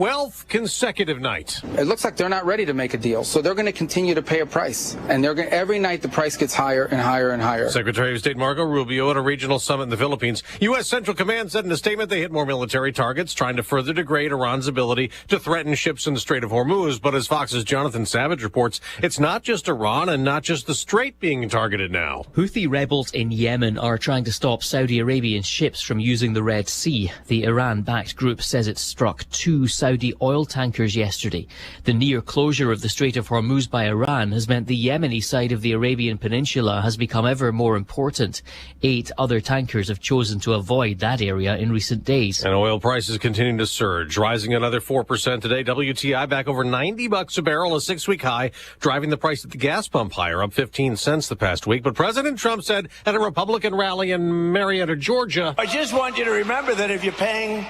12th consecutive night. It looks like they're not ready to make a deal, so they're going to continue to pay a price. And every night the price gets higher and higher and higher. Secretary of State Marco Rubio at a regional summit in the Philippines. U.S. Central Command said in a statement they hit more military targets, trying to further degrade Iran's ability to threaten ships in the Strait of Hormuz. But as Fox's Jonathan Savage reports, it's not just Iran and not just the Strait being targeted now. Houthi rebels in Yemen are trying to stop Saudi Arabian ships from using the Red Sea. The Iran-backed group says it struck 2 Saudi oil tankers yesterday. The near closure of the Strait of Hormuz by Iran has meant the Yemeni side of the Arabian Peninsula has become ever more important. 8 other tankers have chosen to avoid that area in recent days. And oil prices continuing to surge, rising another 4% today. WTI back over $90 a barrel, a 6-week high, driving the price at the gas pump higher, up 15 cents the past week. But President Trump said at a Republican rally in Marietta, Georgia, I just want you to remember that if you're paying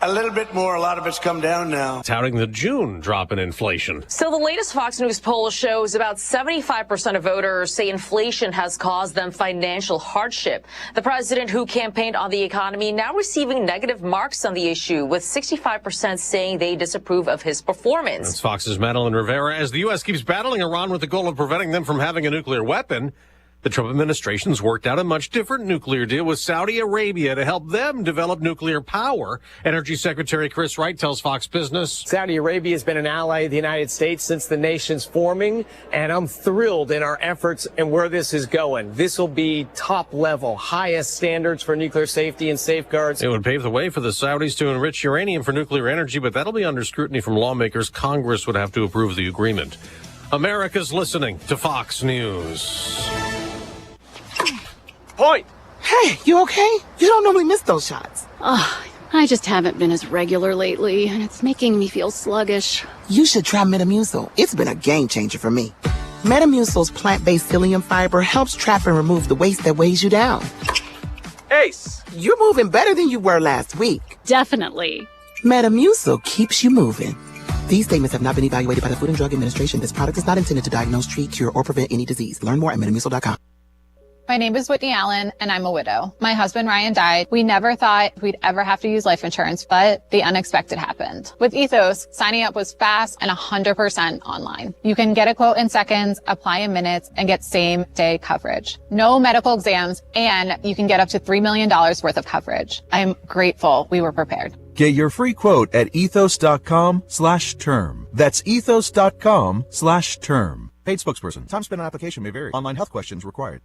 a little bit more, a lot of it's come down now. Touting the June drop in inflation. So the latest Fox News poll shows about 75% of voters say inflation has caused them financial hardship. The president, who campaigned on the economy, now receiving negative marks on the issue, with 65% saying they disapprove of his performance. That's Fox's Madeline Rivera. As the U.S. keeps battling Iran with the goal of preventing them from having a nuclear weapon, the Trump administration's worked out a much different nuclear deal with Saudi Arabia to help them develop nuclear power. Energy Secretary Chris Wright tells Fox Business. Saudi Arabia has been an ally of the United States since the nation's forming, and I'm thrilled in our efforts and where this is going. This will be top level, highest standards for nuclear safety and safeguards. It would pave the way for the Saudis to enrich uranium for nuclear energy, but that'll be under scrutiny from lawmakers. Congress would have to approve the agreement. America's listening to Fox News. Point. Hey, you okay? You don't normally miss those shots. I just haven't been as regular lately, and it's making me feel sluggish. You should try Metamucil. It's been a game changer for me. Metamucil's plant-based psyllium fiber helps trap and remove the waste that weighs you down. Ace. You're moving better than you were last week. Definitely. Metamucil keeps you moving. These statements have not been evaluated by the Food and Drug Administration. This product is not intended to diagnose, treat, cure, or prevent any disease. Learn more at metamucil.com. My name is Whitney Allen, and I'm a widow. My husband, Ryan, died. We never thought we'd ever have to use life insurance, but the unexpected happened. With Ethos, signing up was fast and 100% online. You can get a quote in seconds, apply in minutes, and get same-day coverage. No medical exams, and you can get up to $3 million worth of coverage. I'm grateful we were prepared. Get your free quote at ethos.com/term. That's ethos.com/term. Paid spokesperson. Time spent on application may vary. Online health questions required.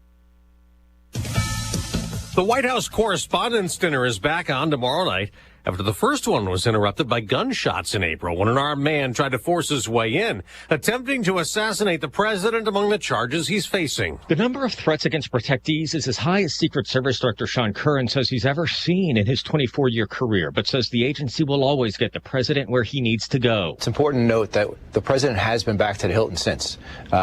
The White House Correspondents' Dinner is back on tomorrow night after the first one was interrupted by gunshots in April when an armed man tried to force his way in, attempting to assassinate the president among the charges he's facing. The number of threats against protectees is as high as Secret Service Director Sean Curran says he's ever seen in his 24-year career, but says the agency will always get the president where he needs to go. It's important to note that the president has been back to the Hilton since.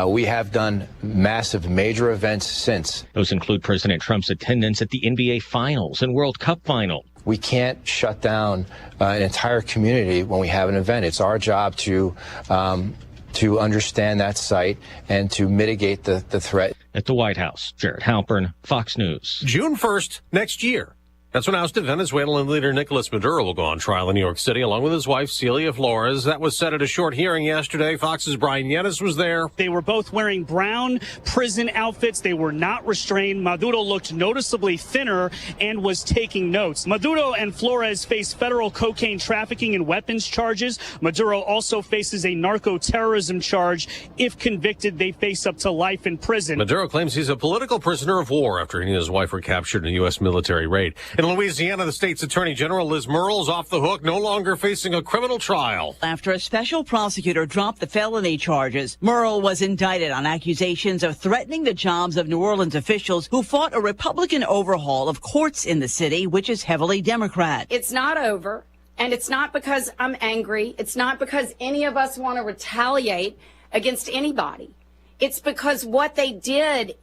We have done massive, major events since. Those include President Trump's attendance at the NBA Finals and World Cup Final. We can't shut down an entire community when we have an event. It's our job to understand that site and to mitigate the threat. At the White House, Jared Halpern, Fox News. June 1st next year. That's when ousted Venezuelan leader Nicolas Maduro will go on trial in New York City, along with his wife, Celia Flores. That was set at a short hearing yesterday. Fox's Brian Yennis was there. They were both wearing brown prison outfits. They were not restrained. Maduro looked noticeably thinner and was taking notes. Maduro and Flores face federal cocaine trafficking and weapons charges. Maduro also faces a narco-terrorism charge. If convicted, they face up to life in prison. Maduro claims he's a political prisoner of war after he and his wife were captured in a U.S. military raid. In Louisiana, the state's Attorney General Liz Murrell's off the hook, no longer facing a criminal trial. After a special prosecutor dropped the felony charges, Murrell was indicted on accusations of threatening the jobs of New Orleans officials who fought a Republican overhaul of courts in the city, which is heavily Democrat. It's not over, and it's not because I'm angry. It's not because any of us want to retaliate against anybody. It's because what they did,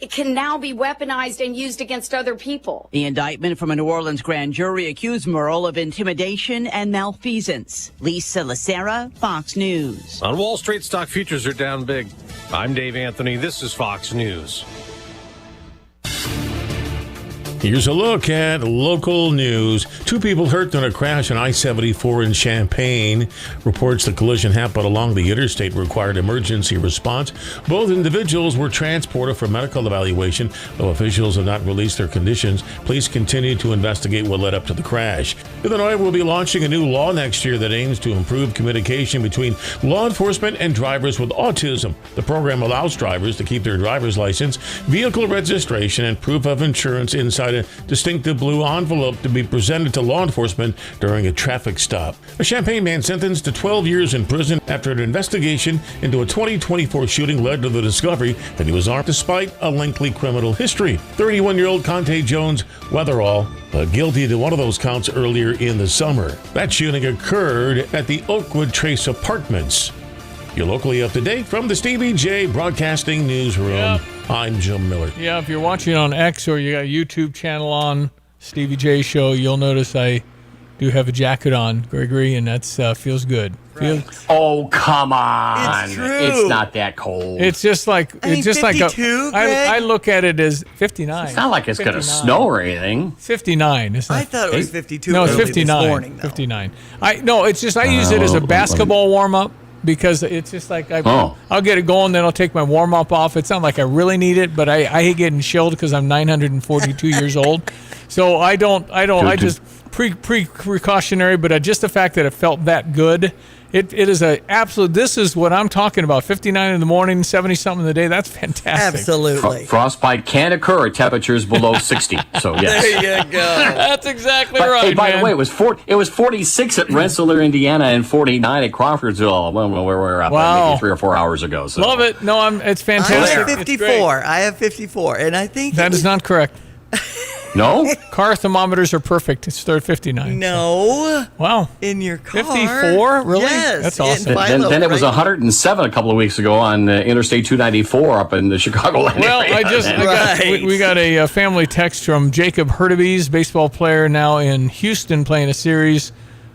it can now be weaponized and used against other people. The indictment from a New Orleans grand jury accused Murrell of intimidation and malfeasance. Lisa Lacera, Fox News. On Wall Street, stock futures are down big. I'm Dave Anthony. This is Fox News. Here's a look at local news. 2 people hurt in a crash on I-74 in Champaign. Reports the collision happened along the interstate required emergency response. Both individuals were transported for medical evaluation, though officials have not released their conditions. Police continue to investigate what led up to the crash. Illinois will be launching a new law next year that aims to improve communication between law enforcement and drivers with autism. The program allows drivers to keep their driver's license, vehicle registration, and proof of insurance inside a distinctive blue envelope to be presented to law enforcement during a traffic stop. A Champaign man sentenced to 12 years in prison after an investigation into a 2024 shooting led to the discovery that he was armed despite a lengthy criminal history. 31-year-old Conte Jones Weatherall pled guilty to one of those counts earlier in the summer. That shooting occurred at the Oakwood Trace Apartments. You're locally up to date from the Stevie J Broadcasting Newsroom. Yep. I'm Jim Miller. Yeah, if you're watching on X or you got a YouTube channel on, Stevie J Show, you'll notice I do have a jacket on, Gregory, and that's feels good. Oh, come on. It's true. It's not that cold. It's just like it's just 52, like I look at it as 59. It's not like it's going to snow or anything. 59. It's not, I thought it was 52 No, it's early 59. this morning, though. 59. It's just I use it as a basketball warm up because it's just like I'll get it going, then I'll take my warm up off. It's not like I really need it, but I hate getting chilled because I'm 942 years old. So I just precautionary, but just the fact that it felt that good. It is a absolute. This is what I'm talking about. 59 in the morning, 70 something in the day. That's fantastic. Absolutely. Frostbite can occur at temperatures below 60. So yes. There you go. That's exactly But, right. Hey, by man. the way, it was 46 at Rensselaer, Indiana, and 49 at Crawfordsville. Where we were up maybe 3 or 4 hours ago. So. Love it. No, it's I fantastic. have 54. I have 54, and I think That is not correct. No? Car thermometers are perfect. It's 59. No. Wow. In your car. 54? Really? Yes. That's awesome. Then it was 107 a couple of weeks ago on Interstate 294 up in the Chicagoland Well, area. we got a family text from Jacob Hurtubise, baseball player now in Houston playing a series.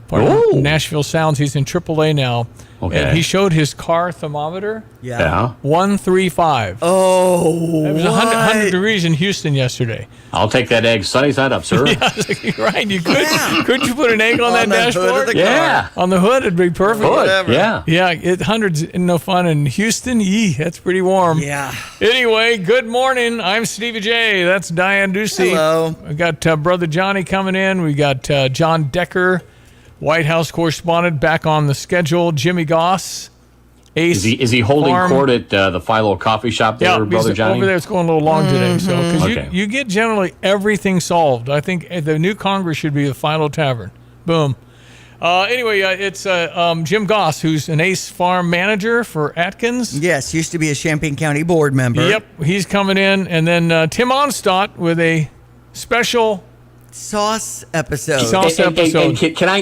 Part of Nashville Sounds. He's in AAA now. Okay. And he showed his car thermometer. Yeah. 135. Oh, it was 100 degrees in Houston yesterday. I'll take that egg sunny side up, sir. You're right. You could. Couldn't you put an egg on that dashboard? Yeah. On the hood, it'd be perfect. Hood, yeah. Yeah, hundreds no fun in Houston. That's pretty warm. Yeah. Anyway, good morning. I'm Stevie J. That's Diane Ducey. Hello. We got Brother Johnny coming in. We got John Decker, White House correspondent, back on the schedule. Jimmy Goss, Ace. Is he holding Farm. court at the Philo coffee shop there, Brother Johnny? Over there, it's going a little long today. So, because Okay. you get generally everything solved. I think the new Congress should be the Philo Tavern. Boom. Anyway, it's Jim Goss, who's an Ace Farm manager for Atkins. Yes, used to be a Champaign County board member. Yep, he's coming in. And then Tim Onstott with a special sauce episode. And can I?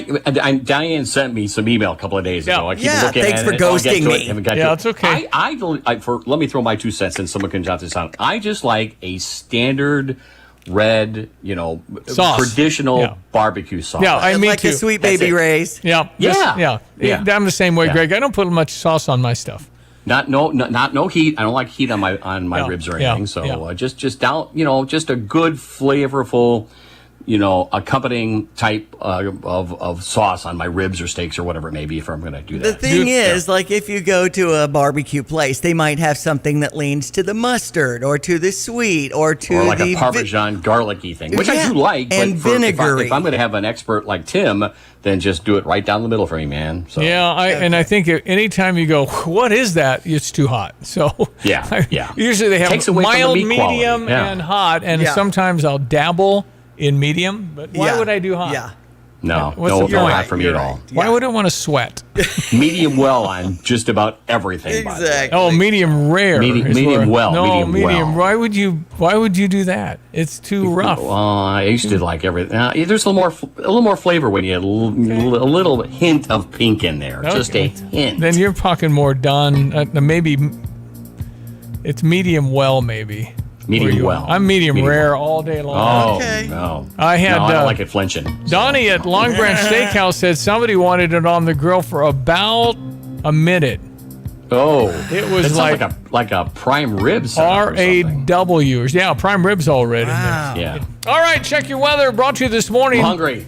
Diane sent me some email a couple of days ago. I keep looking thanks at for it. ghosting me. It's okay. Let me throw my 2 cents in. Someone can jot this down. I just like a standard red, sauce. Traditional barbecue sauce. Yeah, I mean like a Sweet Baby Ray's. Yeah. Yeah. I'm the same way, Greg. I don't put much sauce on my stuff. Not no heat. I don't like heat on my ribs or anything. So just down, just a good flavorful, accompanying type of sauce on my ribs or steaks or whatever it may be if I'm going to do that. The thing is, like if you go to a barbecue place, they might have something that leans to the mustard or to the sweet or to like the a Parmesan garlicky thing, which I do like. And but vinegary. If I'm going to have an expert like Tim, then just do it right down the middle for me, man. So I think anytime you go, what is that? It's too hot. So yeah. Usually they have Takes away from the mild, meat medium, quality. and hot, and sometimes I'll dabble in medium. But why would I do hot? Yeah. No, What's no the point? hot for me at all. Why would I want to sweat? Medium well on just about everything. By the way. Oh, medium rare. Medium well. No, medium well. Why would you do that? It's too rough. I used to like everything. There's a little more flavor when you add a little hint of pink in there. Okay. Just a hint. Then you're talking more done. Maybe it's medium well. Maybe. Medium well. I'm medium rare all day long. Oh, no. I don't like it flinching. Donnie at Long Branch Steakhouse said somebody wanted it on the grill for about a minute. Oh, it was like a prime ribs. RAW. Yeah, prime ribs all red in there. Yeah. All right, check your weather. Brought to you this morning. I'm hungry.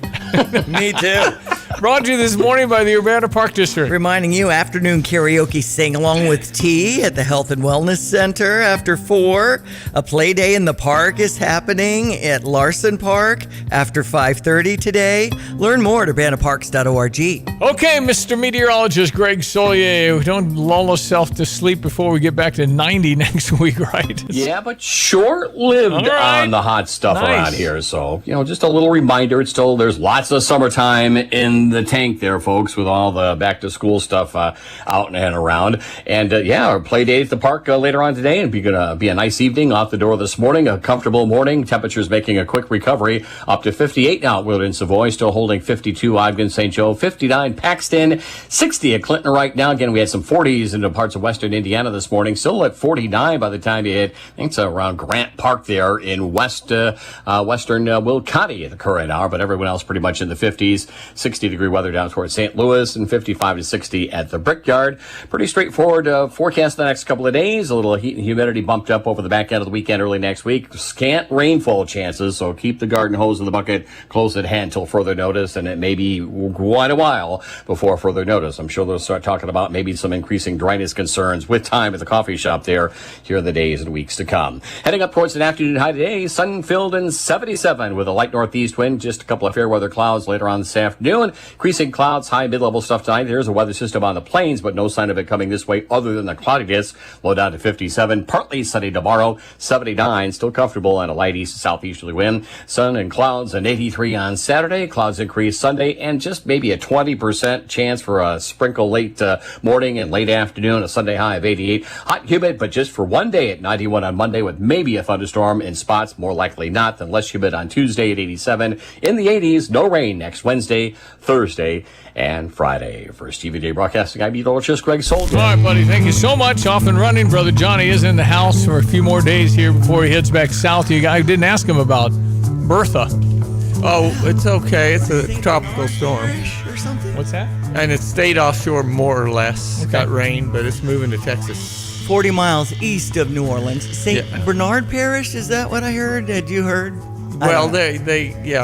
Me too. Brought to you this morning by the Urbana Park District. Reminding you, afternoon karaoke sing-along with tea at the Health and Wellness Center after 4. A play day in the park is happening at Larson Park after 5:30 today. Learn more at urbanaparks.org. Okay, Mr. Meteorologist Greg Solier, don't lull yourself to sleep before we get back to 90 next week, right? Yeah, but short-lived on the hot stuff around here. So, just a little reminder, there's lots of summertime in the tank there, folks, with all the back-to-school stuff out and around. And, our play day at the park later on today. It's going to be a nice evening off the door this morning, a comfortable morning. Temperatures making a quick recovery up to 58 now at Willard and Savoy, still holding 52 Ogden, St. Joe, 59 Paxton, 60 at Clinton right now. Again, we had some 40s into parts of western Indiana this morning, still at 49 by the time you hit, I think it's around Grant Park there in western Will County at the current hour, but everyone else pretty much in the 50s, 60-degree weather down towards St. Louis, and 55 to 60 at the Brickyard. Pretty straightforward forecast the next couple of days. A little heat and humidity bumped up over the back end of the weekend early next week. Scant rainfall chances, so keep the garden hose in the bucket close at hand till further notice, and it may be quite a while before further notice. I'm sure they'll start talking about maybe some increasing dryness concerns with time at the coffee shop there here in the days and weeks to come. Heading up towards an afternoon high today, sun-filled and 77 with a light northeast wind, just a couple of fair weather clouds later on this afternoon. Increasing clouds, high mid-level stuff tonight. There's a weather system on the plains, but no sign of it coming this way other than the cloudiness. Low down to 57. Partly sunny tomorrow, 79. Still comfortable and a light east to southeasterly wind. Sun and clouds and 83 on Saturday. Clouds increase Sunday and just maybe a 20% chance for a sprinkle late morning and late afternoon. A Sunday high of 88. Hot, humid, but just for one day at 91 on Monday with maybe a thunderstorm in spots. More likely not, than less humid on Tuesday at 87. In the 80s, no rain next Wednesday, Thursday, and Friday. For Stevie Day Broadcasting, I'm meteorologist Greg Soldier. All right, buddy. Thank you so much. Off and running. Brother Johnny is in the house for a few more days here before he heads back south. I didn't ask him about Bertha. Oh, it's okay. It's a tropical storm. What's that? And it stayed offshore more or less. Got rain, but it's moving to Texas. 40 miles east of New Orleans. St. Bernard Parish, is that what I heard? Had you heard? Well,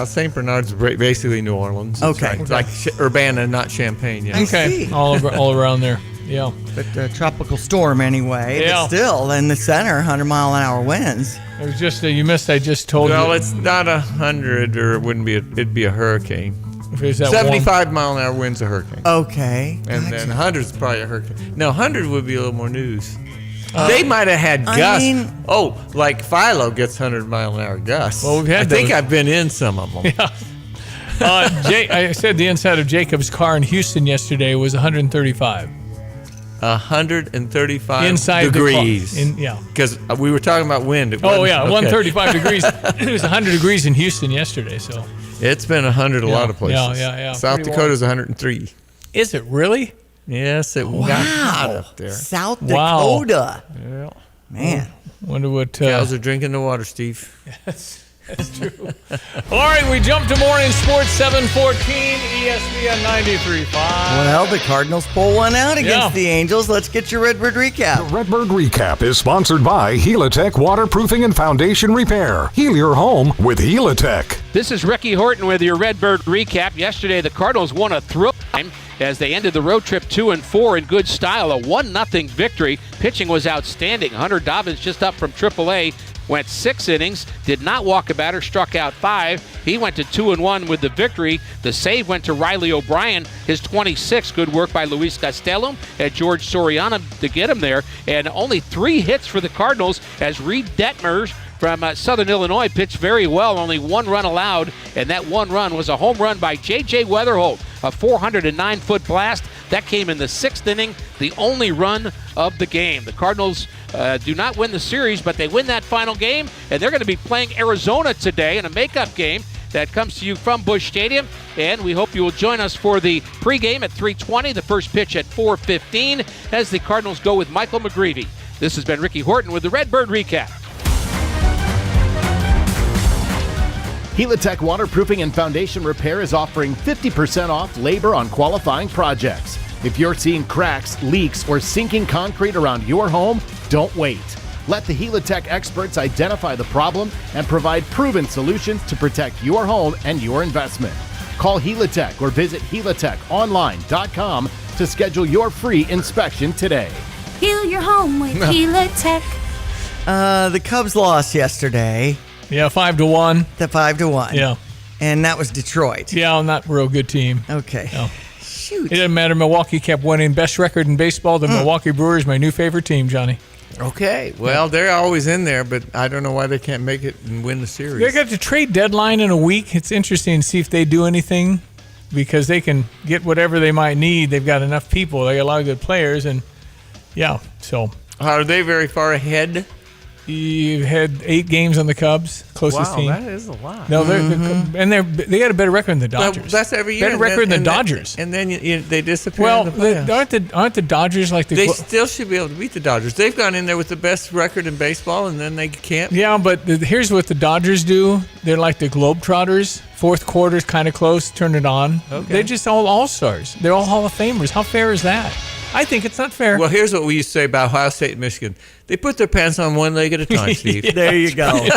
St. Bernard's basically New Orleans. Okay. It's like Urbana, not Champaign. Yeah. Okay. All around there. Yeah. But tropical storm anyway. Yeah. But still, in the center, 100-mile-an-hour winds. It was just you missed. I just told you. Well, it's not 100, or it wouldn't be. It'd be a hurricane. If it was that 75-mile-an-hour wind's a hurricane. Okay. And then 100 is probably a hurricane. No, 100 would be a little more news. They might have had gusts. Like Philo gets 100-mile-an-hour gusts. Well, we've had I think I've been in some of them. Yeah. I said the inside of Jacob's car in Houston yesterday was 135. 135 inside degrees. The car. Yeah. Because we were talking about wind. 135 degrees. It was 100 degrees in Houston yesterday. So it's been 100 a lot of places. Yeah. South Dakota's 103. Is it really? Yes, it got hot up there. South Dakota. Yeah. Man. Wonder what... Cows are drinking the water, Steve. That's true. All right, we jump to morning sports, 714, ESPN 93.5. Well, the Cardinals pull one out against the Angels. Let's get your Redbird Recap. The Redbird Recap is sponsored by Helitech Waterproofing and Foundation Repair. Heal your home with Helitech. This is Ricky Horton with your Redbird Recap. Yesterday, the Cardinals won a thrill time as they ended the road trip 2-4 in good style. A 1-0 victory. Pitching was outstanding. Hunter Dobbins, just up from AAA, went 6 innings, did not walk a batter, struck out 5. He went to 2-1 with the victory. The save went to Riley O'Brien, his 26th. Good work by Luis Castellum and George Soriano to get him there. And only 3 hits for the Cardinals as Reed Detmers from Southern Illinois pitched very well. Only 1 run allowed, and that 1 run was a home run by J.J. Weatherholt, a 409-foot blast. That came in the 6th inning, the only run of the game. The Cardinals do not win the series, but they win that final game, and they're going to be playing Arizona today in a makeup game that comes to you from Busch Stadium. And we hope you will join us for the pregame at 3:20, the first pitch at 4:15, as the Cardinals go with Michael McGreevy. This has been Ricky Horton with the Redbird Recap. Helitech Waterproofing and Foundation Repair is offering 50% off labor on qualifying projects. If you're seeing cracks, leaks, or sinking concrete around your home, don't wait. Let the Helitech experts identify the problem and provide proven solutions to protect your home and your investment. Call Helitech or visit helitekonline.com to schedule your free inspection today. Heal your home with Helitech. The Cubs lost yesterday. Yeah, 5-1. The 5-1. Yeah. And that was Detroit. Yeah, not a real good team. Okay. No. Shoot. It doesn't matter. Milwaukee kept winning. Best record in baseball. The Milwaukee Brewers, my new favorite team, Johnny. Okay. Well, they're always in there, but I don't know why they can't make it and win the series. They got the trade deadline in a week. It's interesting to see if they do anything because they can get whatever they might need. They've got enough people. They got a lot of good players. And, yeah, so. Are they very far ahead? You had 8 games on the Cubs, closest team. Wow, that is a lot. No, they got a better record than the Dodgers. Well, that's every year. Better record than the Dodgers. And then they disappear. Well, in the playoffs. aren't the Dodgers like the? They still should be able to beat the Dodgers. They've gone in there with the best record in baseball, and then they can't. Yeah, but here's what the Dodgers do. They're like the Globetrotters. Fourth quarter's kind of close. Turn it on. Okay. They're just all stars. They're all Hall of Famers. How fair is that? I think it's not fair. Well, here's what we used to say about Ohio State and Michigan. They put their pants on one leg at a time, Steve. Yeah. There you go.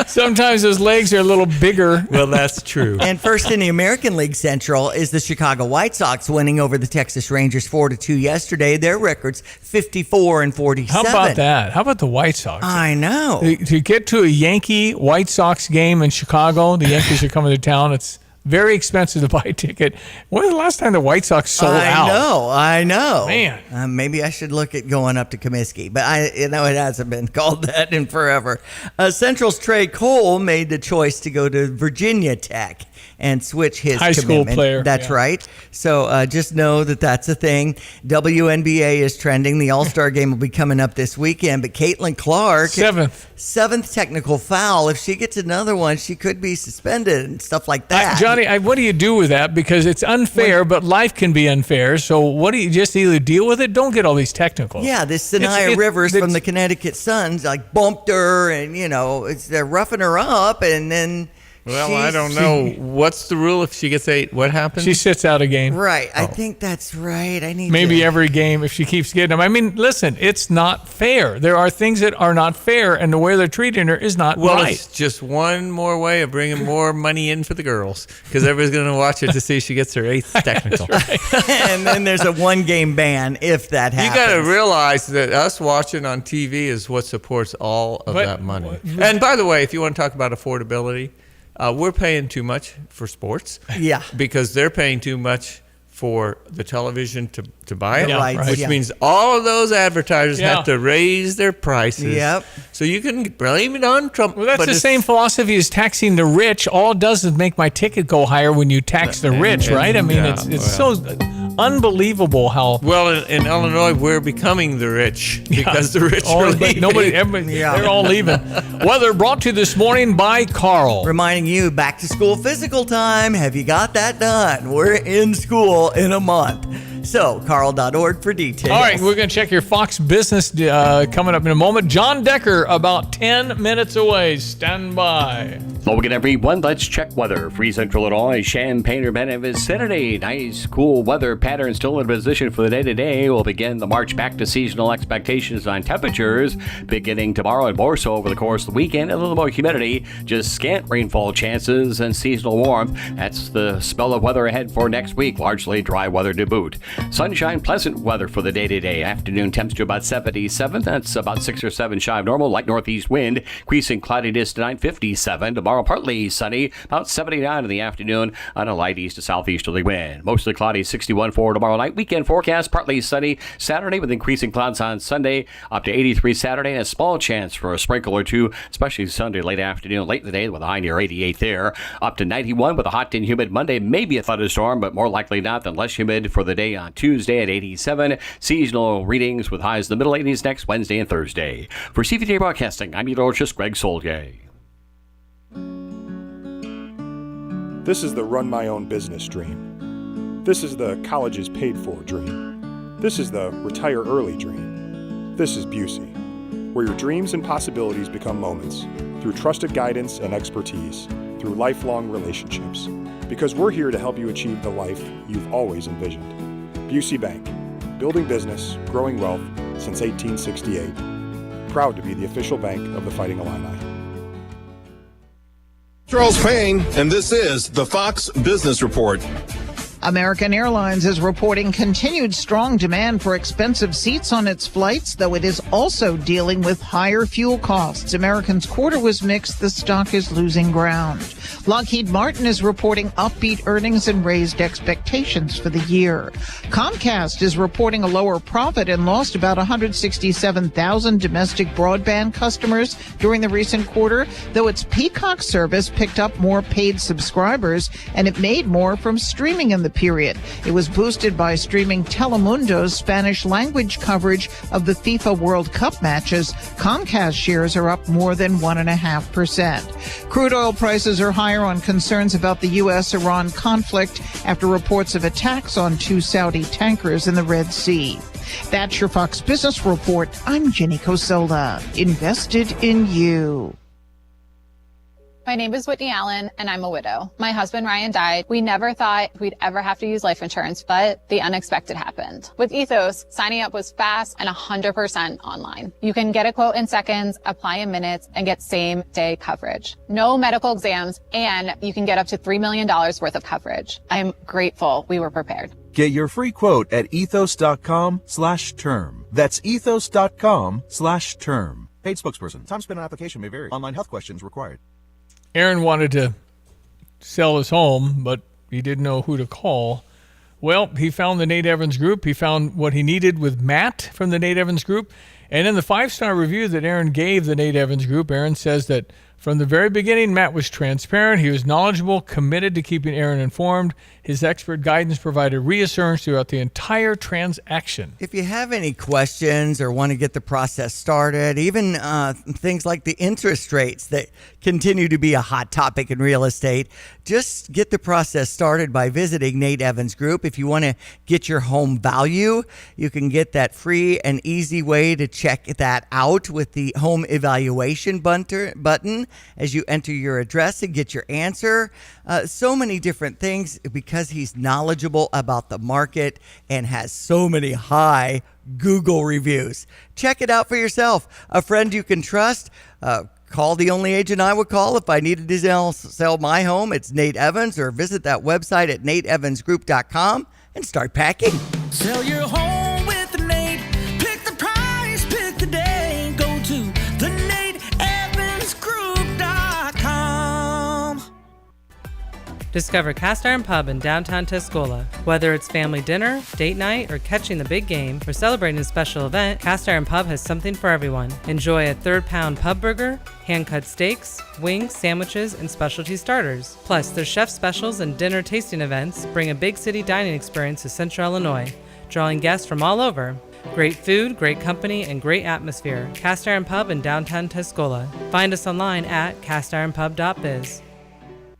Sometimes those legs are a little bigger. Well, that's true. And first in the American League Central is the Chicago White Sox winning over the Texas Rangers 4-2 yesterday. Their record's 54-47. How about that? How about the White Sox? I know. To get to a Yankee White Sox game in Chicago, the Yankees are coming to town. It's very expensive to buy a ticket. When was the last time the White Sox sold out? I know. Man. Maybe I should look at going up to Comiskey, but it hasn't been called that in forever. Central's Trey Cole made the choice to go to Virginia Tech and switch his high commitment. school player. That's right. So just know that that's a thing. WNBA is trending. The All-Star game will be coming up this weekend, but Caitlin Clark, seventh technical foul. If she gets another one, she could be suspended and stuff like that. Johnny, what do you do with that? Because it's unfair, but life can be unfair. So what do you just either deal with it? Don't get all these technicals. Yeah, this Sanaya Rivers from the Connecticut Suns bumped her, and they're roughing her up, and then. Well, I don't know. What's the rule if she gets 8? What happens? She sits out a game. Right. I think that's right. Maybe every game if she keeps getting them. I mean, listen, it's not fair. There are things that are not fair, and the way they're treating her is not right. Well, it's just one more way of bringing more money in for the girls because everybody's going to watch it to see if she gets her 8th technical. And then there's a 1-game ban if that happens. You got to realize that us watching on TV is what supports all of that money. And by the way, if you want to talk about affordability, we're paying too much for sports. Yeah. Because they're paying too much for the television to buy it. Right. Which means all of those advertisers have to raise their prices. Yep. So you can blame it on Trump. Well, that's the same phillosophy as taxing the rich. All it does is make my ticket go higher when you tax the rich, right? I mean, it's so unbelievable how. Well, in Illinois, we're becoming the rich because the rich are leaving. They're all leaving. Weather brought to you this morning by Carl. Reminding you, back to school physical time. Have you got that done? We're in school in a month. So, carl.org for details. All right, we're going to check your Fox Business coming up in a moment. John Decker, about 10 minutes away. Stand by. Well, we get everyone. Let's check weather. Free Central Illinois, Champaign urban vicinity. Nice, cool weather pattern still in position for the day today. We'll begin the march back to seasonal expectations on temperatures beginning tomorrow and more so over the course of the weekend. A little more humidity, just scant rainfall chances and seasonal warmth. That's the spell of weather ahead for next week. Largely dry weather to boot. Sunshine, pleasant weather for the day today. Afternoon temps to about 77. That's about 6 or 7 shy of normal. Light northeast wind. Increasing cloudiness tonight, 57. Tomorrow, partly sunny, about 79 in the afternoon on a light east to southeasterly wind. Mostly cloudy, 61 for tomorrow night. Weekend forecast, partly sunny Saturday with increasing clouds on Sunday, up to 83 Saturday, and a small chance for a sprinkle or two, especially Sunday late afternoon, late in the day with a high near 88 there. Up to 91 with a hot and humid Monday, maybe a thunderstorm, but more likely not than less humid for the day on Tuesday at 87. Seasonal readings with highs in the middle 80s next Wednesday and Thursday. For CVJ Broadcasting, I'm meteorologist Greg Solgay. This is the run my own business dream. This is the college is paid for dream. This is the retire early dream. This is Busey, where your dreams and possibilities become moments through trusted guidance and expertise, through lifelong relationships. Because we're here to help you achieve the life you've always envisioned. Busey Bank, building business, growing wealth since 1868. Proud to be the official bank of the Fighting Illini. Charles Payne, and this is the Fox Business Report. American Airlines is reporting continued strong demand for expensive seats on its flights, though it is also dealing with higher fuel costs. American's quarter was mixed. The stock is losing ground. Lockheed Martin is reporting upbeat earnings and raised expectations for the year. Comcast is reporting a lower profit and lost about 167,000 domestic broadband customers during the recent quarter, though its Peacock service picked up more paid subscribers and it made more from streaming in the period. It was boosted by streaming Telemundo's Spanish language coverage of the FIFA World Cup matches. Comcast shares are up more than 1.5%. Crude oil prices are higher on concerns about the U.S.-Iran conflict after reports of attacks on 2 Saudi tankers in the Red Sea. That's your Fox Business Report. I'm Jenny Cosola. Invested in you. My name is Whitney Allen, and I'm a widow. My husband, Ryan, died. We never thought we'd ever have to use life insurance, but the unexpected happened. With Ethos, signing up was fast and 100% online. You can get a quote in seconds, apply in minutes, and get same-day coverage. No medical exams, and you can get up to $3 million worth of coverage. I'm grateful we were prepared. Get your free quote at ethos.com/term. That's ethos.com/term. Paid spokesperson. Time spent on application may vary. Online health questions required. Aaron wanted to sell his home, but he didn't know who to call. Well, he found the Nate Evans Group. He found what he needed with Matt from the Nate Evans Group. And in the 5-star review that Aaron gave the Nate Evans Group, Aaron says that from the very beginning, Matt was transparent. He was knowledgeable, committed to keeping Aaron informed. His expert guidance provided reassurance throughout the entire transaction. If you have any questions or want to get the process started, even things like the interest rates that continue to be a hot topic in real estate, just get the process started by visiting Nate Evans Group. If you want to get your home value, you can get that free and easy way to check that out with the home evaluation button as you enter your address and get your answer. So many different things because he's knowledgeable about the market and has so many high Google reviews. Check it out for yourself. A friend you can trust. Call the only agent I would call if I needed to sell my home. It's Nate Evans, or visit that website at nateevansgroup.com and start packing. Sell your home with Nate. Pick the price, pick the day. Go to the nateevansgroup.com. Discover Cast Iron Pub in downtown Tuscola. Whether it's family dinner, date night, or catching the big game, or celebrating a special event, Cast Iron Pub has something for everyone. Enjoy a 3rd-pound pub burger, hand-cut steaks, wings, sandwiches, and specialty starters. Plus, their chef specials and dinner tasting events bring a big city dining experience to Central Illinois, drawing guests from all over. Great food, great company, and great atmosphere. Cast Iron Pub in downtown Tuscola. Find us online at castironpub.biz.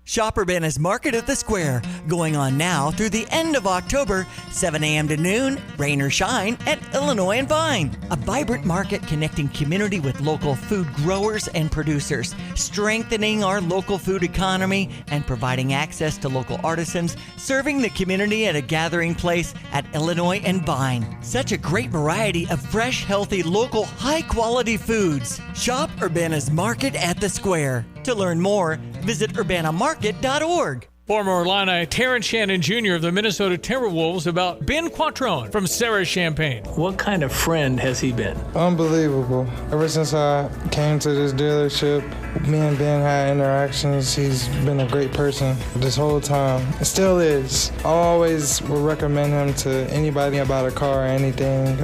Shop Urbana's Market at the Square, going on now through the end of October, 7 a.m. to noon, rain or shine, at Illinois and Vine. A vibrant market connecting community with local food growers and producers, strengthening our local food economy and providing access to local artisans, serving the community at a gathering place at Illinois and Vine. Such a great variety of fresh, healthy, local, high-quality foods. Shop Urbana's Market at the Square. To learn more, visit urbanamarket.org. Former Illini Terrence Shannon Jr. of the Minnesota Timberwolves about Ben Quattrone from Sarah Champagne. What kind of friend has he been? Unbelievable. Ever since I came to this dealership, me and Ben had interactions. He's been a great person this whole time. It still is. I always will recommend him to anybody about a car or anything.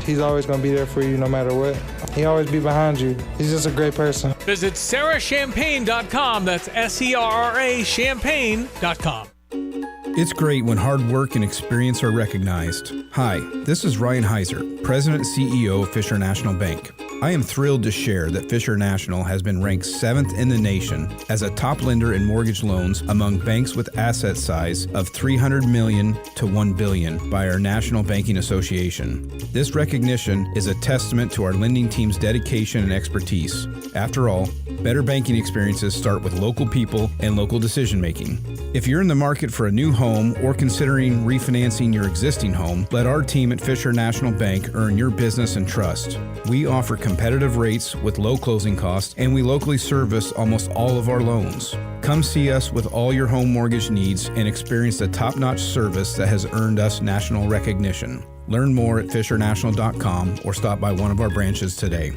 He's always going to be there for you no matter what. He'll always be behind you. He's just a great person. Visit sarahchampagne.com. That's SERRA champagne.com. It's great when hard work and experience are recognized. Hi, this is Ryan Heiser, President and CEO of Fisher National Bank. I am thrilled to share that Fisher National has been ranked 7th in the nation as a top lender in mortgage loans among banks with asset size of $300 million to $1 billion by our National Banking Association. This recognition is a testament to our lending team's dedication and expertise. After all, better banking experiences start with local people and local decision making. If you're in the market for a new home or considering refinancing your existing home, let our team at Fisher National Bank earn your business and trust. We offer competitive rates with low closing costs, and we locally service almost all of our loans. Come see us with all your home mortgage needs and experience the top-notch service that has earned us national recognition. Learn more at fishernational.com or stop by one of our branches today.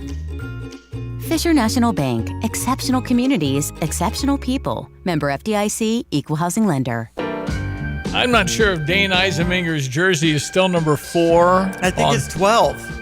Fisher National Bank. Exceptional communities, exceptional people. Member FDIC, Equal Housing Lender. I'm not sure if Dane Eisenminger's jersey is still number 4. I think it's 12.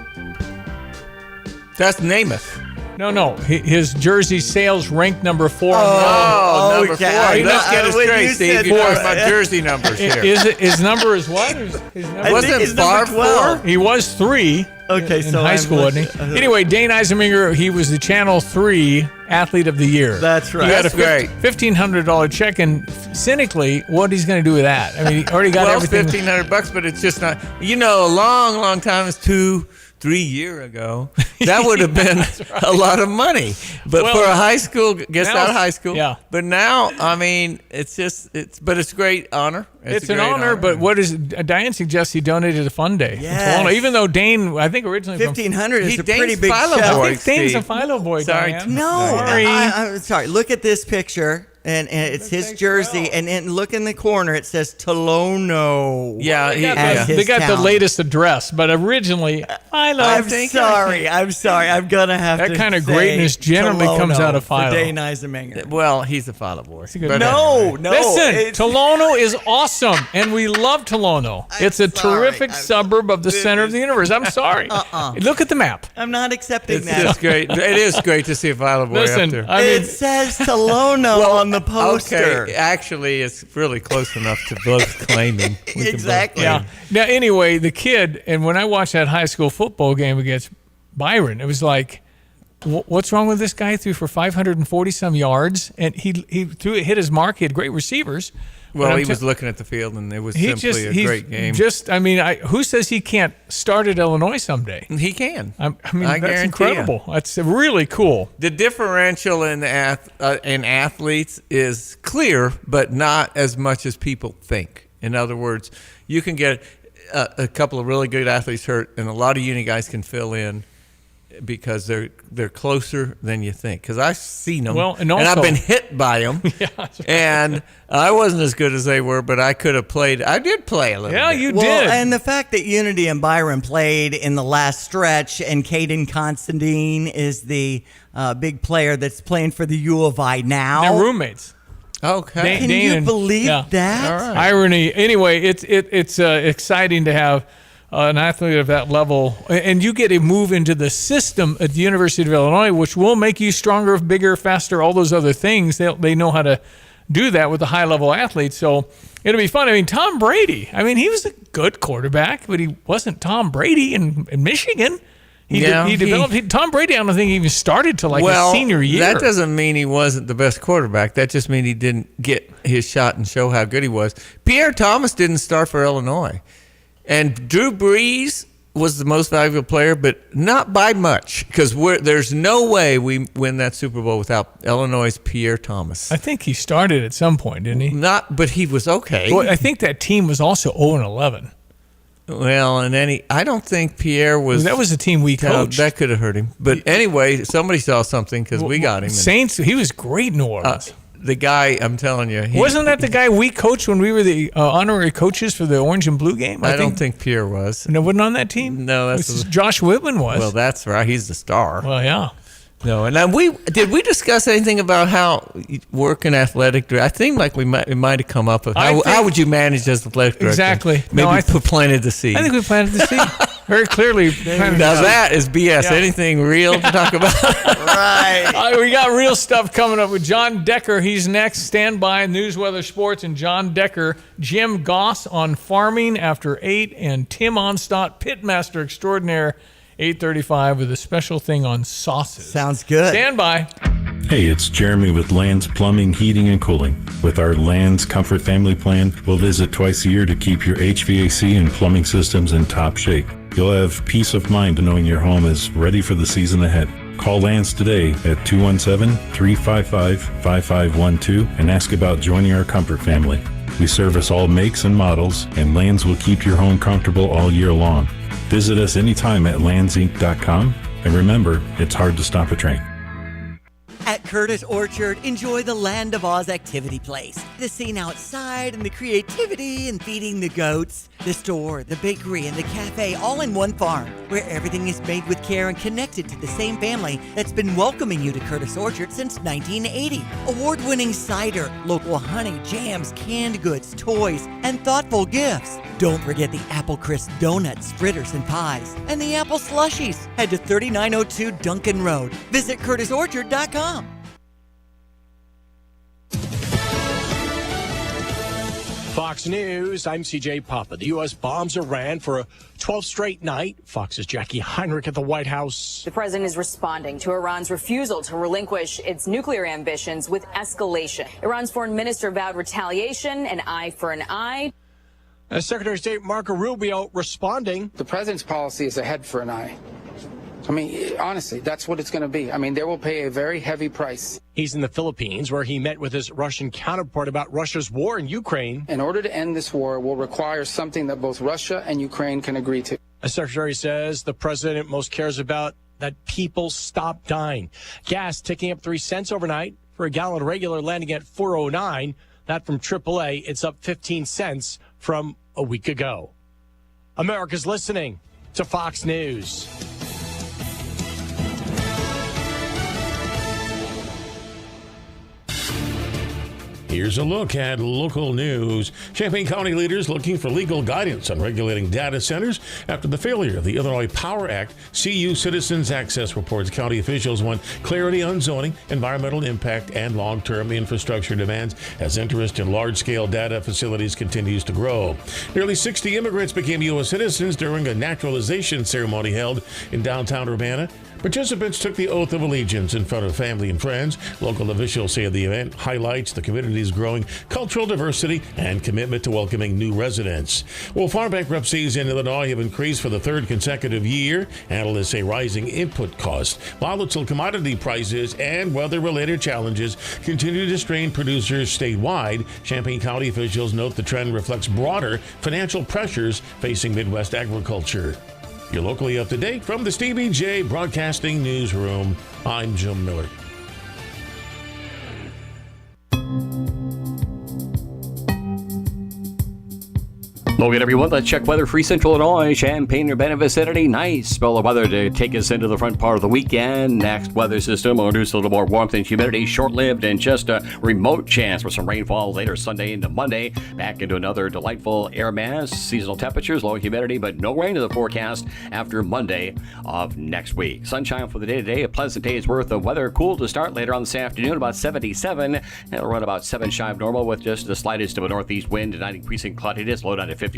That's Namath. No. His jersey sales ranked number 4. Number 4. Okay. Let's get it straight, Steve. You're talking about jersey numbers here. His number is what? His number wasn't Favre 4? He was 3. Okay, in high school, wasn't he? Anyway, Dane Eisenminger, he was the Channel 3 Athlete of the Year. That's right. He got That's a great. $1,500 check, and cynically, what he's going to do with that? I mean, he already got everything. $1,500, but it's just not. A long time. It's 2-3 years ago. That would have been a lot of money. But for a high school, out of high school. Yeah. But now, I mean, it's a great honor. It's an honor, but what is Diane suggests he donated to Fun Day. Yes. Even though Dane, I think originally $1,500 is a pretty big Philo check. boy, I think Dane's a Steve. Philo boy. Sorry. Diane. No, I'm sorry. Look at this picture, and it's his jersey, and then look in the corner. It says Tolono. Yeah, they got the latest address, but originally Philo. I'm sorry. I'm gonna have that to. kind of say greatness generally Tolono comes out of for Philo. Dane Eisenminger. Well, he's a Philo boy. No. Listen, Tolono is awesome, and we love Tolono. It's a terrific suburb of the center of the universe. I'm sorry. Look at the map. I'm not accepting It's that. just great. It is great to see a Philo boy Listen, up there. I mean, It says Tolono on the poster. Okay, actually, it's really close enough to both claim him. We can both Exactly. claim yeah. him. Now, anyway, the kid, and when I watched that high school football game against Byron, it was like, what's wrong with this guy? Threw for 540 some yards, and he hit his mark. He had great receivers. Well, he was looking at the field, and it was simply a great game. Who says he can't start at Illinois someday? He can. I mean, I that's guarantee incredible. That's really cool. The differential in athletes is clear, but not as much as people think. In other words, you can get a couple of really good athletes hurt, and a lot of uni guys can fill in because they're closer than you think. Because I've seen them, and I've been hit by them, right. and I wasn't as good as they were, but I could have played. I did play a little bit. Yeah, you Well, did. and the fact that Unity and Byron played in the last stretch, and Caden Constantine is the big player that's playing for the U of I now. They're roommates. Okay. Can you believe that? All right. Irony. Anyway, it's exciting to have an athlete of that level, and you get to move into the system at the University of Illinois, which will make you stronger, bigger, faster, all those other things. They know how to do that with the high-level athletes, so it'll be fun. I mean, Tom Brady, he was a good quarterback, but he wasn't Tom Brady in Michigan. He developed. Tom Brady, I don't think he even started till his senior year. That doesn't mean he wasn't the best quarterback. That just means he didn't get his shot and show how good he was. Pierre Thomas didn't start for Illinois. And Drew Brees was the most valuable player, but not by much, because there's no way we win that Super Bowl without Illinois' Pierre Thomas. I think he started at some point, didn't he? But he was okay. Well, I think that team was also 0-11. Well, I don't think Pierre was. That was the team we coached. That could have hurt him. But anyway, somebody saw something because we got him. Saints, he was great in New Orleans. The guy, I'm telling you. Wasn't that the guy we coached when we were the honorary coaches for the Orange and Blue game? I don't think Pierre was. No, wasn't on that team? No, Josh Whitman was. Well, that's right. He's the star. Well, yeah. No, and did we discuss anything about how working athletic director? I think like we might have come up with how would you manage as athletic director? Exactly. Maybe planted the seed. I think we planted the seed. Very clearly. Now that is BS. Yeah. Anything real to talk about? Right. We got real stuff coming up with John Decker. He's next. Stand by. News, weather, sports, and John Decker. Jim Goss on farming after 8, and Tim Onstadt, pitmaster extraordinaire, 8:35 with a special thing on sauces. Sounds good. Stand by. Hey, it's Jeremy with Land's Plumbing, Heating, and Cooling. With our Land's Comfort Family Plan, we'll visit twice a year to keep your HVAC and plumbing systems in top shape. You'll have peace of mind knowing your home is ready for the season ahead. Call Land's today at 217-355-5512 and ask about joining our comfort family. We service all makes and models, and Land's will keep your home comfortable all year long. Visit us anytime at landsinc.com, and remember, it's hard to stop a train. At Curtis Orchard, enjoy the Land of Oz activity place. The scene outside and the creativity and feeding the goats. The store, the bakery, and the cafe all in one farm, where everything is made with care and connected to the same family that's been welcoming you to Curtis Orchard since 1980. Award-winning cider, local honey, jams, canned goods, toys, and thoughtful gifts. Don't forget the Apple Crisp donuts, fritters, and pies, and the apple slushies. Head to 3902 Duncan Road. Visit curtisorchard.com. Fox News, I'm CJ Papa. The U.S. bombs Iran for a 12th straight night. Fox's Jackie Heinrich at the White House. The president is responding to Iran's refusal to relinquish its nuclear ambitions with escalation. Iran's foreign minister vowed retaliation, an eye for an eye. As Secretary of State Marco Rubio responding. The president's policy is a head for an eye. I mean, honestly, that's what it's going to be. I mean, they will pay a very heavy price. He's in the Philippines, where he met with his Russian counterpart about Russia's war in Ukraine. In order to end this war will require something that both Russia and Ukraine can agree to. The secretary says the president most cares about that people stop dying. Gas ticking up 3 cents overnight for a gallon regular, landing at $4.09. That from AAA, it's up 15 cents from a week ago. America's listening to Fox News. Here's a look at local news. Champaign County leaders looking for legal guidance on regulating data centers after the failure of the Illinois Power Act. CU Citizens Access reports county officials want clarity on zoning, environmental impact, and long-term infrastructure demands as interest in large-scale data facilities continues to grow. Nearly 60 immigrants became U.S. citizens during a naturalization ceremony held in downtown Urbana. Participants took the oath of allegiance in front of family and friends. Local officials say the event highlights the community's growing cultural diversity and commitment to welcoming new residents. Well, farm bankruptcies in Illinois have increased for the third consecutive year. Analysts say rising input costs, volatile commodity prices, and weather-related challenges continue to strain producers statewide. Champaign County officials note the trend reflects broader financial pressures facing Midwest agriculture. You're locally up to date from the Stevie J Broadcasting Newsroom. I'm Jim Miller. Hello again, everyone. Let's check weather. Free Central Illinois, Champaign, Urbana vicinity. Nice spell of weather to take us into the front part of the weekend. Next weather system will introduce a little more warmth and humidity. Short-lived and just a remote chance for some rainfall later Sunday into Monday. Back into another delightful air mass. Seasonal temperatures, low humidity, but no rain in the forecast after Monday of next week. Sunshine for the day today. A pleasant day's worth of weather. Cool to start later on this afternoon, about 77. It'll run about 7 shy of normal with just the slightest of a northeast wind. Tonight increasing cloudiness, low down to 57.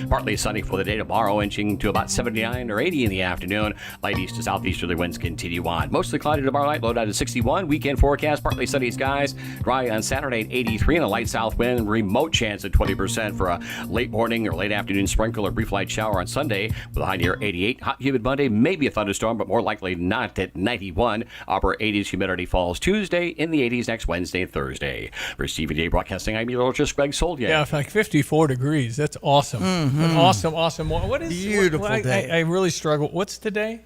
Partly sunny for the day tomorrow, inching to about 79 or 80 in the afternoon. Light east to southeasterly winds continue on. Mostly cloudy tomorrow night, low down to 61. Weekend forecast, partly sunny skies. Dry on Saturday at 83 and a light south wind. Remote chance at 20% for a late morning or late afternoon sprinkle or brief light shower on Sunday with a high near 88. Hot, humid Monday, maybe a thunderstorm, but more likely not at 91. Upper 80s humidity falls Tuesday, in the 80s next Wednesday and Thursday. For Stevie J Broadcasting, I'm meteorologist Greg Soldier. Yeah, like 54 degrees. That's awesome. Mm-hmm. Awesome. What is beautiful day? I really struggle. What's today?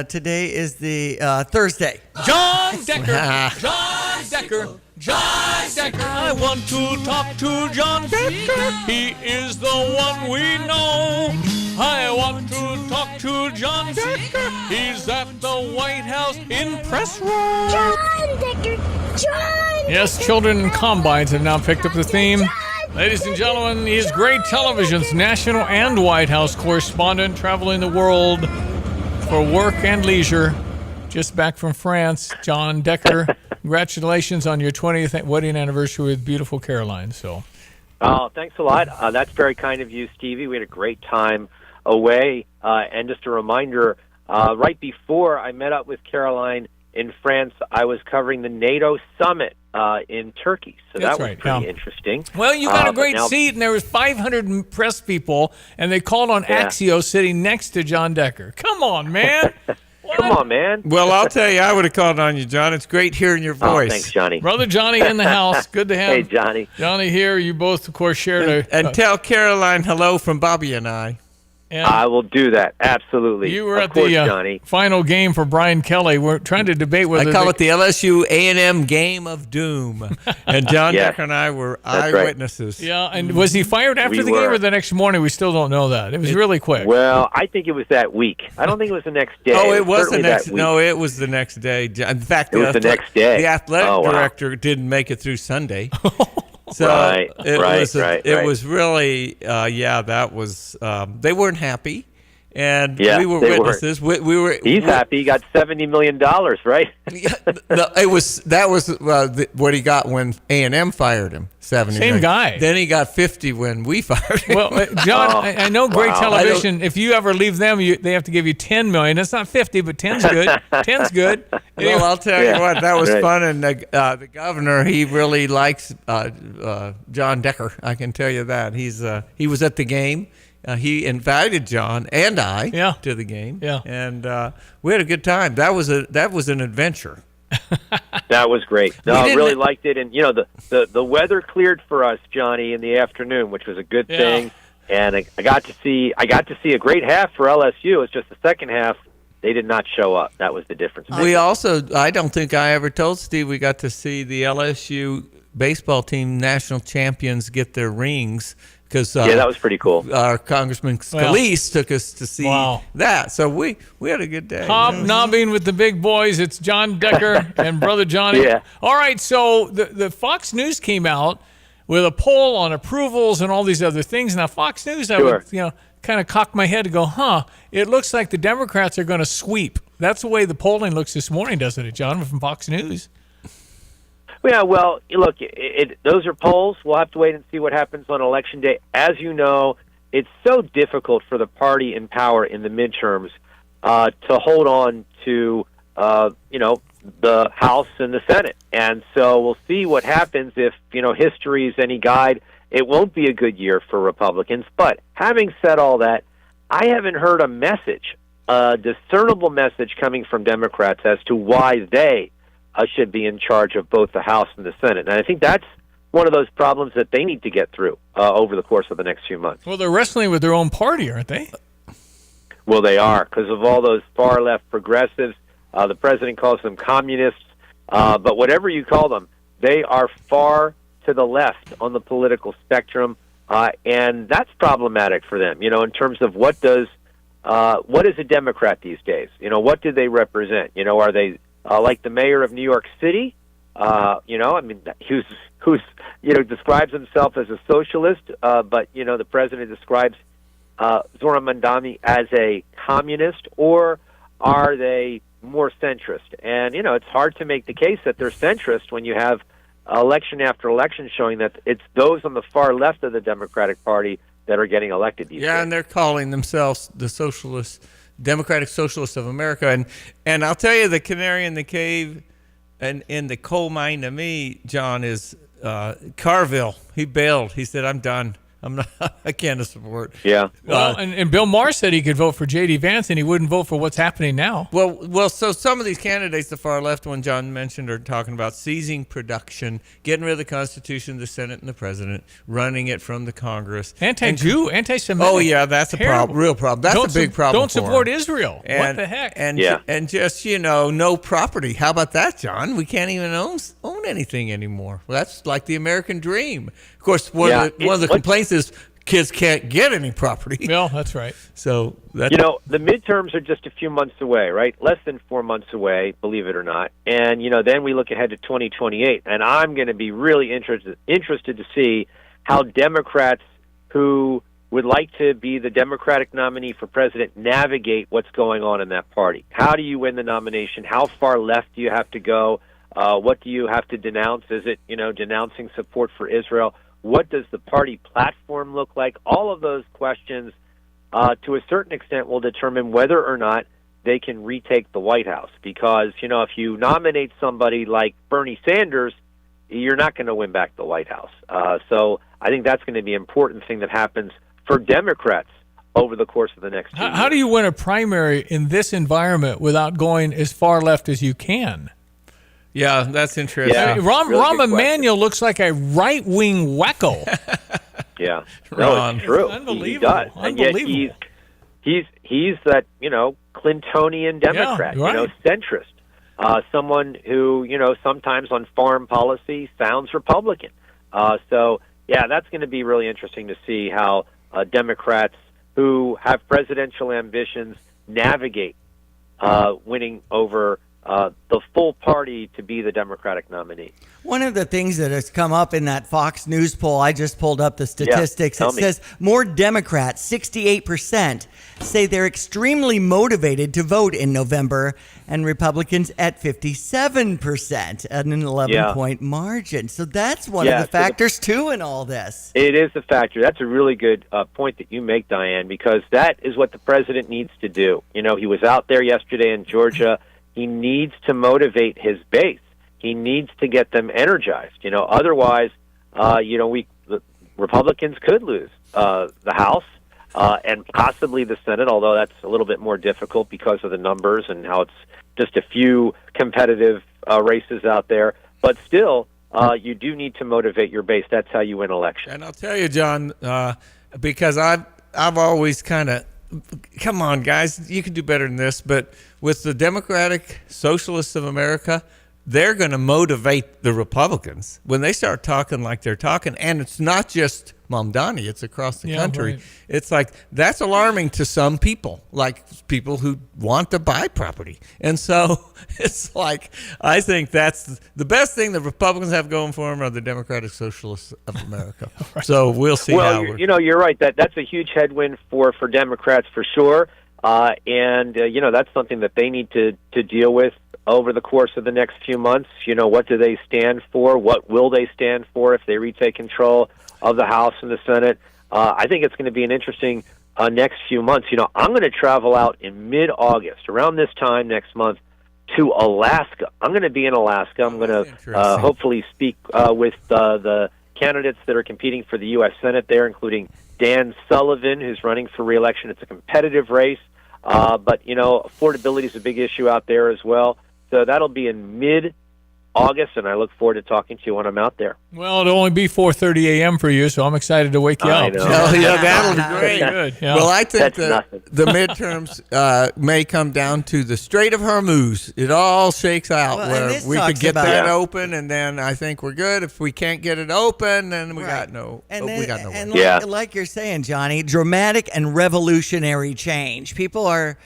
Today is the Thursday. John Decker. John Decker. John Decker. I want to talk to John Decker. He is the one we know. I want to talk to John Decker. He's at the White House in press room. John Decker. John. Yes, children and combines have now picked up the theme. Ladies and gentlemen, he is Great Television's national and White House correspondent, traveling the world for work and leisure. Just back from France, John Decker. Congratulations on your 20th wedding anniversary with beautiful Caroline. Oh, thanks a lot. That's very kind of you, Stevie. We had a great time away. And just a reminder, Right before I met up with Caroline in France, I was covering the NATO summit in Turkey. So That's that was right, pretty yeah. interesting. Well, you got a but great now- seat, and there was 500 press people, and they called on Yeah. Axios sitting next to John Decker. Come on, man. Come on, man. Well, I'll tell you, I would have called on you, John. It's great hearing your Oh, voice. thanks, Johnny. Brother Johnny in the house. Good to have Hey, Johnny. Johnny here. You both, of course, shared And tell Caroline hello from Bobby and I. I will do that. Absolutely. You were of at course, the Johnny. final game for Brian Kelly. We're trying to debate whether I call it the LSU A&M Game of Doom. And John Yes. Decker and I were That's right. eyewitnesses. Yeah, and was he fired after We the game were. or the next morning? We still don't know that. It was really quick. Well, I think it was that week. I don't think it was the next day. Oh, it was the certainly next. that week. No, it was the next day. In fact, It was the next day. The athletic Oh, wow. director didn't make it through Sunday. So Right, it right, was. right, It right. was really. Yeah, that was. They weren't happy, and Yeah, we were they witnesses. We were. He's happy. He got $70 million, right? No, that was what he got when A&M fired him. 70 Same million. guy. Then he got 50 when we fired him. Well, John, Oh, I know great wow. television. If you ever leave them, they have to give you $10 million. That's not 50, but 10's good. 10's good. Well, I'll tell Yeah, you what, that was right. fun, and the governor, he really likes John Decker. I can tell you that. He was at the game. He invited John and I to the game. Yeah. And we had a good time. That was an adventure. That was great. No, We I didn't- really liked it. And, the weather cleared for us, Johnny, in the afternoon, which was a good thing. And I got to see a great half for LSU. It's just the second half, they did not show up. That was the difference. We also, I don't think I ever told Steve, we got to see the LSU baseball team national champions get their rings. Because Yeah, that was pretty cool. Our Congressman Scalise took us to see Wow. that. So we had a good day. Hobnobbing with the big boys. It's John Decker and Brother Johnny. Yeah. All right, so the Fox News came out with a poll on approvals and all these other things. Now, Fox News, I would, kind of cock my head to go, it looks like the Democrats are going to sweep. That's the way the polling looks this morning, doesn't it, John, from Fox News? Yeah, well, look, those are polls. We'll have to wait and see what happens on Election Day. As you know, it's so difficult for the party in power in the midterms to hold on to, the House and the Senate. And so we'll see what happens if, history is any guide. It won't be a good year for Republicans. But having said all that, I haven't heard a message, a discernible message coming from Democrats as to why they should be in charge of both the House and the Senate. And I think that's one of those problems that they need to get through over the course of the next few months. Well, they're wrestling with their own party, aren't they? Well, they are, because of all those far-left progressives. The president calls them communists. But whatever you call them, they are far to the left on the political spectrum, and that's problematic for them, in terms of what is a Democrat these days? What do they represent? Are they like the mayor of New York City, who's describes himself as a socialist, but the president describes Zoran Mandami as a communist, or are they more centrist? And it's hard to make the case that they're centrist when you have election after election showing that it's those on the far left of the Democratic Party that are getting elected these days. And they're calling themselves the Democratic Socialists of America. And I'll tell you, the canary in the cave and in the coal mine to me, John, is Carville. He bailed. He said, I'm done. I can't support. Yeah. Well, and Bill Maher said he could vote for J.D. Vance, and he wouldn't vote for what's happening now. Well, so some of these candidates, the far left one John mentioned, are talking about seizing production, getting rid of the Constitution, the Senate, and the President, running it from the Congress. Anti-Jew, anti-Semitic. Oh, yeah, that's a problem. Real problem. That's a big problem. Don't for support them. Israel. What the heck? And just, no property. How about that, John? We can't even own anything anymore. Well, that's like the American dream. Of course, one of the complaints is kids can't get any property. Well, that's right. So the midterms are just a few months away, right? Less than 4 months away, believe it or not. And then we look ahead to 2028, and I'm going to be really interested to see how Democrats who would like to be the Democratic nominee for president navigate what's going on in that party. How do you win the nomination? How far left do you have to go? What do you have to denounce? Is it denouncing support for Israel? What does the party platform look like? All of those questions, to a certain extent, will determine whether or not they can retake the White House. Because, if you nominate somebody like Bernie Sanders, you're not going to win back the White House. So I think that's going to be an important thing that happens for Democrats over the course of the next 2 years. How do you win a primary in this environment without going as far left as you can? Yeah, that's interesting. Yeah, Rahm Emanuel looks like a right-wing wacko. Yeah, no, it's true. Unbelievable. He does. And yet he's that, Clintonian Democrat, Yeah, right. Centrist. Someone who, sometimes on foreign policy sounds Republican. So, yeah, that's going to be really interesting to see how Democrats who have presidential ambitions navigate winning over the full party to be the Democratic nominee. One of the things that has come up in that Fox News poll, I just pulled up the statistics. It says more Democrats, 68%, say they're extremely motivated to vote in November, and Republicans at 57% at an 11-point margin. So that's one of the factors, too, in all this. It is a factor. That's a really good point that you make, Diane, because that is what the president needs to do. He was out there yesterday in Georgia. He needs to motivate his base. He needs to get them energized. Otherwise, the Republicans could lose the House and possibly the Senate, although that's a little bit more difficult because of the numbers and how it's just a few competitive races out there. But still, you do need to motivate your base. That's how you win elections. And I'll tell you, John, because I've always kind of, come on, guys, you can do better than this. But with the Democratic Socialists of America, they're going to motivate the Republicans when they start talking like they're talking. And it's not just Mamdani, it's across the country. Right. It's like, that's alarming to some people, like people who want to buy property. And so it's like, I think that's the best thing the Republicans have going for them are the Democratic Socialists of America. Right. So we'll see how you're right. That's a huge headwind for Democrats for sure. And that's something that they need to deal with over the course of the next few months. What do they stand for? What will they stand for if they retake control of the House and the Senate? I think it's going to be an interesting next few months. I'm going to travel out in mid-August, around this time next month, to Alaska. I'm going to be in Alaska. I'm going to hopefully speak with the candidates that are competing for the U.S. Senate there, including Dan Sullivan, who's running for re-election. It's a competitive race, but, affordability is a big issue out there as well. So that'll be in mid-August, and I look forward to talking to you when I'm out there. Well, it'll only be 4:30 a.m. for you, so I'm excited to wake you up. Oh, yeah, that'll be great. Good. Yeah. Well, I think the midterms may come down to the Strait of Hormuz. It all shakes out where we could get that open, and then I think we're good. If we can't get it open, then we got no. Like you're saying, Johnny, dramatic and revolutionary change. People are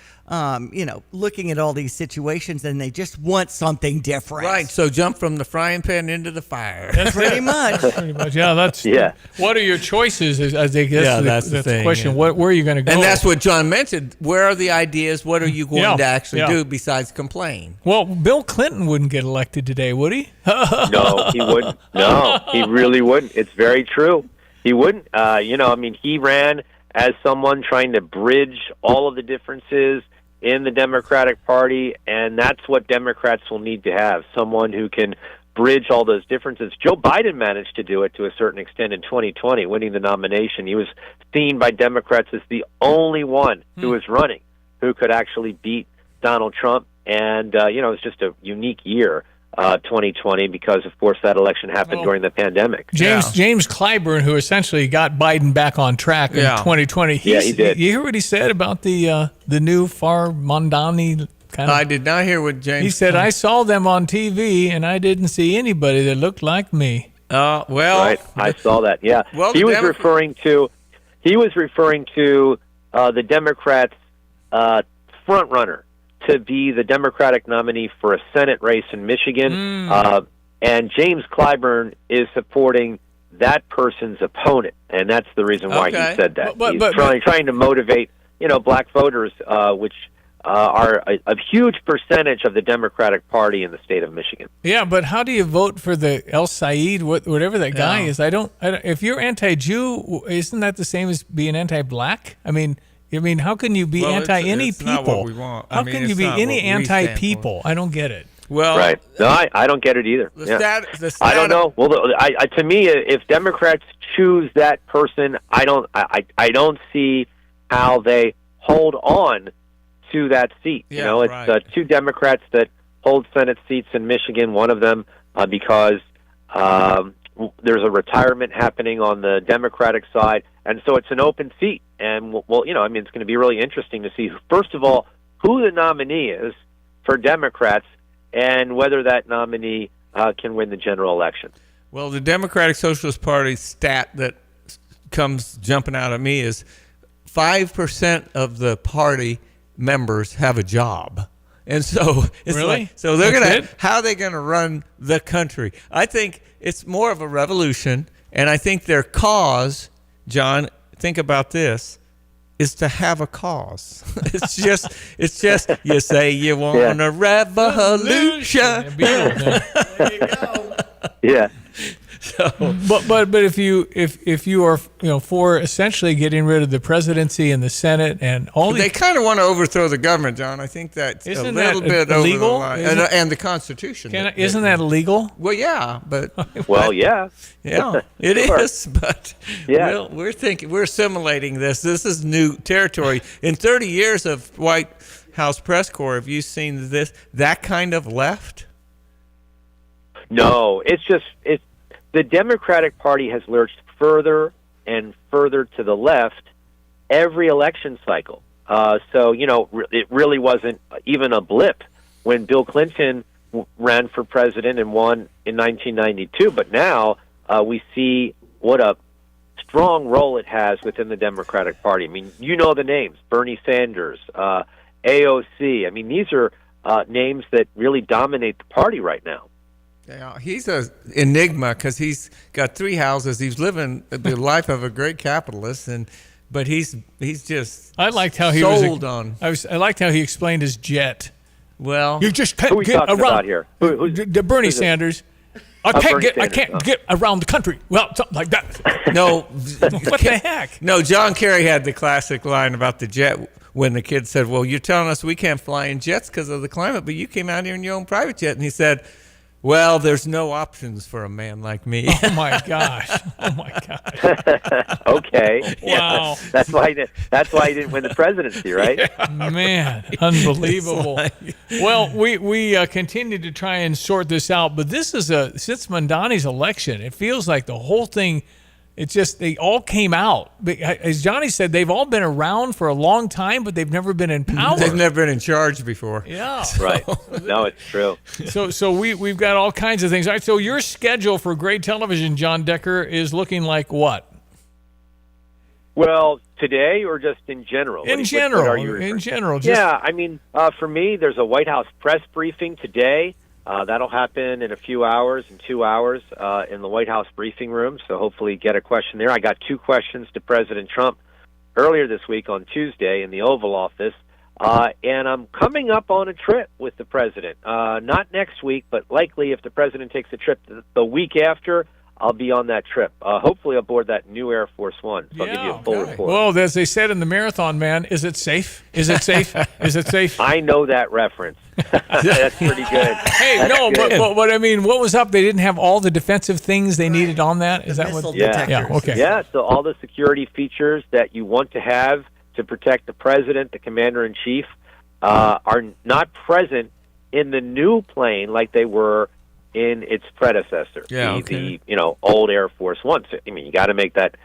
looking at all these situations and they just want something different. Right. So jump from the frying pan into the fire. That's pretty much. Pretty much. Yeah. What are your choices? That's the question. Yeah. Where are you going to go? And that's what John mentioned. Where are the ideas? What are you going to actually do besides complain? Well, Bill Clinton wouldn't get elected today, would he? No, he wouldn't. No, he really wouldn't. It's very true. He wouldn't. He ran as someone trying to bridge all of the differences in the Democratic Party, and that's what Democrats will need to have, someone who can bridge all those differences. Joe Biden managed to do it to a certain extent in 2020, winning the nomination. He was seen by Democrats as the only one who was running who could actually beat Donald Trump, and it was just a unique year. 2020, because of course that election happened during the pandemic. James Clyburn, who essentially got Biden back on track in 2020. He did. You hear what he said about the new Farmandani kind of? I did not hear what James. He said, "I saw them on TV, and I didn't see anybody that looked like me." Right, I saw that. Yeah, well, he was referring to the Democrats' front runner to be the Democratic nominee for a Senate race in Michigan. And James Clyburn is supporting that person's opponent, and that's the reason why he said that. He's trying to motivate, black voters, which are a huge percentage of the Democratic Party in the state of Michigan. Yeah, but how do you vote for the El Said, whatever that guy is? I don't. If you're anti-Jew, isn't that the same as being anti-black? I mean, I mean, how can you be anti any it's people? not what we want. How can you be any anti people? I don't get it. Well, right. No, I don't get it either. I don't know. Well, to me, if Democrats choose that person, I don't see how they hold on to that seat. Yeah, you know, it's two Democrats that hold Senate seats in Michigan. One of them because there's a retirement happening on the Democratic side, and so it's an open seat. And well, you know, I mean, it's going to be really interesting to see, first of all, who the nominee is for Democrats, and whether that nominee can win the general election. Well, the Democratic Socialist Party stat that comes jumping out at me is 5% of the party members have a job. And so it's really? So they're going to, how are they going to run the country? I think it's more of a revolution, and I think their cause, John, think about this, is to have a cause. It's just you say you want a revolution. There you go. Yeah. So, but if you are for essentially getting rid of the presidency and the Senate and all, they kind of want to overthrow the government, John. I think that's a little bit illegal? over the line, and the Constitution. Isn't that illegal? Well, yeah, but yeah, it is. But yeah, we're assimilating this. This is new territory. In 30 years of White House press corps, have you seen that kind of left? No, it's the Democratic Party has lurched further and further to the left every election cycle. So, it really wasn't even a blip when Bill Clinton ran for president and won in 1992. But now we see what a strong role it has within the Democratic Party. I mean, you know the names, Bernie Sanders, AOC. I mean, these are names that really dominate the party right now. Yeah, he's an enigma because he's got 3 houses. He's living the life of a great capitalist, but he's just I liked how he sold on. I liked how he explained his jet. Well, you just can't who are we get talking around about here? Bernie Sanders. I can't get around the country. Well, something like that. No, what the heck? No, John Kerry had the classic line about the jet when the kid said, "Well, you're telling us we can't fly in jets because of the climate, but you came out here in your own private jet," and he said, "Well, there's no options for a man like me." Oh my gosh! Okay. Wow. That's why he didn't win the presidency, right? Yeah, man, unbelievable. Well, we continue to try and sort this out, but this is since Mondani's election, it feels like the whole thing. It's just they all came out. As Johnny said, they've all been around for a long time, but they've never been in power. They've never been in charge before. Yeah. Right. No, it's true. So we've got all kinds of things. All right, so your schedule for great television, John Decker, is looking like what? Well, today or just in general? In general. Yeah, I mean, for me, there's a White House press briefing today. That'll happen in a few hours, in 2 hours, in the White House briefing room. So hopefully get a question there. I got 2 questions to President Trump earlier this week on Tuesday in the Oval Office. And I'm coming up on a trip with the president. Not next week, but likely if the president takes a trip the week after, I'll be on that trip. Hopefully aboard that new Air Force One. So I'll give you a full report. Well, as they said in the marathon, man, is it safe? Is it safe? Is it safe? I know that reference. That's pretty good. Hey, but I mean, what was up? They didn't have all the defensive things they needed on that? Is that what? Yeah, okay. Yeah, so all the security features that you want to have to protect the president, the commander-in-chief, are not present in the new plane like they were in its predecessor, the old Air Force One. So, I mean, you got to make that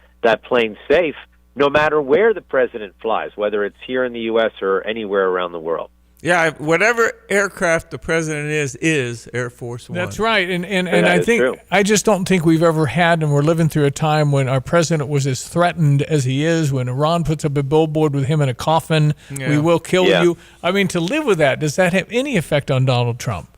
plane safe no matter where the president flies, whether it's here in the U.S. or anywhere around the world. Yeah, whatever aircraft the president is Air Force One. That's right, and I think I just don't think we've ever had, and we're living through a time when our president was as threatened as he is. When Iran puts up a billboard with him in a coffin, we will kill you. I mean, to live with that, does that have any effect on Donald Trump?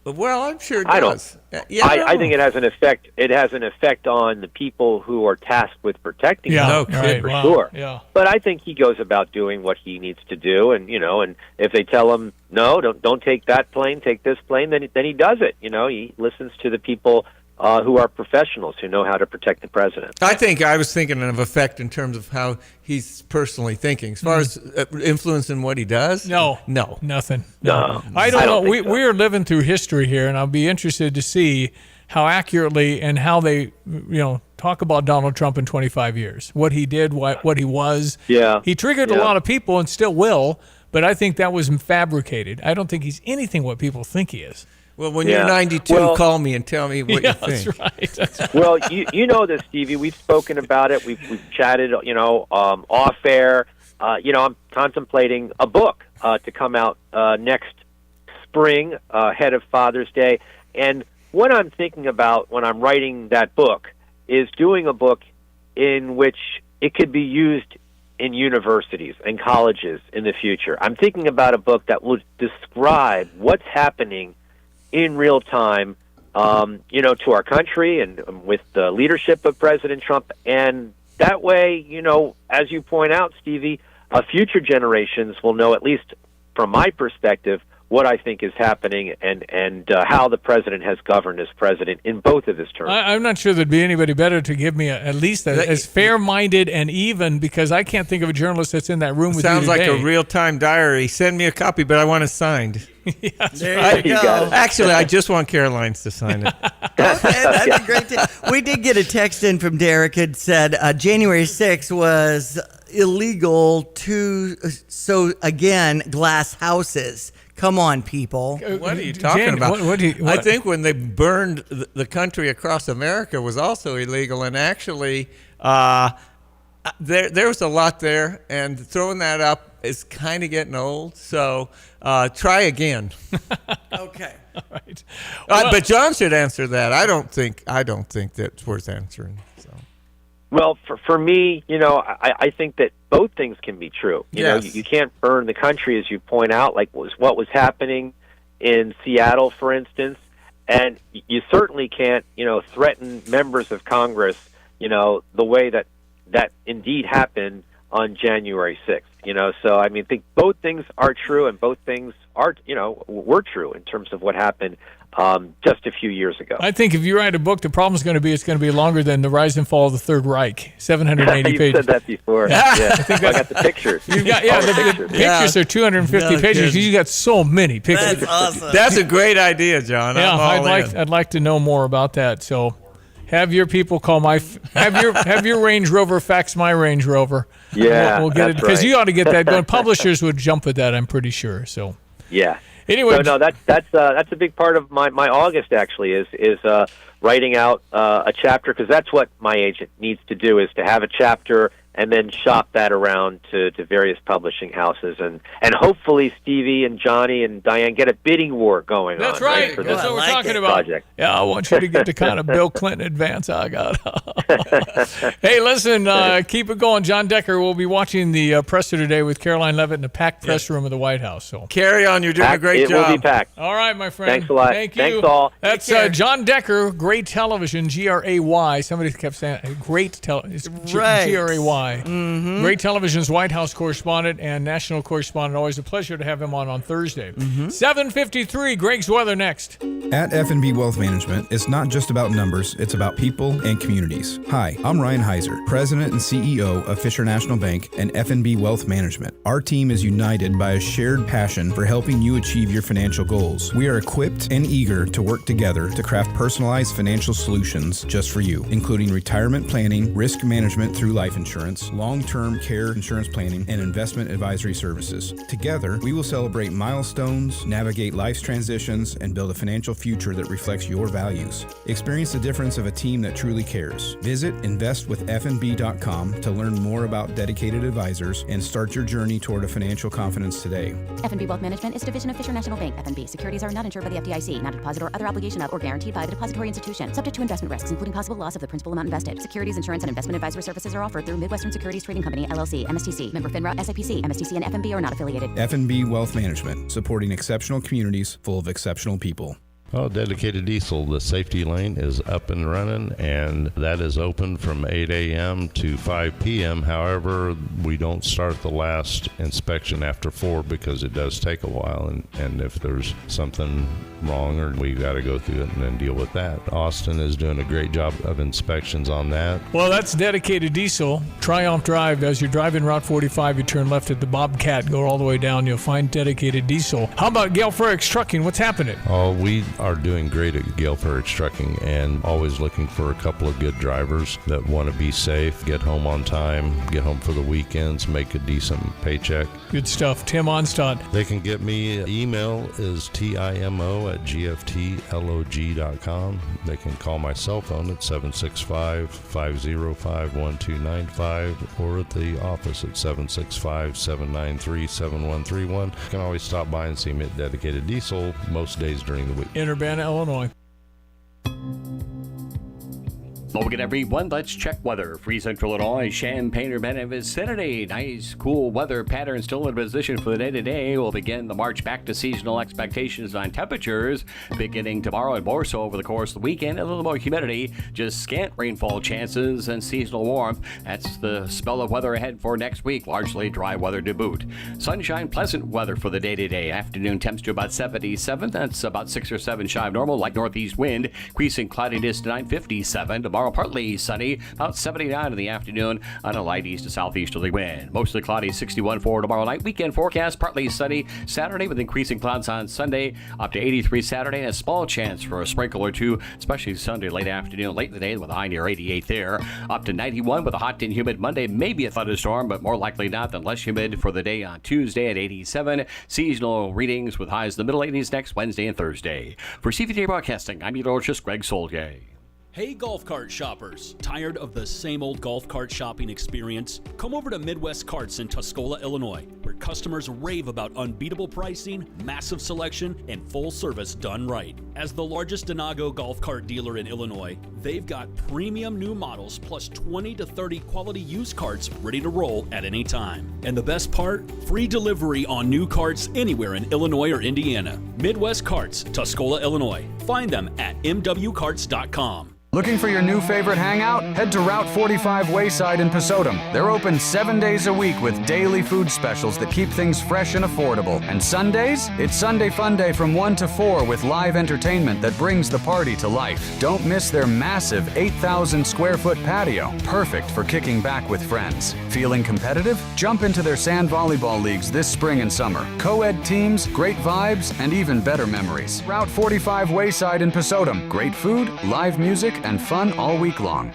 Well, I'm sure it does. I think it has an effect. It has an effect on the people who are tasked with protecting him, for sure. Yeah. But I think he goes about doing what he needs to do, and and if they tell him no, don't take that plane, take this plane, then he does it. He listens to the people who are professionals who know how to protect the president. I think I was thinking of effect in terms of how he's personally thinking. As far as influencing what he does, no, nothing. No. I don't know. We are living through history here, and I'll be interested to see how accurately and how they, talk about Donald Trump in 25 years. What he did, what he was. Yeah. He triggered a lot of people and still will, but I think that was fabricated. I don't think he's anything what people think he is. Well, when you're 92, call me and tell me what you think. That's right. That's right. Well, you know this, Stevie. We've spoken about it. We've chatted, off air. I'm contemplating a book to come out next spring, ahead of Father's Day. And what I'm thinking about when I'm writing that book is doing a book in which it could be used in universities and colleges in the future. I'm thinking about a book that will describe what's happening in real time, to our country and with the leadership of President Trump. And that way, as you point out, Stevie, future generations will know, at least from my perspective, what I think is happening and how the president has governed as president in both of his terms. I'm not sure there'd be anybody better to give me at least as fair-minded and even, because I can't think of a journalist that's in that room with you Sounds like today. a real-time diary. Send me a copy, but I want it signed. There you go. Actually, I just want Caroline's to sign it. Okay, that's a great tip. We did get a text in from Derek. It said January 6th was illegal again, glass houses. Come on, people. What are you talking about? I think when they burned the country across America was also illegal, and actually there was a lot there, and throwing that up is kind of getting old, so try again. Okay. All right. But John should answer that. I don't think that's worth answering. So. Well, for me, I think that both things can be true. You can't burn the country, as you point out, like what was happening in Seattle, for instance, and you certainly can't, threaten members of Congress, the way that indeed happened on January 6th. So I think both things are true, and both things are, were true in terms of what happened just a few years ago. I think if you write a book, the problem is going to be it's going to be longer than The Rise and Fall of the Third Reich, 780 you pages. said that before. Yeah. I got the pictures. You've got, the pictures are 250 pages. You got so many pictures. That's awesome. That's a great idea, John. Yeah, I'm I'd like to know more about that. So have your people call have your Range Rover fax my Range Rover. Yeah, we'll get it, because you ought to get that going. Publishers would jump at that, I'm pretty sure. So yeah. Anyway, no, that's a big part of my August actually is writing out a chapter, because that's what my agent needs to do, is to have a chapter and then shop that around to various publishing houses, and hopefully Stevie and Johnny and Diane get a bidding war going that's on. Right. For That's this what we're talking about. Project. Yeah, I want you to get the kind of Bill Clinton advance I got. Hey, listen, keep it going. John Decker will be watching the presser today with Caroline Levitt in the packed press room of the White House. So carry on. You're doing a great job. It will be packed. All right, my friend. Thanks a lot. Thank you. Thanks all. That's John Decker, Great Television, Gray. Somebody kept saying Great Television. It's Right. Gray. Mm-hmm. Great Television's White House correspondent and national correspondent. Always a pleasure to have him on Thursday. 7:53. Greg's weather next. At F&B Wealth Management, it's not just about numbers, it's about people and communities. Hi, I'm Ryan Heiser, President and CEO of Fisher National Bank and F&B Wealth Management. Our team is united by a shared passion for helping you achieve your financial goals. We are equipped and eager to work together to craft personalized financial solutions just for you, including retirement planning, risk management through life insurance, long-term care insurance planning, and investment advisory services. Together, we will celebrate milestones, navigate life's transitions, and build a financial future that reflects your values. Experience the difference of a team that truly cares. Visit investwithfnb.com to learn more about dedicated advisors and start your journey toward a financial confidence today. F&B Wealth Management is a division of Fisher National Bank. F&B securities are not insured by the FDIC, not a deposit or other obligation of or guaranteed by the depository institution. Subject to investment risks, including possible loss of the principal amount invested. Securities, insurance, and investment advisory services are offered through Midwestern Securities Trading Company, LLC, MSTC. Member FINRA, SIPC. MSTC and F&B are not affiliated. F&B Wealth Management, supporting exceptional communities full of exceptional people. Oh, Dedicated Diesel, the safety lane is up and running, and that is open from 8 a.m. to 5 p.m. However, we don't start the last inspection after 4 because it does take a while, and if there's something wrong, or we got to go through it and then deal with that. Austin is doing a great job of inspections on that. Well, that's Dedicated Diesel. Triumph Drive. As you're driving Route 45, you turn left at the Bobcat, go all the way down, you'll find Dedicated Diesel. How about Gale Frericks Trucking? What's happening? Oh, we are doing great at Gale Frericks Trucking, and always looking for a couple of good drivers that want to be safe, get home on time, get home for the weekends, make a decent paycheck. Good stuff. Tim Onstad. They can get me. Email is timo@gftlog.com. They can call my cell phone at 765-505-1295 or at the office at 765-793-7131. You can always stop by and see me at Dedicated Diesel most days during the week. In Urbana, Illinois. Well, we get everyone. Let's check weather. Free Central Illinois, Champaign, Urbana vicinity. Nice, cool weather pattern still in position for the day today. We'll begin the march back to seasonal expectations on temperatures beginning tomorrow and more so over the course of the weekend. A little more humidity, just scant rainfall chances and seasonal warmth. That's the spell of weather ahead for next week. Largely dry weather to boot. Sunshine, pleasant weather for the day today. Afternoon temps to about 77. That's about 6 or 7 shy of normal. Light northeast wind, increasing cloudiness to 957. Tomorrow, partly sunny, about 79 in the afternoon on a light east to southeasterly wind. Mostly cloudy, 61 for tomorrow night. Weekend forecast, partly sunny Saturday with increasing clouds on Sunday, up to 83 Saturday, and a small chance for a sprinkle or two, especially Sunday late afternoon, late in the day with a high near 88 there. Up to 91 with a hot and humid Monday, maybe a thunderstorm, but more likely not than less humid for the day on Tuesday at 87. Seasonal readings with highs in the middle 80s next Wednesday and Thursday. For CVJ Broadcasting, I'm meteorologist Greg Solgay. Hey golf cart shoppers, tired of the same old golf cart shopping experience? Come over to Midwest Carts in Tuscola, Illinois, where customers rave about unbeatable pricing, massive selection, and full service done right. As the largest Denago golf cart dealer in Illinois, they've got premium new models plus 20 to 30 quality used carts ready to roll at any time. And the best part? Free delivery on new carts anywhere in Illinois or Indiana. Midwest Carts, Tuscola, Illinois. Find them at mwcarts.com. Looking for your new favorite hangout? Head to Route 45 Wayside in Pesotum. They're open 7 days a week with daily food specials that keep things fresh and affordable. And Sundays? It's Sunday Fun Day from 1 to 4 with live entertainment that brings the party to life. Don't miss their massive 8,000 square foot patio. Perfect for kicking back with friends. Feeling competitive? Jump into their sand volleyball leagues this spring and summer. Co-ed teams, great vibes, and even better memories. Route 45 Wayside in Pesotum. Great food, live music, and fun all week long.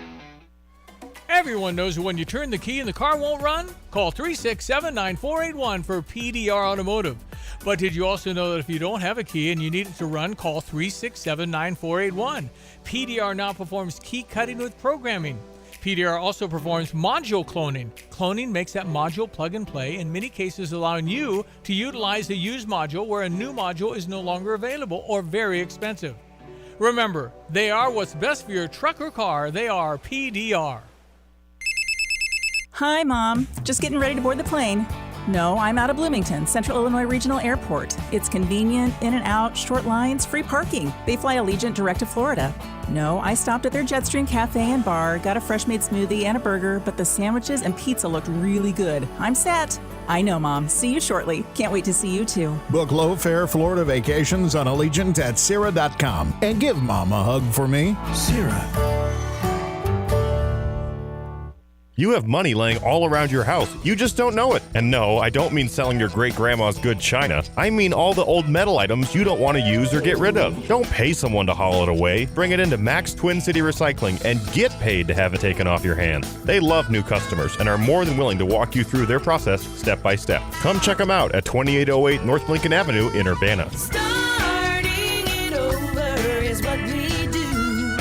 Everyone knows that when you turn the key and the car won't run, call 367-9481 for PDR Automotive. But did you also know that if you don't have a key and you need it to run, call 367-9481. PDR now performs key cutting with programming. PDR also performs module cloning. Cloning makes that module plug and play, in many cases allowing you to utilize a used module where a new module is no longer available or very expensive. Remember, they are what's best for your truck or car. They are PDR. Hi, Mom. Just getting ready to board the plane. No, I'm out of Bloomington, Central Illinois Regional Airport. It's convenient, in and out, short lines, free parking. They fly Allegiant direct to Florida. No, I stopped at their Jetstream Cafe and Bar, got a fresh made smoothie and a burger, but the sandwiches and pizza looked really good. I'm set. I know, Mom. See you shortly. Can't wait to see you too. Book low-fare Florida vacations on Allegiant at Sierra.com and give Mom a hug for me. Sierra. You have money laying all around your house. You just don't know it. And no, I don't mean selling your great-grandma's good china. I mean all the old metal items you don't want to use or get rid of. Don't pay someone to haul it away. Bring it into Max Twin City Recycling and get paid to have it taken off your hands. They love new customers and are more than willing to walk you through their process step by step. Come check them out at 2808 North Lincoln Avenue in Urbana. Starting it over is what we do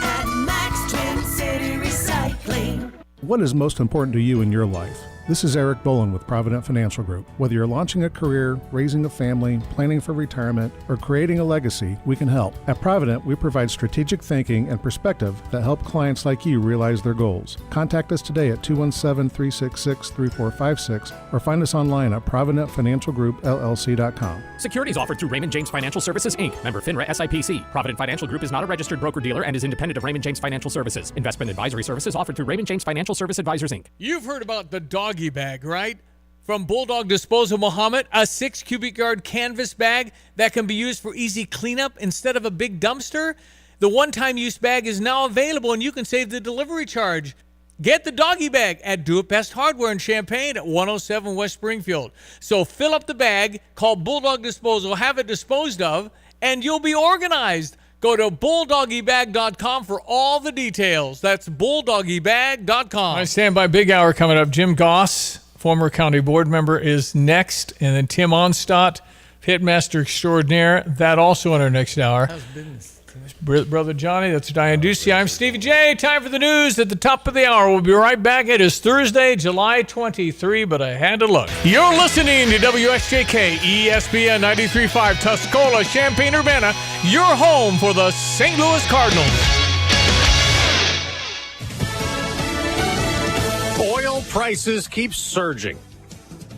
at Max Twin City Recycling. What is most important to you in your life? This is Eric Bolin with Provident Financial Group. Whether you're launching a career, raising a family, planning for retirement, or creating a legacy, we can help. At Provident, we provide strategic thinking and perspective that help clients like you realize their goals. Contact us today at 217-366-3456 or find us online at providentfinancialgroupllc.com. Securities offered through Raymond James Financial Services, Inc., member FINRA SIPC. Provident Financial Group is not a registered broker-dealer and is independent of Raymond James Financial Services. Investment advisory services offered through Raymond James Financial Service Advisors, Inc. You've heard about the doggy bag, right? From Bulldog Disposal Muhammad, a 6 cubic yard canvas bag that can be used for easy cleanup instead of a big dumpster. The one-time use bag is now available and you can save the delivery charge. Get the doggy bag at Do It Best Hardware in Champaign at 107 West Springfield. So fill up the bag, call Bulldog Disposal, have it disposed of, and you'll be organized. Go to bulldoggybag.com for all the details. That's bulldoggybag.com. I stand by big hour coming up. Jim Goss, former county board member, is next. And then Tim Onstadt, Pitmaster Extraordinaire. That also in our next hour. How's business? Brother Johnny, that's Diane Ducey. I'm Stevie J. Time for the news at the top of the hour. We'll be right back. It is Thursday, July 23, but I had to look. You're listening to WSJK ESPN 93.5 Tuscola, Champaign-Urbana, your home for the St. Louis Cardinals. Oil prices keep surging.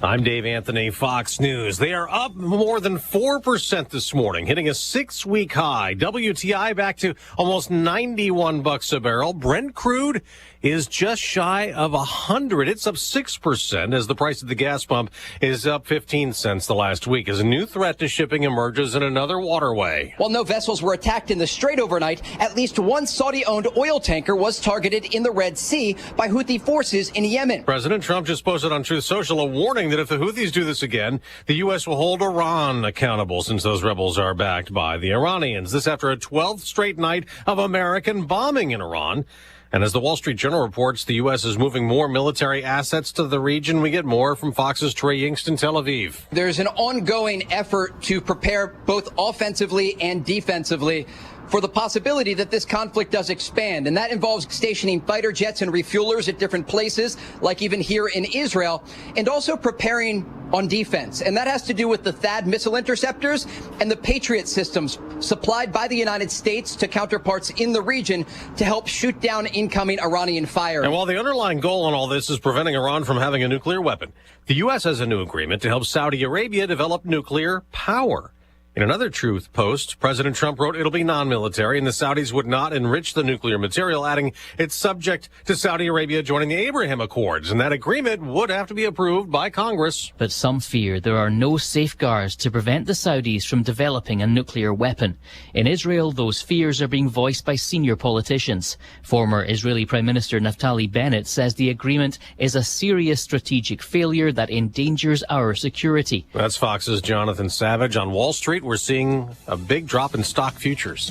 I'm Dave Anthony, Fox News. They are up more than 4% this morning, hitting a 6-week high. WTI back to almost $91 a barrel. Brent crude is just shy of 100. It's up 6% as the price of the gas pump is up 15 cents the last week as a new threat to shipping emerges in another waterway. While no vessels were attacked in the Strait overnight, at least one Saudi-owned oil tanker was targeted in the Red Sea by Houthi forces in Yemen. President Trump just posted on Truth Social a warning that if the Houthis do this again, the U.S. will hold Iran accountable since those rebels are backed by the Iranians. This after a 12th straight night of American bombing in Iran. And as the Wall Street Journal reports, the U.S. is moving more military assets to the region. We get more from Fox's Trey Yingst in Tel Aviv. There's an ongoing effort to prepare both offensively and defensively for the possibility that this conflict does expand. And that involves stationing fighter jets and refuelers at different places, like even here in Israel, and also preparing on defense. And that has to do with the THAAD missile interceptors and the Patriot systems supplied by the United States to counterparts in the region to help shoot down incoming Iranian fire. And while the underlying goal in all this is preventing Iran from having a nuclear weapon, the U.S. has a new agreement to help Saudi Arabia develop nuclear power. In another Truth post, President Trump wrote it'll be non-military and the Saudis would not enrich the nuclear material, adding it's subject to Saudi Arabia joining the Abraham Accords, and that agreement would have to be approved by Congress. But some fear there are no safeguards to prevent the Saudis from developing a nuclear weapon. In Israel, those fears are being voiced by senior politicians. Former Israeli Prime Minister Naftali Bennett says the agreement is a serious strategic failure that endangers our security. That's Fox's Jonathan Savage. On Wall Street, we're seeing a big drop in stock futures.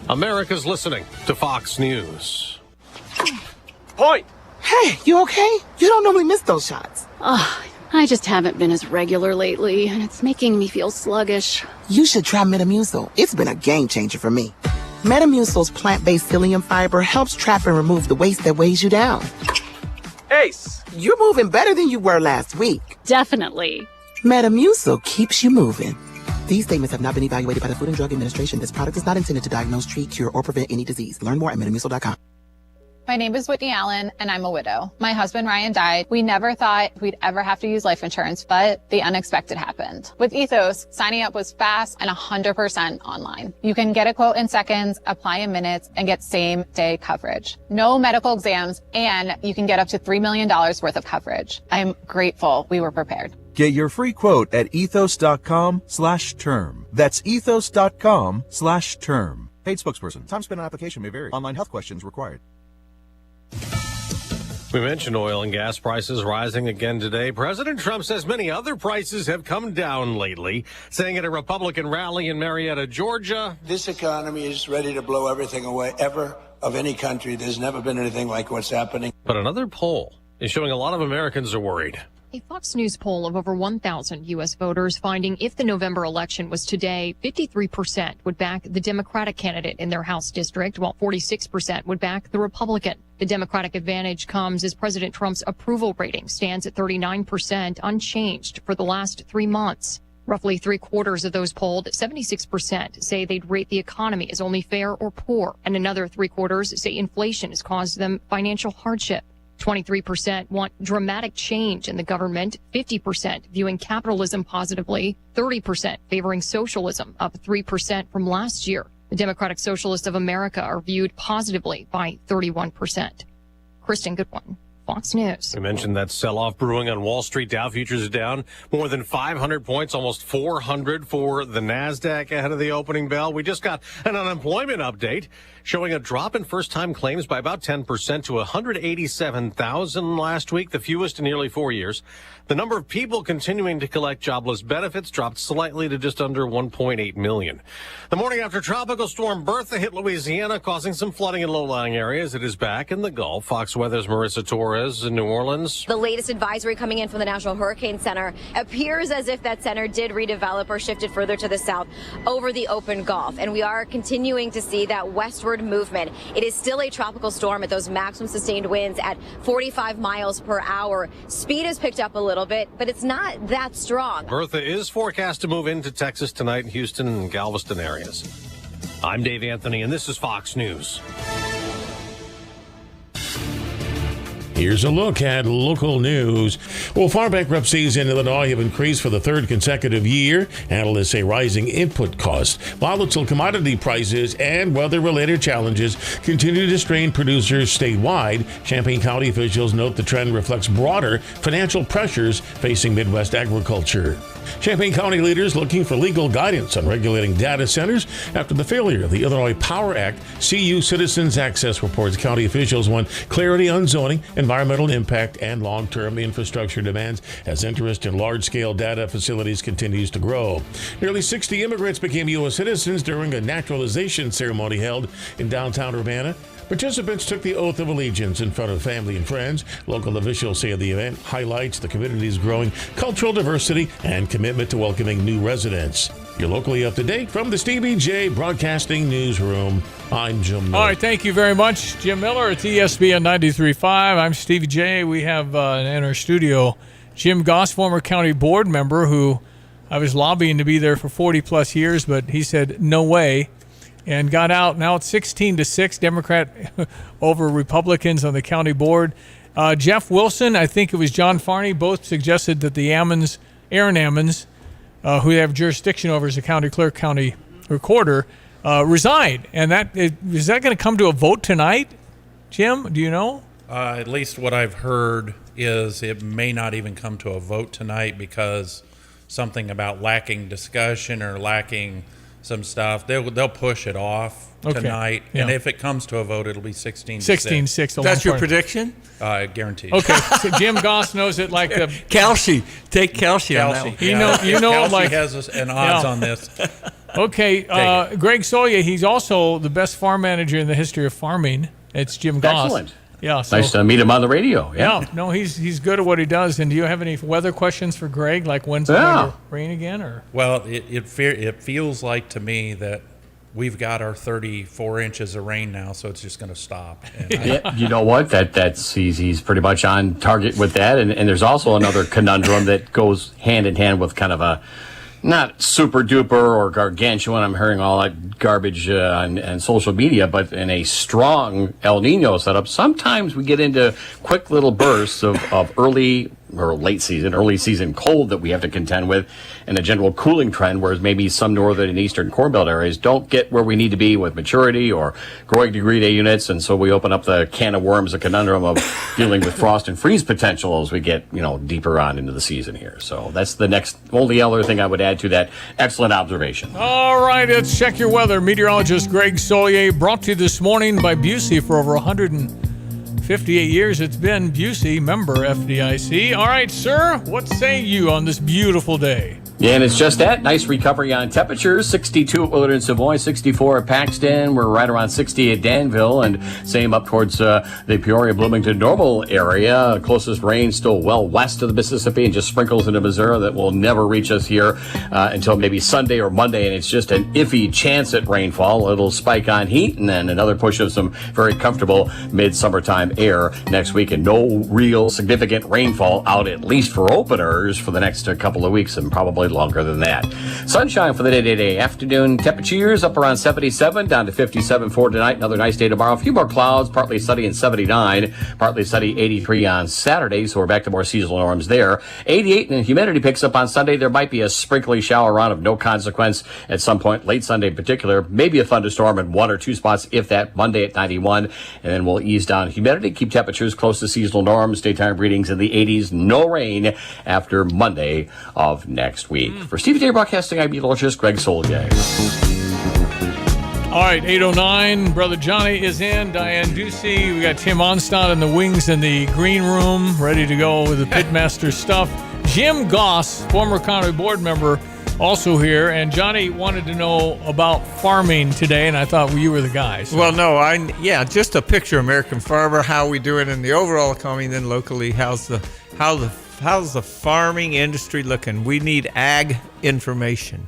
America's listening to Fox News. Point! Hey, you okay? You don't normally miss those shots. I just haven't been as regular lately, and it's making me feel sluggish. You should try Metamucil. It's been a game changer for me. Metamucil's plant-based psyllium fiber helps trap and remove the waste that weighs you down. Ace, you're moving better than you were last week. Definitely. Metamucil keeps you moving. These statements have not been evaluated by the Food and Drug Administration. This product is not intended to diagnose, treat, cure, or prevent any disease. Learn more at Metamucil.com. My name is Whitney Allen, and I'm a widow. My husband, Ryan, died. We never thought we'd ever have to use life insurance, but the unexpected happened. With Ethos, signing up was fast and 100% online. You can get a quote in seconds, apply in minutes, and get same-day coverage. No medical exams, and you can get up to $3 million worth of coverage. I'm grateful we were prepared. Get your free quote at ethos.com/term. That's ethos.com/term. Paid spokesperson. Time spent on application may vary. Online health questions required. We mentioned oil and gas prices rising again today. President Trump says many other prices have come down lately, saying at a Republican rally in Marietta, Georgia, this economy is ready to blow everything away ever of any country. There's never been anything like what's happening. But another poll is showing a lot of Americans are worried. A Fox News poll of over 1,000 U.S. voters finding if the November election was today, 53% would back the Democratic candidate in their House district, while 46% would back the Republican. The Democratic advantage comes as President Trump's approval rating stands at 39%, unchanged for the last 3 months. Roughly 3/4 of those polled, 76%, say they'd rate the economy as only fair or poor, and another 3/4 say inflation has caused them financial hardship. 23% want dramatic change in the government, 50% viewing capitalism positively, 30% favoring socialism, up 3% from last year. The Democratic Socialists of America are viewed positively by 31%. Kristen Goodwin, Fox News. We mentioned that sell-off brewing on Wall Street. Dow futures are down more than 500 points, almost 400 for the NASDAQ ahead of the opening bell. We just got an unemployment update showing a drop in first-time claims by about 10% to 187,000 last week, the fewest in nearly 4 years. The number of people continuing to collect jobless benefits dropped slightly to just under 1.8 million. The morning after Tropical Storm Bertha hit Louisiana, causing some flooding in low-lying areas. It is back in the Gulf. Fox Weather's Marissa Torres in New Orleans. The latest advisory coming in from the National Hurricane Center appears as if that center did redevelop or shifted further to the south over the open Gulf. And we are continuing to see that westward movement. It is still a tropical storm at those maximum sustained winds at 45 miles per hour. Speed has picked up a little bit, but it's not that strong. Bertha is forecast to move into Texas tonight in Houston and Galveston areas. I'm Dave Anthony, and this is Fox News. Here's a look at local news. Well, farm bankruptcies in Illinois have increased for the third consecutive year. Analysts say rising input costs, volatile commodity prices, and weather-related challenges continue to strain producers statewide. Champaign County officials note the trend reflects broader financial pressures facing Midwest agriculture. Champaign County leaders looking for legal guidance on regulating data centers after the failure of the Illinois Power Act. CU Citizens Access reports county officials want clarity on zoning, environmental impact, and long-term infrastructure demands as interest in large-scale data facilities continues to grow. Nearly 60 immigrants became U.S. citizens during a naturalization ceremony held in downtown Urbana. Participants took the oath of allegiance in front of family and friends. Local officials say the event highlights the community's growing cultural diversity and commitment to welcoming new residents. You're locally up to date from the Stevie J Broadcasting Newsroom. I'm Jim Miller. All right, thank you very much, Jim Miller at ESPN 93.5. I'm Stevie J. We have in our studio Jim Goss, former county board member, who I was lobbying to be there for 40-plus years, but he said no way. And got out. Now it's 16-6, Democrat over Republicans on the county board. Jeff Wilson, I think it was John Farney, both suggested that the Aaron Ammons, who they have jurisdiction over as a county clerk, county recorder, resign. And is that going to come to a vote tonight, Jim? Do you know? At least what I've heard is it may not even come to a vote tonight because something about lacking discussion or lacking some stuff. They'll push it off tonight, and if it comes to a vote, it'll be 16-6. 16-6. That's your prediction? Guaranteed. Okay, so Jim Goss knows it like the Kelsey. Take Kelsey on that one. Kelsey like has an odds on this. Okay, Greg Soya, he's also the best farm manager in the history of farming. It's Jim Goss. Excellent. Yeah, nice to meet him on the radio. Yeah, no, he's good at what he does. And do you have any weather questions for Greg? Like when's it going to rain again? Or well, it feels like to me that we've got our 34 inches of rain now, so it's just going to stop. You know what? That's he's pretty much on target with that. And there's also another conundrum that goes hand in hand with kind of a not super duper or gargantuan. I'm hearing all that garbage on social media, but in a strong El Nino setup, sometimes we get into quick little bursts of early or early season cold that we have to contend with, and a general cooling trend, whereas maybe some northern and eastern Corn Belt areas don't get where we need to be with maturity or growing degree day units, and so we open up the can of worms, a conundrum of dealing with frost and freeze potential as we get deeper on into the season here. So that's the only other thing I would add to that excellent observation. All right, let's check your weather. Meteorologist Greg Solier, brought to you this morning by Busey for over 158 years. It's been Busey, member FDIC. All right, sir, what say you on this beautiful day? Yeah, and it's just that. Nice recovery on temperatures. 62 at Willard and Savoy, 64 at Paxton. We're right around 60 at Danville, and same up towards the Peoria, Bloomington, Normal area. Closest rain still well west of the Mississippi and just sprinkles into Missouri that will never reach us here until maybe Sunday or Monday, and it's just an iffy chance at rainfall. It'll spike on heat, and then another push of some very comfortable mid-summertime air next week, and no real significant rainfall out at least for openers for the next couple of weeks, and probably longer than that. Sunshine for the day afternoon. Temperatures up around 77, down to 57 for tonight. Another nice day tomorrow. A few more clouds, partly sunny and 79, partly sunny 83 on Saturday, so we're back to more seasonal norms there. 88, and humidity picks up on Sunday. There might be a sprinkly shower around of no consequence at some point, late Sunday in particular. Maybe a thunderstorm in one or two spots, if that, Monday at 91, and then we'll ease down humidity, keep temperatures close to seasonal norms, daytime readings in the 80s, no rain after Monday of next week. For Stevie Day Broadcasting, I'm meteorologist Greg Solgay. All right, 8:09. Brother Johnny is in. Diane Ducey. We got Tim Onstad in the wings in the green room, ready to go with the pitmaster stuff. Jim Goss, former county board member, also here. And Johnny wanted to know about farming today, and I thought you were the guy. So. Well, no, just a picture of American farmer, how we do it in the overall economy, then locally, how's the farming industry looking? We need ag information.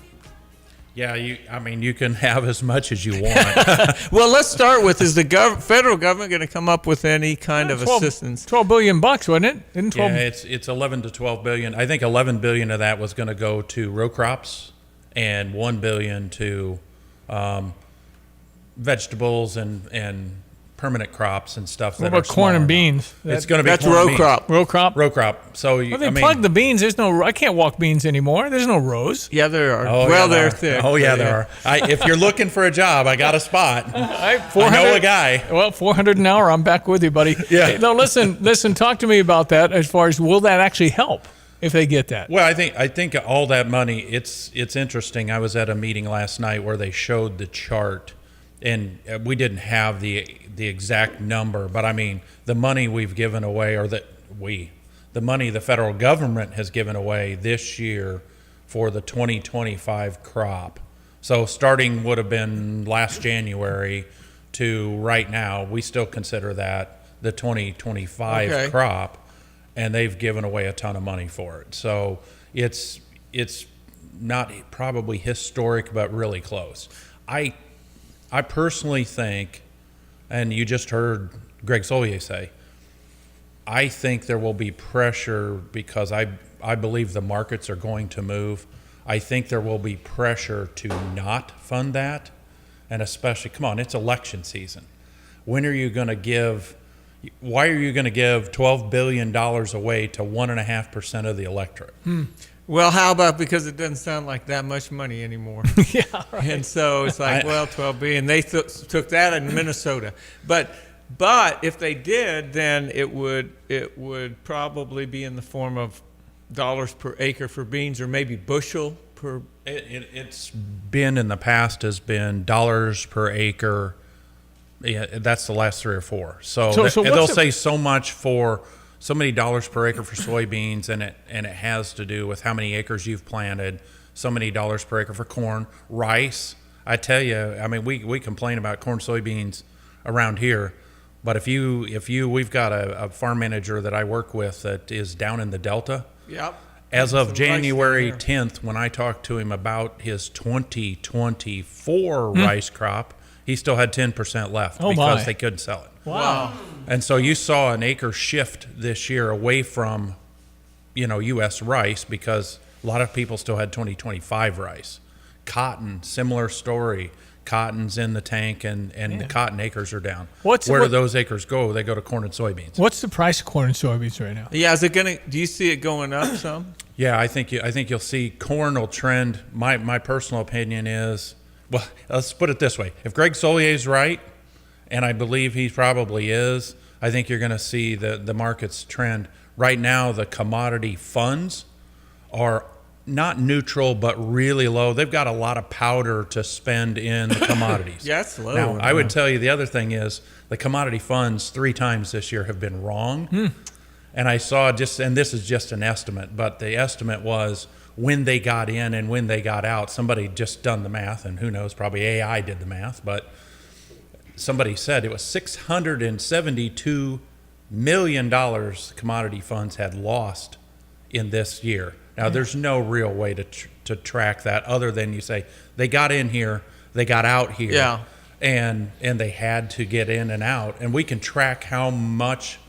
Yeah, you can have as much as you want. Well, let's start with, is the federal government going to come up with any kind of assistance? $12 billion, wasn't it? Yeah, it's 11 to 12 billion. I think 11 billion of that was going to go to row crops, and 1 billion to vegetables and permanent crops and stuff. What about corn and beans? It's going to be that's row crop. Row crop. Row crop. So plug the beans. There's no. I can't walk beans anymore. There's no rows. Yeah, there are. Oh, well, yeah, they're thick. Oh yeah, there are. If you're looking for a job, I got a spot. I know a guy. Well, $400 an hour. I'm back with you, buddy. Yeah. Hey, no, listen. Talk to me about that. As far as, will that actually help if they get that? Well, I think all that money. It's interesting. I was at a meeting last night where they showed the chart. And we didn't have the exact number, but I mean, the money we've given away, the money the federal government has given away this year for the 2025 crop. So starting would have been last January to right now, we still consider that the 2025 crop, and they've given away a ton of money for it. So it's not probably historic, but really close. I personally think, and you just heard Greg Solier say, I think there will be pressure because I believe the markets are going to move. I think there will be pressure to not fund that, and especially, come on, it's election season. Why are you going to give $12 billion away to 1.5% of the electorate? Well, how about, because it doesn't sound like that much money anymore. Yeah, right. And so it's like, $12 billion. They took that in Minnesota. But if they did, then it would probably be in the form of dollars per acre for beans, or maybe bushel per. It's been in the past has been dollars per acre. Yeah, that's the last 3 or 4. So they'll say so much for. So many dollars per acre for soybeans, and it has to do with how many acres you've planted. So many dollars per acre for corn, rice. I tell you, I mean, we complain about corn, soybeans around here, but we've got a farm manager that I work with that is down in the Delta. Yep. As of January 10th, when I talked to him about his 2024 rice crop, he still had 10% left because they couldn't sell it. Wow. And so you saw an acre shift this year away from, U.S. rice, because a lot of people still had 2025 rice. Cotton, similar story. Cotton's in the tank, and the cotton acres are down. Where do those acres go? They go to corn and soybeans. What's the price of corn and soybeans right now? Yeah, do you see it going up some? Yeah, I think you'll see corn will trend. My personal opinion is, well, let's put it this way. If Greg Solier's right, and I believe he probably is, I think you're going to see the markets trend. Right now, the commodity funds are not neutral, but really low. They've got a lot of powder to spend in the commodities. Yeah, it's low. Now, I would tell you the other thing is the commodity funds 3 times this year have been wrong. And I saw and this is just an estimate, but the estimate was when they got in and when they got out. Somebody just done the math, and who knows, probably AI did the math, but somebody said it was $672 million commodity funds had lost in this year. Now, there's no real way to track that other than you say they got in here, they got out here, yeah, and they had to get in and out. And we can track how much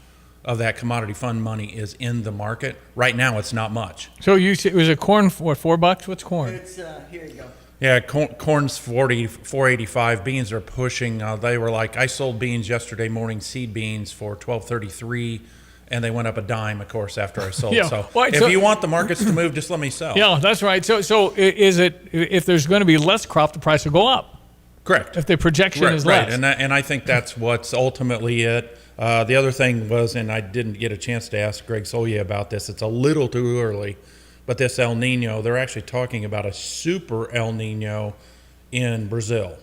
of that commodity fund money is in the market. Right now, it's not much. So was it corn, what, $4? What's corn? It's, here you go. Yeah, corn's $4.85. Beans are pushing. They were like, I sold beans yesterday morning, seed beans for $12.33, and they went up a dime, of course, after I sold. Yeah. So Right, if you want the markets to move, just let me sell. Yeah, that's right. So is it, if there's going to be less crop, the price will go up? Correct. If the projection is less. Right, and I think that's what's ultimately it. The other thing was, and I didn't get a chance to ask Greg Solya about this, it's a little too early, but this El Nino, they're actually talking about a super El Nino in Brazil.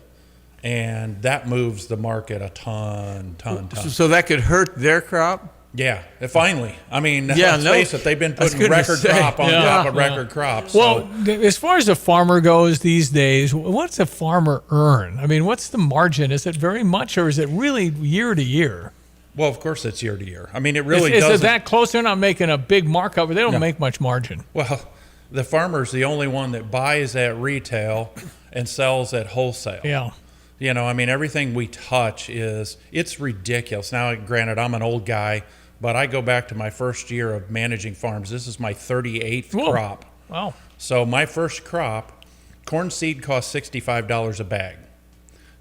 And that moves the market a ton. So that could hurt their crop? Yeah, finally. I mean, yeah, let's face it, they've been putting record crop on top of record crop. So. Well, as far as the farmer goes these days, what's a farmer earn? I mean, what's the margin? Is it very much, or is it really year to year? Well, of course it's year to year. I mean, it really doesn't. Is it that close? They're not making a big markup, but they don't make much margin. Well, the farmer's the only one that buys at retail and sells at wholesale. Yeah. You know, I mean, everything we touch it's ridiculous. Now, granted, I'm an old guy, but I go back to my first year of managing farms. This is my 38th crop. Wow. So my first crop, corn seed cost $65 a bag.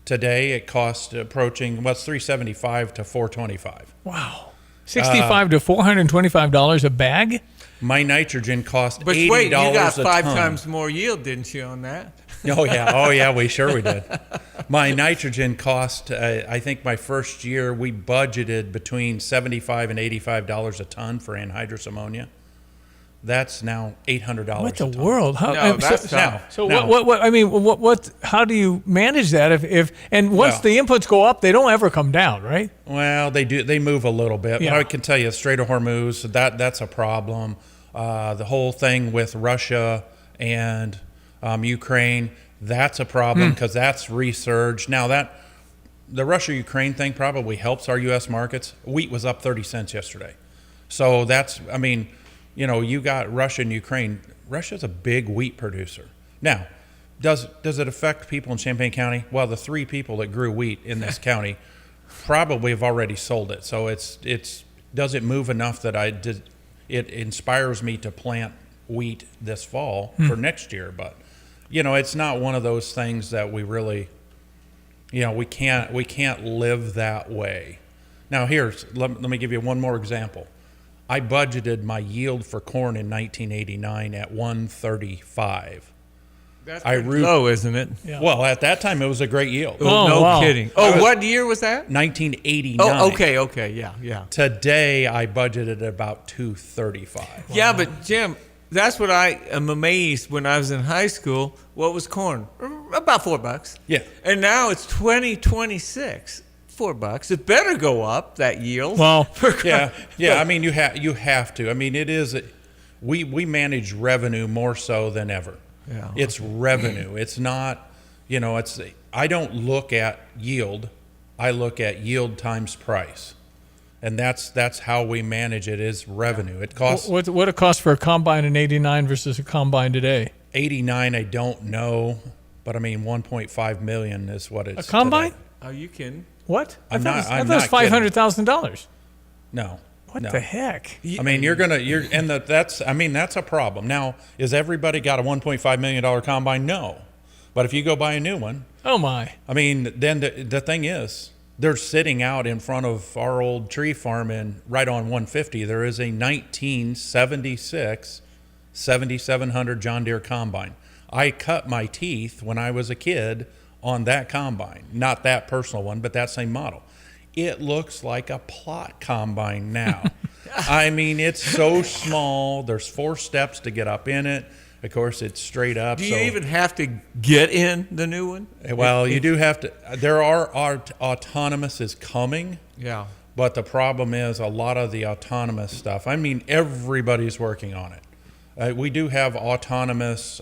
Today it costs approaching, it's $375 to $425. Wow. $65 to $425 a bag? My nitrogen cost $80 a ton. But wait, you got 5 times more yield, didn't you, on that? Oh yeah, we did. My nitrogen cost, I think my first year we budgeted between $75 and $85 a ton for anhydrous ammonia. That's now $800 a ton. What the world? How, no, that's so what? I mean, what? How do you manage that? If once the inputs go up, they don't ever come down, right? Well, they do. They move a little bit. Yeah. But I can tell you, Strait of Hormuz, that's a problem. The whole thing with Russia and Ukraine, that's a problem because that's resurged. Now the Russia-Ukraine thing probably helps our U.S. markets. Wheat was up 30 cents yesterday, so that's. I mean. You know, you got Russia and Ukraine. Russia's a big wheat producer. Now, does it affect people in Champaign County? Well, the 3 people that grew wheat in this county probably have already sold it. So does it move enough that it inspires me to plant wheat this fall for next year? But you know, it's not one of those things that we really, you know, we can't live that way. Now, let me give you one more example. I budgeted my yield for corn in 1989 at 135. That's low, isn't it? Yeah. Well, at that time, it was a great yield. No kidding. What year was that? 1989. Oh, okay, yeah. Today, I budgeted about 235. Yeah, but Jim, that's what I am amazed when I was in high school. What was corn? About $4. Yeah. And now it's 2026. $4. It better go up, that yield. Well, yeah. I mean, you have to. I mean, it is. We manage revenue more so than ever. Yeah. It's revenue. It's not. You know, I don't look at yield. I look at yield times price, and that's how we manage it. Is revenue. It costs. What it costs for a combine in '89 versus a combine today? '89, I don't know, but I mean, 1.5 million is what it's. A combine? Today. Are you kidding? What? I I'm thought not it was $500,000. No. What the heck? I mean, that's a problem. Now, is everybody got a $1.5 million combine? No. But if you go buy a new one. Oh my. I mean, then the thing is, they're sitting out in front of our old tree farm right on 150. There is a 1976 7700 John Deere combine. I cut my teeth when I was a kid on that combine, not that personal one, but that same model. It looks like a plot combine now. I mean, it's so small. There's 4 steps to get up in it. Of course, it's straight up. Do you even have to get in the new one? Well, you do have to. There are autonomous is coming. Yeah. But the problem is a lot of the autonomous stuff. I mean, everybody's working on it. We do have autonomous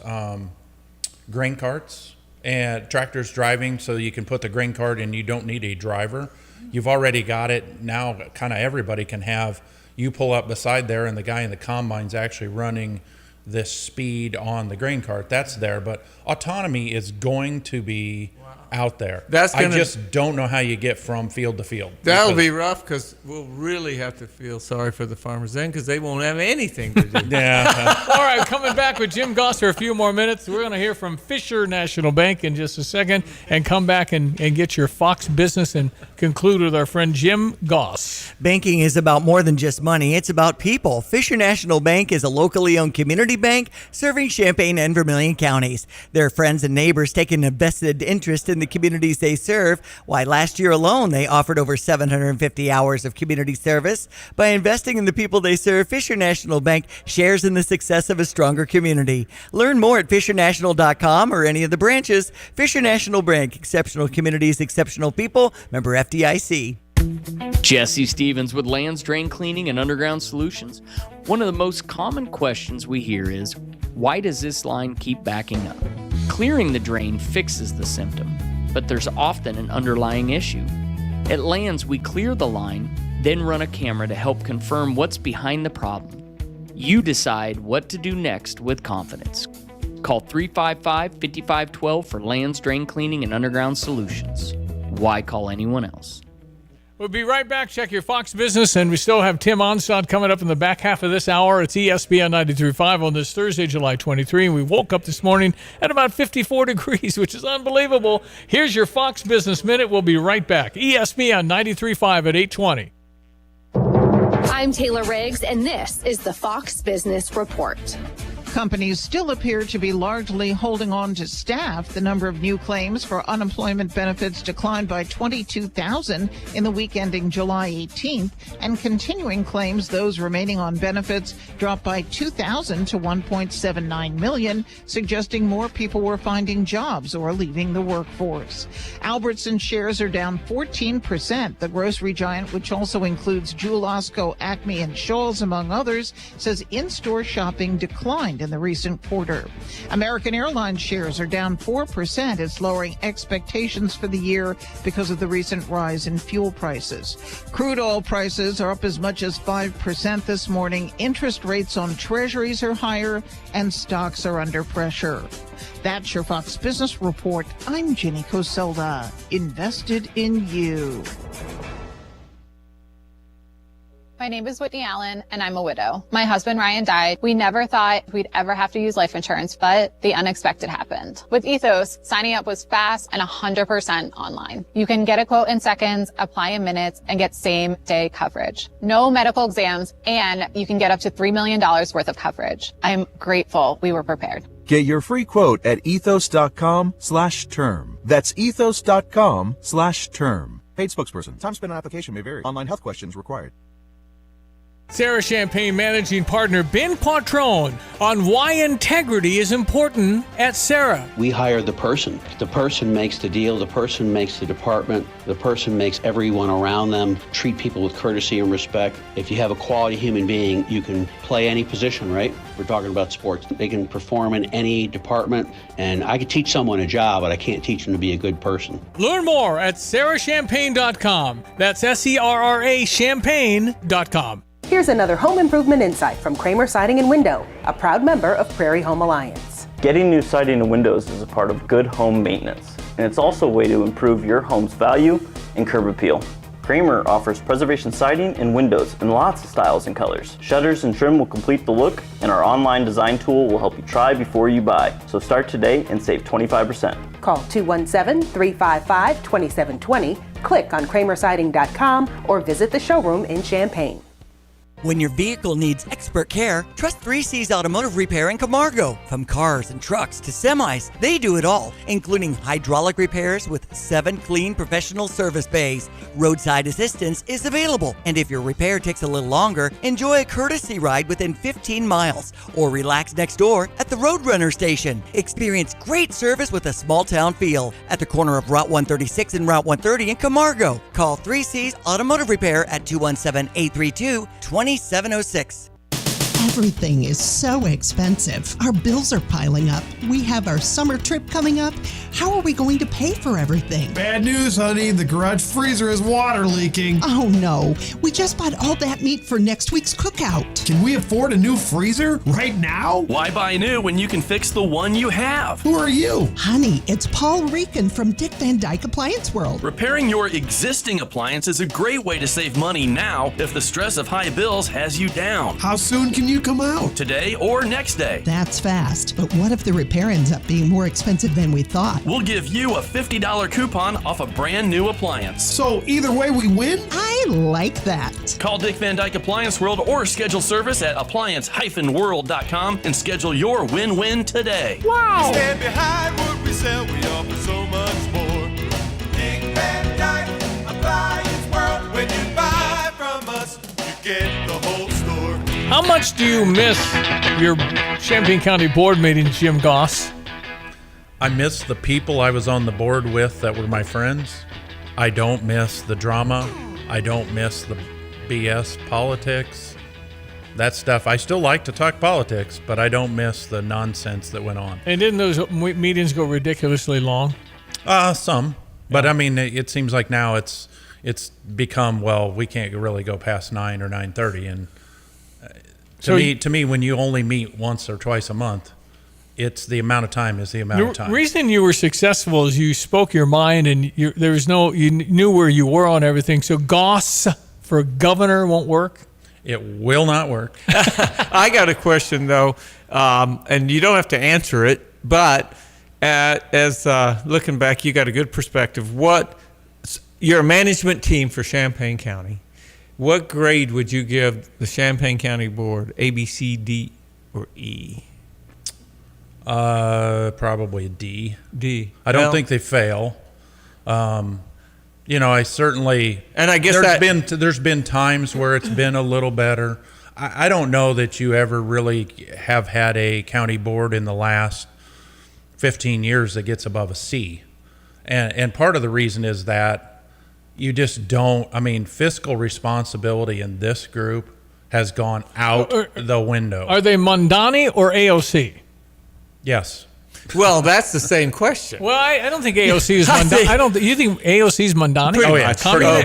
grain carts and tractors driving, so you can put the grain cart and you don't need a driver. You've already got it. Now kind of everybody can have, you pull up beside there and the guy in the combine's actually running this speed on the grain cart. That's there, but autonomy is going to be out there. I just don't know how you get from field to field. That'll be rough, because we'll really have to feel sorry for the farmers then, because they won't have anything to do. Yeah. All right, coming back with Jim Goss for a few more minutes. We're going to hear from Fisher National Bank in just a second and come back and get your Fox business and conclude with our friend Jim Goss. Banking is about more than just money. It's about people. Fisher National Bank is a locally owned community bank serving Champaign and Vermilion counties. Their friends and neighbors take an invested interest in the communities they serve. Why, last year alone, they offered over 750 hours of community service. By investing in the people they serve, Fisher National Bank shares in the success of a stronger community. Learn more at fishernational.com or any of the branches. Fisher National Bank, exceptional communities, exceptional people. Member FDIC. Jesse Stevens with Lands Drain Cleaning and Underground Solutions. One of the most common questions we hear is, why does this line keep backing up? Clearing the drain fixes the symptom, but there's often an underlying issue. At Lands, we clear the line, then run a camera to help confirm what's behind the problem. You decide what to do next with confidence. Call 355-5512 for Lands Drain Cleaning and Underground Solutions. Why call anyone else? We'll be right back. Check your Fox business, and we still have Tim Onstad coming up in the back half of this hour. It's ESPN 93.5 on this Thursday, July 23. We woke up this morning at about 54 degrees, which is unbelievable. Here's your Fox Business Minute. We'll be right back. ESPN 93.5 at 8:20. I'm Taylor Riggs, and this is the Fox Business Report. Companies still appear to be largely holding on to staff. The number of new claims for unemployment benefits declined by 22,000 in the week ending July 18th, and continuing claims, those remaining on benefits, dropped by 2,000 to 1.79 million, suggesting more people were finding jobs or leaving the workforce. Albertsons shares are down 14%. The grocery giant, which also includes Jewel Osco, Acme, and Scholl's, among others, says in-store shopping declined in the recent quarter. American Airlines shares are down 4%. It's lowering expectations for the year because of the recent rise in fuel prices. Crude oil prices are up as much as 5% this morning. Interest rates on treasuries are higher, and stocks are under pressure. That's your Fox Business Report. I'm Jenny Coselda. Invested in you. My name is Whitney Allen, and I'm a widow. My husband, Ryan, died. We never thought we'd ever have to use life insurance, but the unexpected happened. With Ethos, signing up was fast and 100% online. You can get a quote in seconds, apply in minutes, and get same-day coverage. No medical exams, and you can get up to $3 million worth of coverage. I'm grateful we were prepared. Get your free quote at ethos.com/term. That's ethos.com/term. Paid spokesperson. Time spent on application may vary. Online health questions required. Sarah Champagne Managing Partner Ben Quattrone on why integrity is important at Sarah. We hire the person. The person makes the deal. The person makes the department. The person makes everyone around them treat people with courtesy and respect. If you have a quality human being, you can play any position, right? We're talking about sports. They can perform in any department, and I could teach someone a job, but I can't teach them to be a good person. Learn more at sarahchampagne.com. That's SERRA champagne.com. Here's another home improvement insight from Kramer Siding and Window, a proud member of Prairie Home Alliance. Getting new siding and windows is a part of good home maintenance, and it's also a way to improve your home's value and curb appeal. Kramer offers preservation siding and windows in lots of styles and colors. Shutters and trim will complete the look, and our online design tool will help you try before you buy. So start today and save 25%. Call 217-355-2720, click on kramersiding.com, or visit the showroom in Champaign. When your vehicle needs expert care, trust 3C's Automotive Repair in Camargo. From cars and trucks to semis, they do it all, including hydraulic repairs with 7 clean professional service bays. Roadside assistance is available, and if your repair takes a little longer, enjoy a courtesy ride within 15 miles or relax next door at the Roadrunner station. Experience great service with a small town feel at the corner of Route 136 and Route 130 in Camargo. Call 3C's Automotive Repair at 217-832-2706. Everything is so expensive. Our bills are piling up. We have our summer trip coming up. How are we going to pay for everything? Bad news, honey. The garage freezer is water leaking. Oh no. We just bought all that meat for next week's cookout. Can we afford a new freezer right now? Why buy new when you can fix the one you have? Who are you? Honey, it's Paul Rican from Dick Van Dyke Appliance World. Repairing your existing appliance is a great way to save money now if the stress of high bills has you down. How soon can you come out? Today or next day. That's fast. But what if the repair ends up being more expensive than we thought? We'll give you a $50 coupon off a brand new appliance. So either way we win? I like that. Call Dick Van Dyke Appliance World or schedule service at appliance-world.com and schedule your win-win today. Wow! Stand behind what we sell, we offer so much more. Dick Van Dyke Appliance World. When you buy from us, you get the whole store. How much do you miss your Champaign County board meetings, Jim Goss? I miss the people I was on the board with that were my friends. I don't miss the drama. I don't miss the BS politics. That stuff. I still like to talk politics, but I don't miss the nonsense that went on. And didn't those meetings go ridiculously long? Some. But I mean, it seems like now it's become, well, we can't really go past 9 or 9:30. And to me, when you only meet once or twice a month, it's the amount of time is the amount of time. The reason you were successful is you spoke your mind and you knew where you were on everything. So Goss for governor won't work? It will not work. I got a question, though, and you don't have to answer it, but as looking back, you got a good perspective. You're a management team for Champaign County. What grade would you give the Champaign County Board, A, B, C, D, or E? Probably a D. D. I don't think they fail. I certainly, and I guess there's been times where it's been a little better. I don't know that you ever really have had a county board in the last 15 years that gets above a C, and part of the reason is that you just don't. I mean, fiscal responsibility in this group has gone out the window. Are they Mondani or AOC? Yes. Well, that's the same question. Well, I don't think AOC is Mondani. You think AOC is Mondani?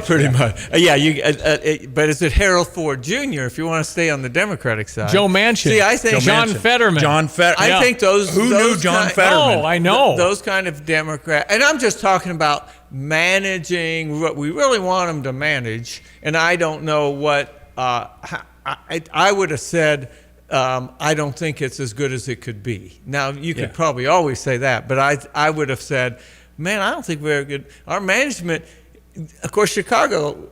Pretty much. Yeah, but is it Harold Ford Jr. if you want to stay on the Democratic side? Joe Manchin. See, I think John Fetterman. I think those. Who knew John Fetterman? Oh, I know. Those kind of Democrat. And I'm just talking about managing what we really want them to manage. And I don't know what I would have said. I don't think it's as good as it could be. Now, you could probably always say that, but I would have said, man, I don't think we're good. Our management, of course, Chicago,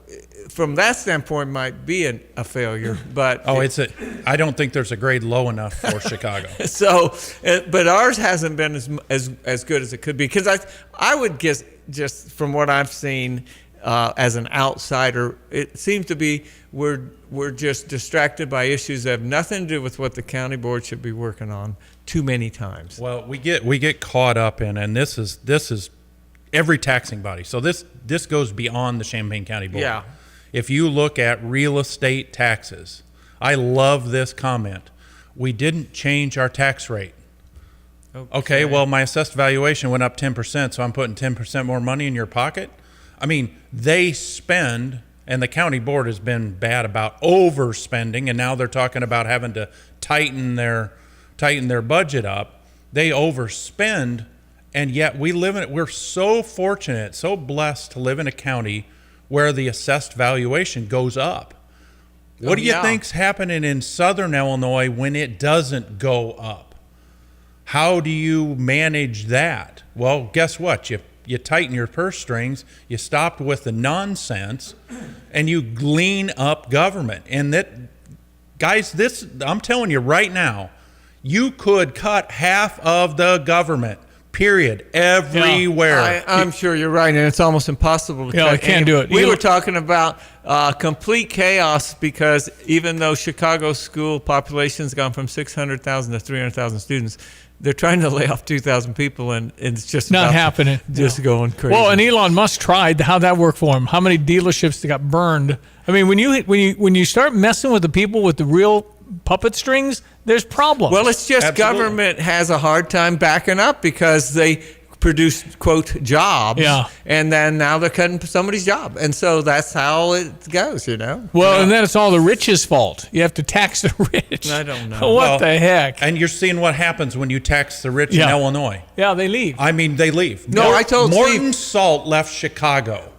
from that standpoint, might be a failure. But I don't think there's a grade low enough for Chicago. So, but ours hasn't been as good as it could be. Because I would guess, just from what I've seen as an outsider, it seems to be we're just distracted by issues that have nothing to do with what the county board should be working on too many times. Well, we get caught up in, and this is every taxing body. So this goes beyond the Champaign County Board. Yeah. If you look at real estate taxes, I love this comment. We didn't change our tax rate. Okay, well, my assessed valuation went up 10%, so I'm putting 10% more money in your pocket? I mean, they spend, and the county board has been bad about overspending, and now they're talking about having to tighten their budget up. They overspend, and yet we're so fortunate, so blessed to live in a county where the assessed valuation goes up. What do you think's happening in southern Illinois when it doesn't go up? How do you manage that? Well, guess what? You tighten your purse strings, you stop with the nonsense, and you lean up government. And that, guys, I'm telling you right now, you could cut half of the government, period, everywhere. Yeah, I'm sure you're right, and it's almost impossible to cut. I can't do it. We were talking about complete chaos because even though Chicago's school population's gone from 600,000 to 300,000 students, they're trying to lay off 2,000 people, and it's just not happening. Just going crazy. Well, and Elon Musk tried. How'd that work for him? How many dealerships got burned? I mean, when you start messing with the people with the real puppet strings, there's problems. Well, it's just government has a hard time backing up because they produce, quote, jobs. Yeah. And then now they're cutting somebody's job. And so that's how it goes, you know? Well, and then it's all the rich's fault. You have to tax the rich. I don't know. What the heck? And you're seeing what happens when you tax the rich in Illinois. Yeah, they leave. I mean, they leave. No, I told Morton Salt left Chicago.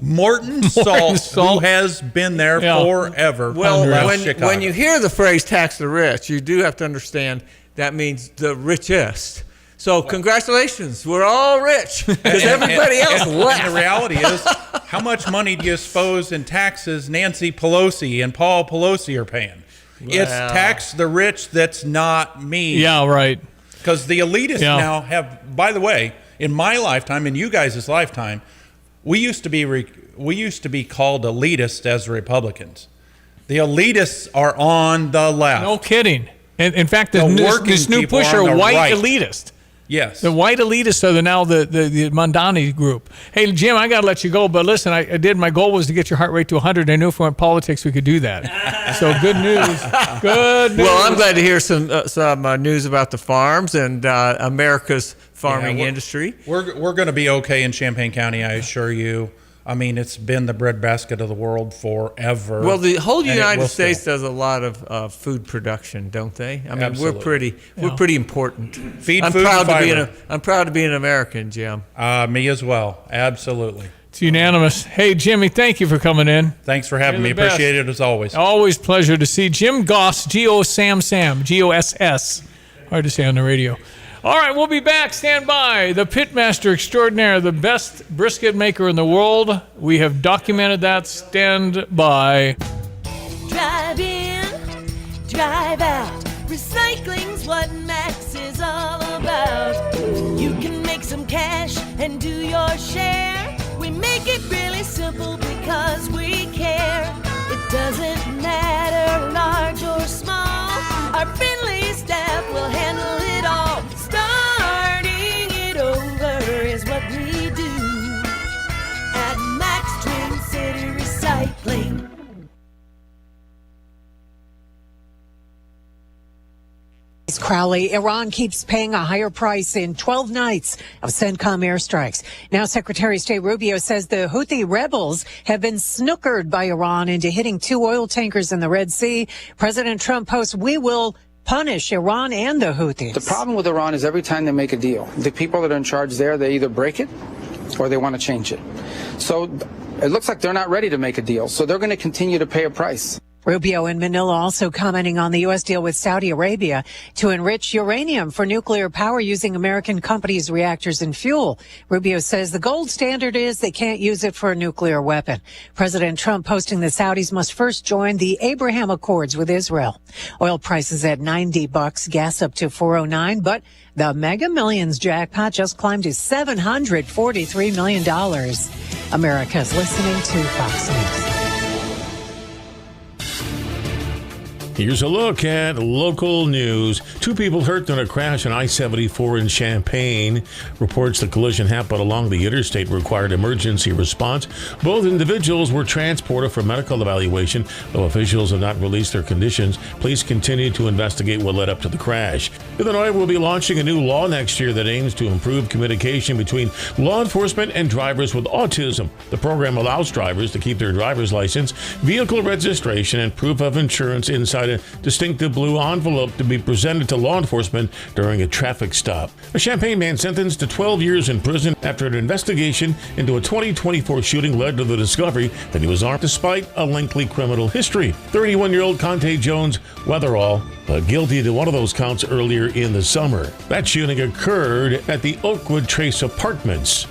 Morton Salt, who has been there forever, left Chicago. When you hear the phrase tax the rich, you do have to understand that means the richest. So congratulations, we're all rich because everybody else left. And the reality is, how much money do you suppose in taxes Nancy Pelosi and Paul Pelosi are paying? It's tax the rich that's not me. Yeah, right. Because the elitists now have, by the way, in my lifetime, in you guys' lifetime, we used to be called elitist as Republicans. The elitists are on the left. No kidding. And in fact, this new push are white elitist. Yes. The white elitists are now the Mondani group. Hey, Jim, I got to let you go, but listen, I did. My goal was to get your heart rate to 100. I knew if we went politics, we could do that. So good news. Good news. Well, I'm glad to hear some news about the farms and America's farming industry. We're going to be okay in Champaign County, I assure you. I mean, it's been the breadbasket of the world forever. Well, the whole United States does a lot of food production, don't they? I mean, Absolutely. we're pretty important. I'm proud to be an American, Jim. Me as well. Absolutely. It's unanimous. Hey, Jimmy, thank you for coming in. Thanks for having me. Appreciate it as always. Always pleasure to see Jim Goss, Goss, hard to say on the radio. All right, we'll be back. Stand by. The Pitmaster Extraordinaire, the best brisket maker in the world. We have documented that. Stand by. Drive in, drive out. Recycling's what Max is all about. You can make some cash and do your share. We make it really simple because we care. It doesn't matter large or small. Our friendly staff will handle it all. Starting it over is what we do at Max Twin City Recycling. Crowley, Iran keeps paying a higher price in 12 nights of CENTCOM airstrikes. Now Secretary of State Rubio says the Houthi rebels have been snookered by Iran into hitting 2 oil tankers in the Red Sea. President Trump posts, "We will punish Iran and the Houthis." The problem with Iran is every time they make a deal, the people that are in charge there, they either break it or they want to change it. So it looks like they're not ready to make a deal. So they're going to continue to pay a price. Rubio in Manila also commenting on the U.S. deal with Saudi Arabia to enrich uranium for nuclear power using American companies' reactors and fuel. Rubio says the gold standard is they can't use it for a nuclear weapon. President Trump posting the Saudis must first join the Abraham Accords with Israel. Oil prices at $90, gas up to $409, but the Mega Millions jackpot just climbed to $743 million. America's listening to Fox News. Here's a look at local news. 2 people hurt in a crash on I-74 in Champaign. Reports the collision happened along the interstate required emergency response. Both individuals were transported for medical evaluation. Though officials have not released their conditions, police continue to investigate what led up to the crash. Illinois will be launching a new law next year that aims to improve communication between law enforcement and drivers with autism. The program allows drivers to keep their driver's license, vehicle registration, and proof of insurance inside a distinctive blue envelope to be presented to law enforcement during a traffic stop. A Champaign man sentenced to 12 years in prison after an investigation into a 2024 shooting led to the discovery that he was armed despite a lengthy criminal history. 31-year-old Conte Jones Weatherall guilty to one of those counts earlier in the summer. That shooting occurred at the Oakwood Trace Apartments.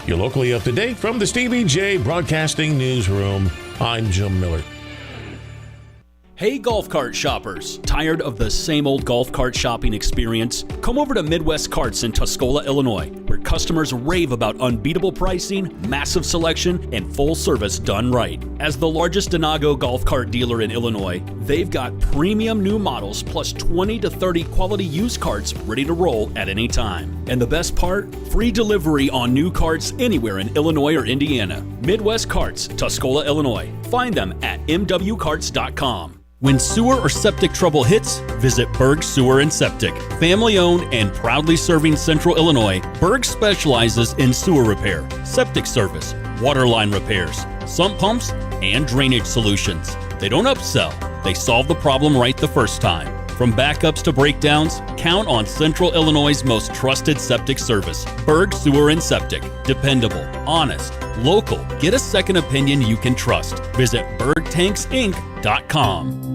You're locally up to date from the Stevie J Broadcasting Newsroom. I'm Jim Miller. Hey golf cart shoppers, tired of the same old golf cart shopping experience? Come over to Midwest Carts in Tuscola, Illinois, where customers rave about unbeatable pricing, massive selection, and full service done right. As the largest Denago golf cart dealer in Illinois, they've got premium new models plus 20 to 30 quality used carts ready to roll at any time. And the best part? Free delivery on new carts anywhere in Illinois or Indiana. Midwest Carts, Tuscola, Illinois. Find them at mwcarts.com. When sewer or septic trouble hits, visit Berg Sewer and Septic. Family owned and proudly serving Central Illinois, Berg specializes in sewer repair, septic service, water line repairs, sump pumps, and drainage solutions. They don't upsell, they solve the problem right the first time. From backups to breakdowns, count on Central Illinois' most trusted septic service. Berg Sewer and Septic. Dependable, honest, local. Get a second opinion you can trust. Visit bergtanksinc.com.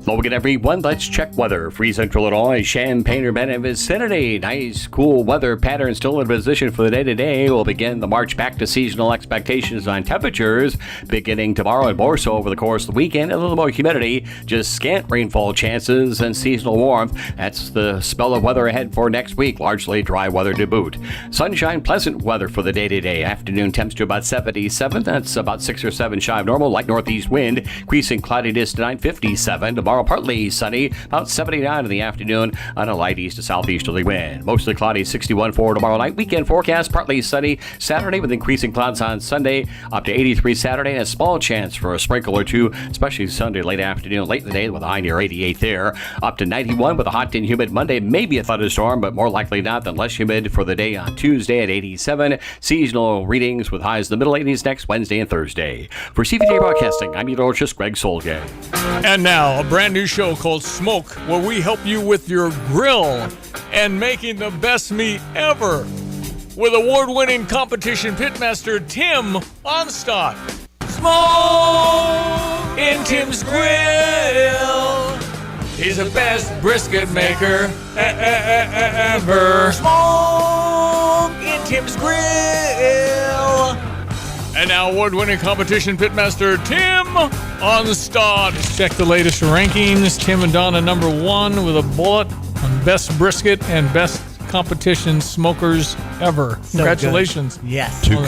Hello again, everyone. Let's check weather. Free Central Illinois, Champaign-Urbana and vicinity. Nice, cool weather pattern still in position for the day today. We'll begin the march back to seasonal expectations on temperatures beginning tomorrow and more so over the course of the weekend. A little more humidity, just scant rainfall chances and seasonal warmth. That's the spell of weather ahead for next week. Largely dry weather to boot. Sunshine, pleasant weather for the day today. Afternoon temps to about 77. That's about 6 or 7 shy of normal. Light northeast wind, increasing cloudiness to 957. Tomorrow partly sunny, about 79 in the afternoon on a light east to southeasterly wind. Mostly cloudy, 61 for tomorrow night. Weekend forecast, partly sunny Saturday with increasing clouds on Sunday, up to 83 Saturday, and a small chance for a sprinkle or two, especially Sunday late afternoon, late in the day with a high near 88 there. Up to 91 with a hot and humid Monday, maybe a thunderstorm, but more likely not than less humid for the day on Tuesday at 87. Seasonal readings with highs in the middle 80s next Wednesday and Thursday. For CVJ Broadcasting, I'm meteorologist Greg Solgay. And now, a brand new show called Smoke, where we help you with your grill and making the best meat ever. With award-winning competition pitmaster Tim Onstadt. Smoke in Tim's Grill. He's the best brisket maker ever. Smoke in Tim's Grill. And now award-winning competition pitmaster Tim Onstadt. Check the latest rankings. Tim and Donna number 1 with a bullet on best brisket and best competition smokers ever. So Congratulations. good. Yes. Too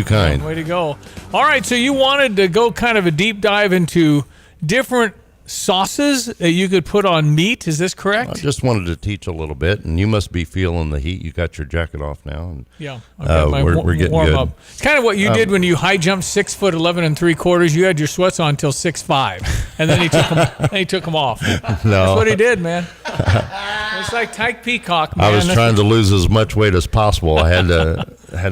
kind. Way to go. All right, so you wanted to go kind of a deep dive into different sauces that you could put on meat. Is this correct? I just wanted to teach a little bit, and you must be feeling the heat. You got your jacket off now. And, yeah. Okay, we're getting warm good. up. It's kind of what you did when you high jumped 6'11" ¾ You had your sweats on until 6'5", and then he took them off. No. That's what he did, man. It's like Tyke Peacock, man. I was trying to lose as much weight as possible. I had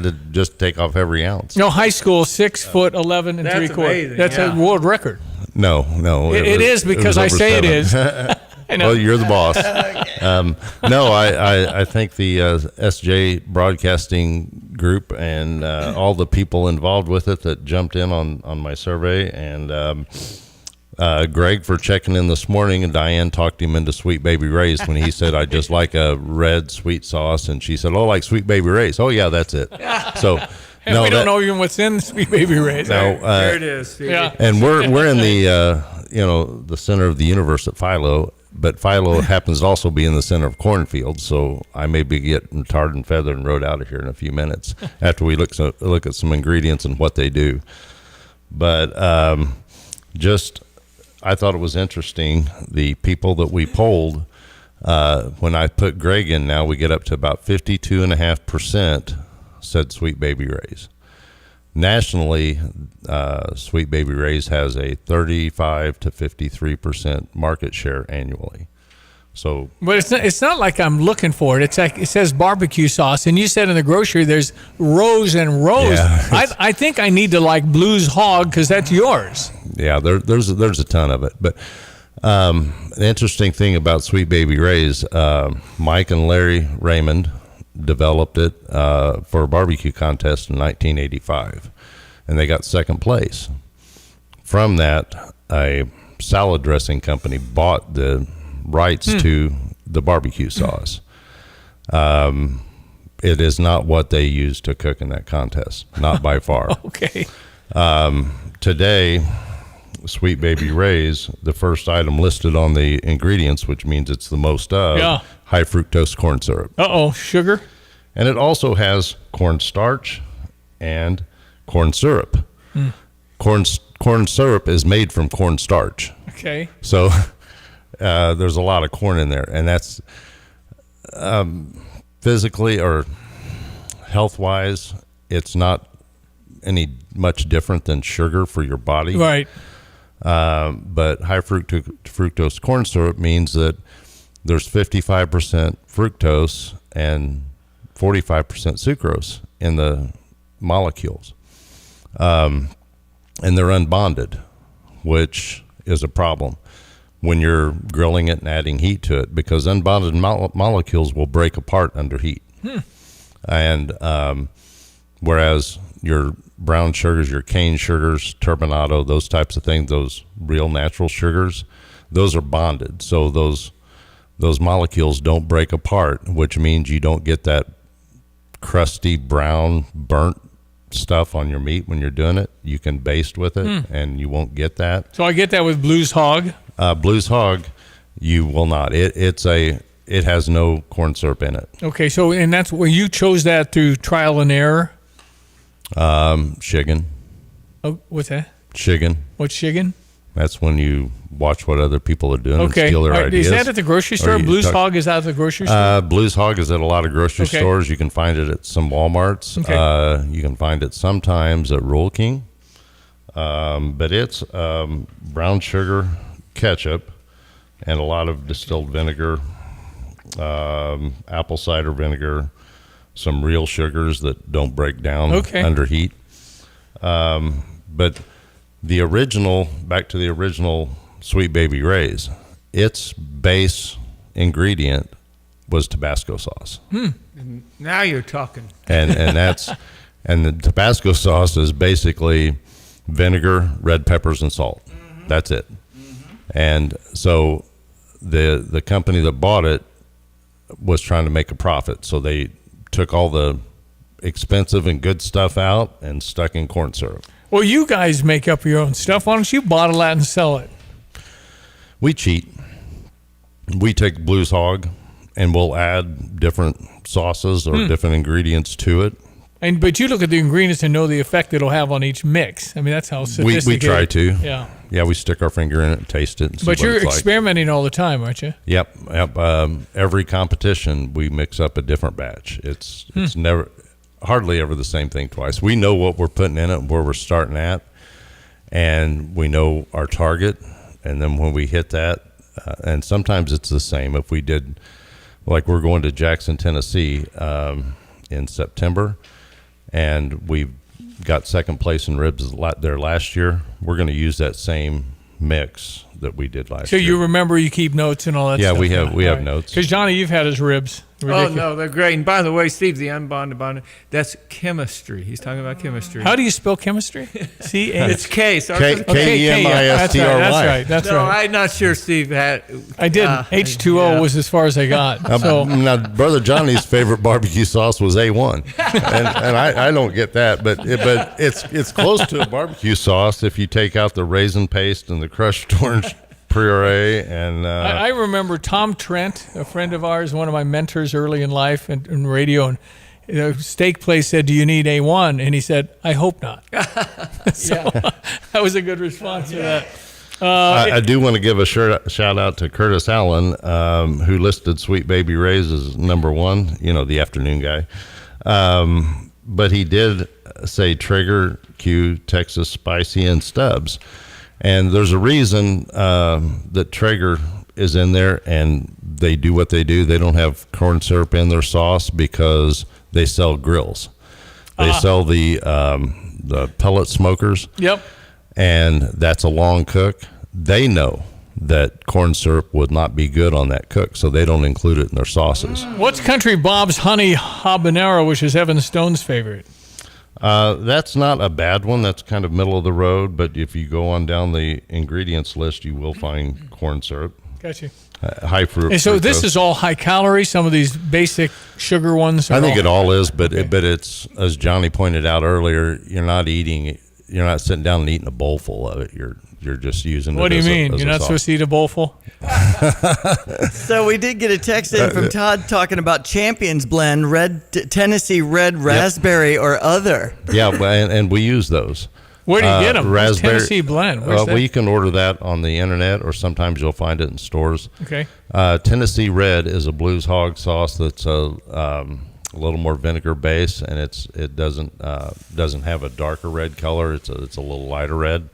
to just take off every ounce. No, high school 6'11" and That's 3/4. amazing, That's a world record. No. It is because I say 7. It is. Well, you're the boss. No, I think the SJ Broadcasting Group and all the people involved with it that jumped in on my survey, and Greg for checking in this morning, and Diane talked him into Sweet Baby Ray's when he said, I just like a red sweet sauce, and she said, oh, like Sweet Baby Ray's. Oh, yeah, that's it. So... And we don't know even what's in Sweet Baby Ray's. No, there it is. Yeah. And we're in the the center of the universe at Philo, but Philo happens to also be in the center of cornfields. So I may be getting tarred and feathered and rode out of here in a few minutes after we look at some ingredients and what they do. But I thought it was interesting, the people that we polled. When I put Greg in now, we get up to about 52.5%. Said Sweet Baby Ray's. Nationally, Sweet Baby Ray's has a 35 to 53% market share annually. So, but it's not like I'm looking for it. It's like it says barbecue sauce, and you said in the grocery there's rows and rows. Yeah, I think I need to like Blues Hog because that's yours. Yeah, there's a ton of it. But an interesting thing about Sweet Baby Ray's, Mike and Larry Raymond developed it for a barbecue contest in 1985, and they got second place. From that, a salad dressing company bought the rights to the barbecue sauce. It is not what they used to cook in that contest, not by far. Okay. Today, Sweet Baby Ray's, the first item listed on the ingredients, which means it's the most of, high fructose corn syrup. Sugar. And it also has cornstarch and corn syrup. Corn syrup is made from cornstarch. Okay. So there's a lot of corn in there, and that's physically or health-wise, it's not any much different than sugar for your body. Right. But high fructose corn syrup means that there's 55% fructose and 45% sucrose in the molecules. And they're unbonded, which is a problem when you're grilling it and adding heat to it, because unbonded molecules will break apart under heat. And whereas your brown sugars, your cane sugars, turbinado, those types of things, those real natural sugars, those are bonded. So those molecules don't break apart, which means you don't get that crusty, brown, burnt stuff on your meat when you're doing it. You can baste with it, and you won't get that. So I get that with Blues Hog. Blues Hog, you will not. It has no corn syrup in it. Okay, so and that's when you chose that through trial and error. Shiggin. Oh, what's that? Shiggin. What's shiggin? That's when you watch what other people are doing and Okay, steal their all right. ideas. Is that at the grocery store? Blues Hog is out at the grocery store? Blues Hog is at a lot of grocery Okay. stores. You can find it at some Walmarts. Okay. You can find it sometimes at Rural King. But it's brown sugar, ketchup, and a lot of distilled vinegar, apple cider vinegar, some real sugars that don't break down under heat. But the original, back to the original Sweet Baby Ray's, its base ingredient was Tabasco sauce. Now you're talking. And the Tabasco sauce is basically vinegar, red peppers, and salt. That's it. And so the company that bought it was trying to make a profit, so they took all the expensive and good stuff out and stuck in corn syrup. Well, you guys make up your own stuff. Why don't you bottle that and sell it? We cheat. We take Blues Hog and we'll add different sauces or different ingredients to it. But you look at the ingredients and know the effect it'll have on each mix. I mean, that's how sophisticated. We try to. Yeah. Yeah, we stick our finger in it and taste it. And see But what you're it's like. experimenting all the time, aren't you? Yep. Every competition, we mix up a different batch. It's hardly ever the same thing twice. We know what we're putting in it, where we're starting at, and we know our target. And then when we hit that, and sometimes it's the same. If we did, like we're going to Jackson, Tennessee in September, and we got second place in ribs there last year, we're going to use that same mix that we did last year. So you remember, you keep notes and all that stuff? Yeah, we have notes. Because Johnny, you've had his ribs. Ridiculous. Oh, no, they're great. And by the way, Steve, the unbonded bonded, that's chemistry. He's talking about chemistry. How do you spell chemistry? C-A? It's K. So K-E-M-I-S-T-R-Y. That's no, right. I'm not sure Steve had. I did. H2O was as far as I got. Now, Brother Johnny's favorite barbecue sauce was A1, and I don't get that, but it's close to a barbecue sauce if you take out the raisin paste and the crushed orange puree. And I remember Tom Trent, a friend of ours, one of my mentors early in life in radio, and the steak place said, "Do you need A1?" And he said, "I hope not." So that was a good response to that. I do want to give a shout out to Curtis Allen, who listed Sweet Baby Ray's as number one, the afternoon guy. But he did say Traeger, Q, Texas Spicy, and Stubbs. And there's a reason that Traeger is in there, and they do what they do. They don't have corn syrup in their sauce because they sell grills. They sell the pellet smokers. Yep. And that's a long cook. They know that corn syrup would not be good on that cook, so they don't include it in their sauces. What's Country Bob's Honey Habanero, which is Evan Stone's favorite? That's not a bad one. That's kind of middle of the road, but if you go on down the ingredients list, you will find corn syrup. Gotcha. High fruit. And so this is all high calorie. Some of these basic sugar ones. I think it all is, but it's, as Johnny pointed out earlier, you're not sitting down and eating a bowl full of it. You're just using it. What do you mean? You're not supposed to eat a bowl full? So we did get a text in from Todd talking about Champions Blend, Tennessee Red Raspberry or other. Yeah, and we use those. Where do you get them? Raspberry Tennessee Blend. Where's that? Well, you can order that on the internet, or sometimes you'll find it in stores. Okay. Tennessee Red is a Blues Hog sauce that's a little more vinegar base, and it doesn't have a darker red color. It's a little lighter red.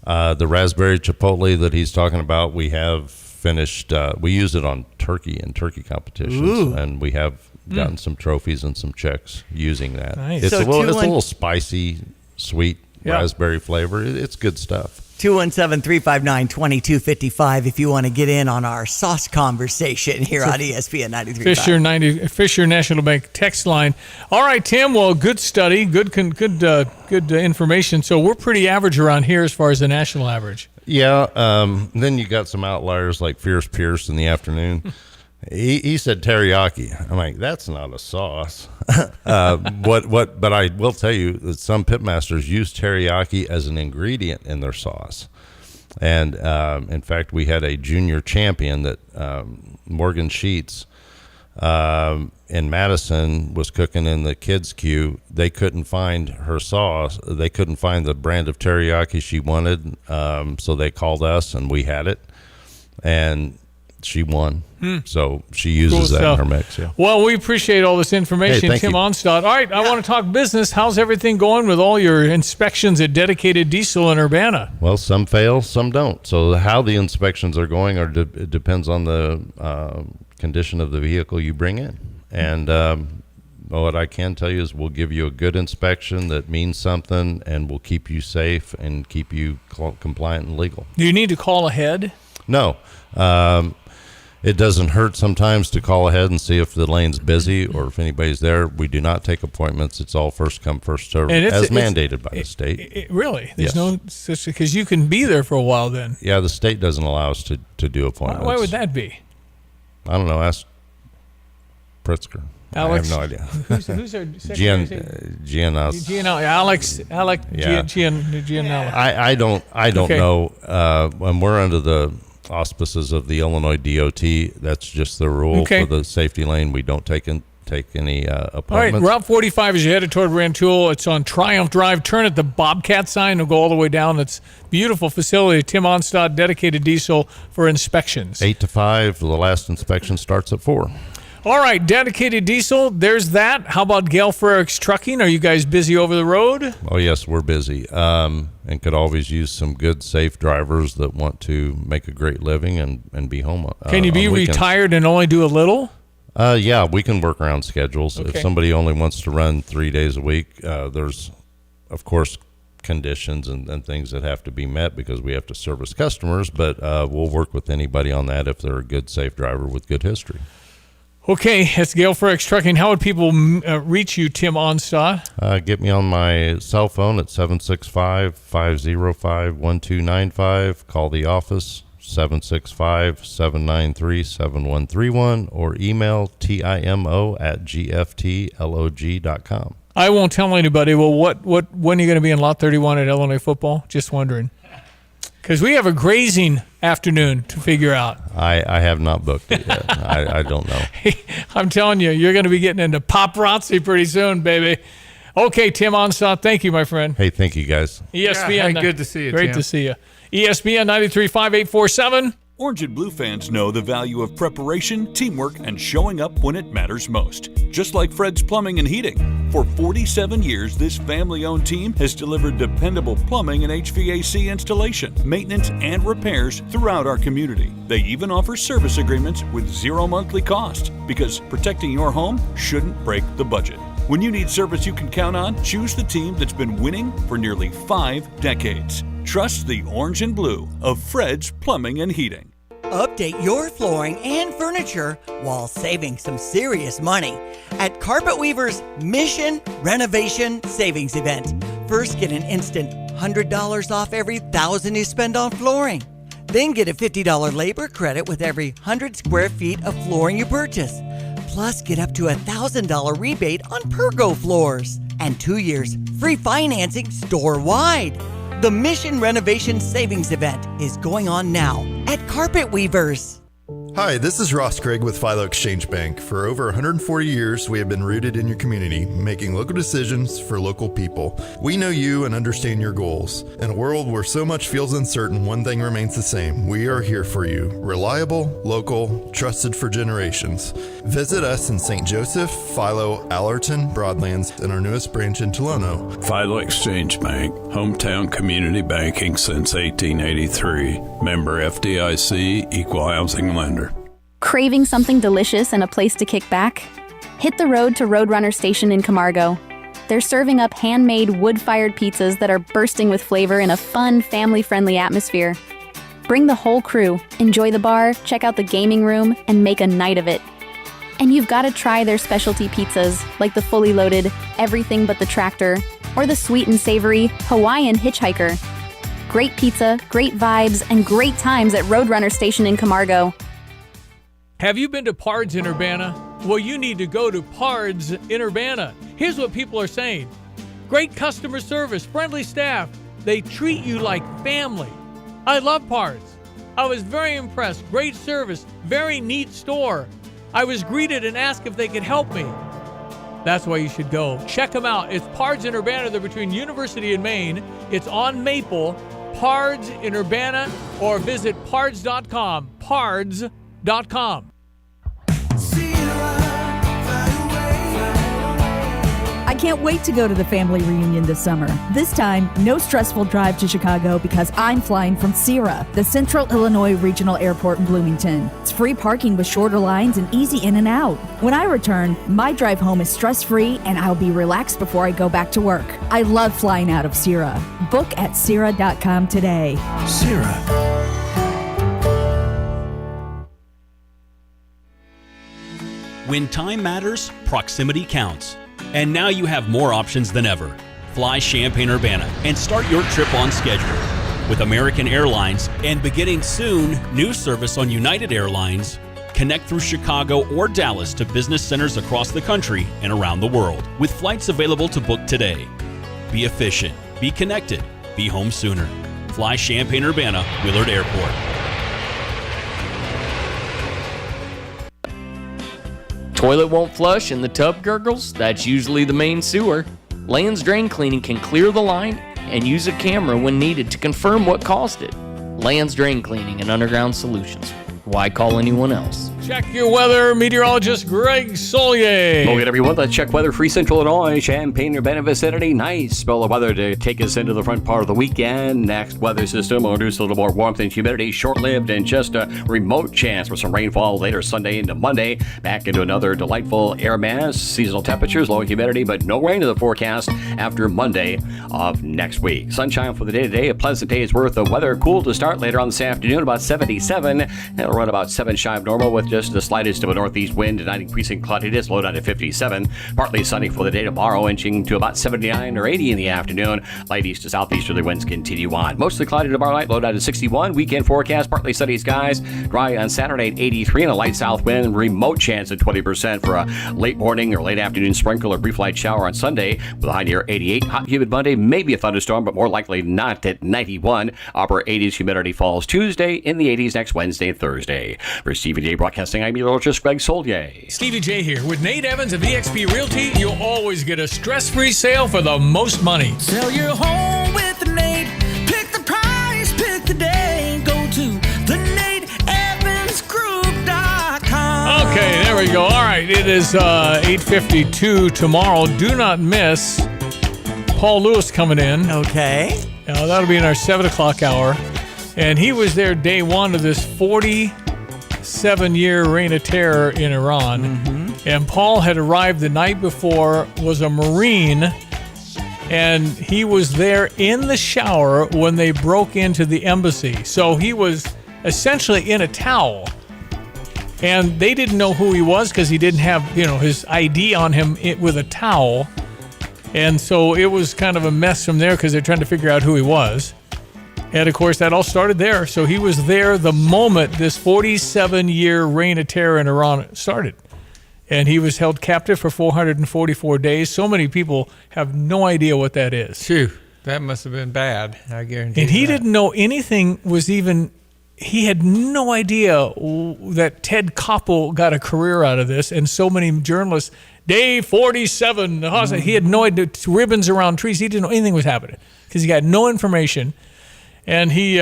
The raspberry chipotle that he's talking about, we have finished. We use it on turkey and turkey competitions, Ooh. and we have gotten some trophies and some checks using that. Nice. It's So a little spicy, sweet raspberry flavor. It's good stuff. 217-359-2255 if you want to get in on our sauce conversation here on ESPN 93.5. Fisher National Bank text line. All right, Tim. Well, good study, good information. So we're pretty average around here as far as the national average. Yeah. Then you got some outliers like Fierce Pierce in the afternoon. He said teriyaki. I'm like, that's not a sauce. But I will tell you that some pitmasters use teriyaki as an ingredient in their sauce. And in fact, we had a junior champion that Morgan Sheets in Madison was cooking in the kids' queue. They couldn't find her sauce. They couldn't find the brand of teriyaki she wanted. So they called us and we had it. And she won. So she uses that in her mix. Yeah. Well, we appreciate all this information, Hey, Tim you. Onstad. All right, I want to talk business. How's everything going with all your inspections at Dedicated Diesel in Urbana? Well, some fail, some don't. So how the inspections are going it depends on the condition of the vehicle you bring in. And what I can tell you is we'll give you a good inspection that means something and will keep you safe and keep you compliant and legal. Do you need to call ahead? No. It doesn't hurt sometimes to call ahead and see if the lane's busy or if anybody's there. We do not take appointments. It's all first come, first serve, as mandated by the state. Really? There's no such, because you can be there for a while then. Yeah, the state doesn't allow us to do appointments. Why would that be? I don't know. Ask Pritzker. Alex, I have no idea. Who's our secretary? Alex Gianella. I don't know. When we're under the auspices of the Illinois DOT, that's just the rule for the safety lane. We don't take any appointments. All right, Route 45 as you're headed toward Rantoul. It's on Triumph Drive. Turn at the Bobcat sign and go all the way down. It's a beautiful facility. Tim Onstad, Dedicated Diesel for inspections. 8 to 5. The last inspection starts at 4. All right, Dedicated Diesel, there's that. How about Gale Frericks Trucking? Are you guys busy over the road? Oh, yes, we're busy and could always use some good, safe drivers that want to make a great living and be home. Can you be retired and only do a little? Yeah, we can work around schedules. Okay. If somebody only wants to run 3 days a week, there's, of course, conditions and things that have to be met because we have to service customers, but we'll work with anybody on that if they're a good, safe driver with good history. Okay, that's Gale Frericks Trucking. How would people reach you, Tim Onstad? Get me on my cell phone at 765-505-1295. Call the office, 765-793-7131, or email timo@gftlog.com. I won't tell anybody. Well, when are you going to be in Lot 31 at Illinois football? Just wondering. Because we have a grazing afternoon to figure out. I have not booked it yet. I don't know. I'm telling you, you're going to be getting into paparazzi pretty soon, baby. Okay, Tim Onstad, thank you, my friend. Hey, thank you, guys. ESPN. Hey, good to see you, Great Tim. to see you. ESPN 93.5-847. Orange and Blue fans know the value of preparation, teamwork, and showing up when it matters most. Just like Fred's Plumbing and Heating. For 47 years, this family-owned team has delivered dependable plumbing and HVAC installation, maintenance, and repairs throughout our community. They even offer service agreements with zero monthly cost, because protecting your home shouldn't break the budget. When you need service you can count on, choose the team that's been winning for nearly 5 decades. Trust the Orange and Blue of Fred's Plumbing and Heating. Update your flooring and furniture while saving some serious money at Carpet Weaver's Mission Renovation Savings Event. First, get an instant $100 off every $1,000 you spend on flooring. Then get a $50 labor credit with every 100 square feet of flooring you purchase. Plus, get up to a $1,000 rebate on Pergo floors and 2 years free financing store-wide. The Mission Renovation Savings Event is going on now at Carpet Weavers. Hi, this is Ross Craig with Philo Exchange Bank. For over 140 years, we have been rooted in your community, making local decisions for local people. We know you and understand your goals. In a world where so much feels uncertain, one thing remains the same. We are here for you. Reliable, local, trusted for generations. Visit us in St. Joseph, Philo, Allerton, Broadlands, and our newest branch in Tolono. Philo Exchange Bank, hometown community banking since 1883. Member FDIC, equal housing lender. Craving something delicious and a place to kick back? Hit the road to Roadrunner Station in Camargo. They're serving up handmade wood-fired pizzas that are bursting with flavor in a fun, family-friendly atmosphere. Bring the whole crew, enjoy the bar, check out the gaming room, and make a night of it. And you've got to try their specialty pizzas, like the fully loaded Everything But the Tractor, or the sweet and savory Hawaiian Hitchhiker. Great pizza, great vibes, and great times at Roadrunner Station in Camargo. Have you been to Pards in Urbana? Well, you need to go to Pards in Urbana. Here's what people are saying. Great customer service, friendly staff. They treat you like family. I love Pards. I was very impressed. Great service, very neat store. I was greeted and asked if they could help me. That's why you should go. Check them out. It's Pards in Urbana. They're between University and Maine. It's on Maple. Pards in Urbana, or visit pards.com. Pards.com. I can't wait to go to the family reunion this summer. This time, no stressful drive to Chicago because I'm flying from Sierra, the Central Illinois Regional Airport in Bloomington. It's free parking with shorter lines and easy in and out. When I return, my drive home is stress-free and I'll be relaxed before I go back to work. I love flying out of Sierra. Book at Sierra.com today. Sierra. When time matters, proximity counts. And now you have more options than ever. Fly Champaign-Urbana and start your trip on schedule. With American Airlines and beginning soon, new service on United Airlines, connect through Chicago or Dallas to business centers across the country and around the world, with flights available to book today. Be efficient, be connected, be home sooner. Fly Champaign-Urbana, Willard Airport. Toilet won't flush and the tub gurgles? That's usually the main sewer. Land's Drain Cleaning can clear the line and use a camera when needed to confirm what caused it. Land's Drain Cleaning and Underground Solutions. Why call anyone else? Check your weather, meteorologist Greg Solier. Well, good everyone. Let's check weather. Free Central Illinois, Champaign-Urbana vicinity. Nice spell of weather to take us into the front part of the weekend. Next weather system will introduce a little more warmth and humidity. Short-lived and just a remote chance for some rainfall later Sunday into Monday. Back into another delightful air mass. Seasonal temperatures, low humidity, but no rain in the forecast after Monday of next week. Sunshine for the day-to-day. A pleasant day's worth of weather. Cool to start later on this afternoon, about 77. It'll run about 7 shy of normal with just the slightest of a northeast wind, tonight increasing cloudiness, low down to 57. Partly sunny for the day tomorrow, inching to about 79 or 80 in the afternoon. Light east to southeasterly winds continue on. Mostly cloudy tomorrow night, low down to 61. Weekend forecast, partly sunny skies. Dry on Saturday at 83 and a light south wind. Remote chance at 20% for a late morning or late afternoon sprinkle or brief light shower on Sunday with a high near 88. Hot humid Monday, maybe a thunderstorm, but more likely not at 91. Upper 80s humidity falls Tuesday, in the 80s next Wednesday and Thursday. For Stevie J Broadcasting, I'm meteorologist Greg Solier. Stevie J here. With Nate Evans of eXp Realty, you'll always get a stress-free sale for the most money. Sell your home with Nate. Pick the price, pick the day. Go to thenateevansgroup.com. Okay, there we go. All right, it is 8:52 tomorrow. Do not miss Paul Lewis coming in. Okay. That'll be in our 7 o'clock hour. And he was there day one of this 47-year reign of terror in Iran. Mm-hmm. And Paul had arrived the night before, was a Marine, and he was there in the shower when they broke into the embassy. So he was essentially in a towel. And they didn't know who he was because he didn't have, his ID on him with a towel. And so it was kind of a mess from there because they're trying to figure out who he was. And, of course, that all started there. So he was there the moment this 47-year reign of terror in Iran started. And he was held captive for 444 days. So many people have no idea what that is. Phew, that must have been bad, I guarantee. And he didn't know anything was even he had no idea that Ted Koppel got a career out of this, and so many journalists. Day 47, he had no idea. Ribbons around trees. He didn't know anything was happening because he got no information. And he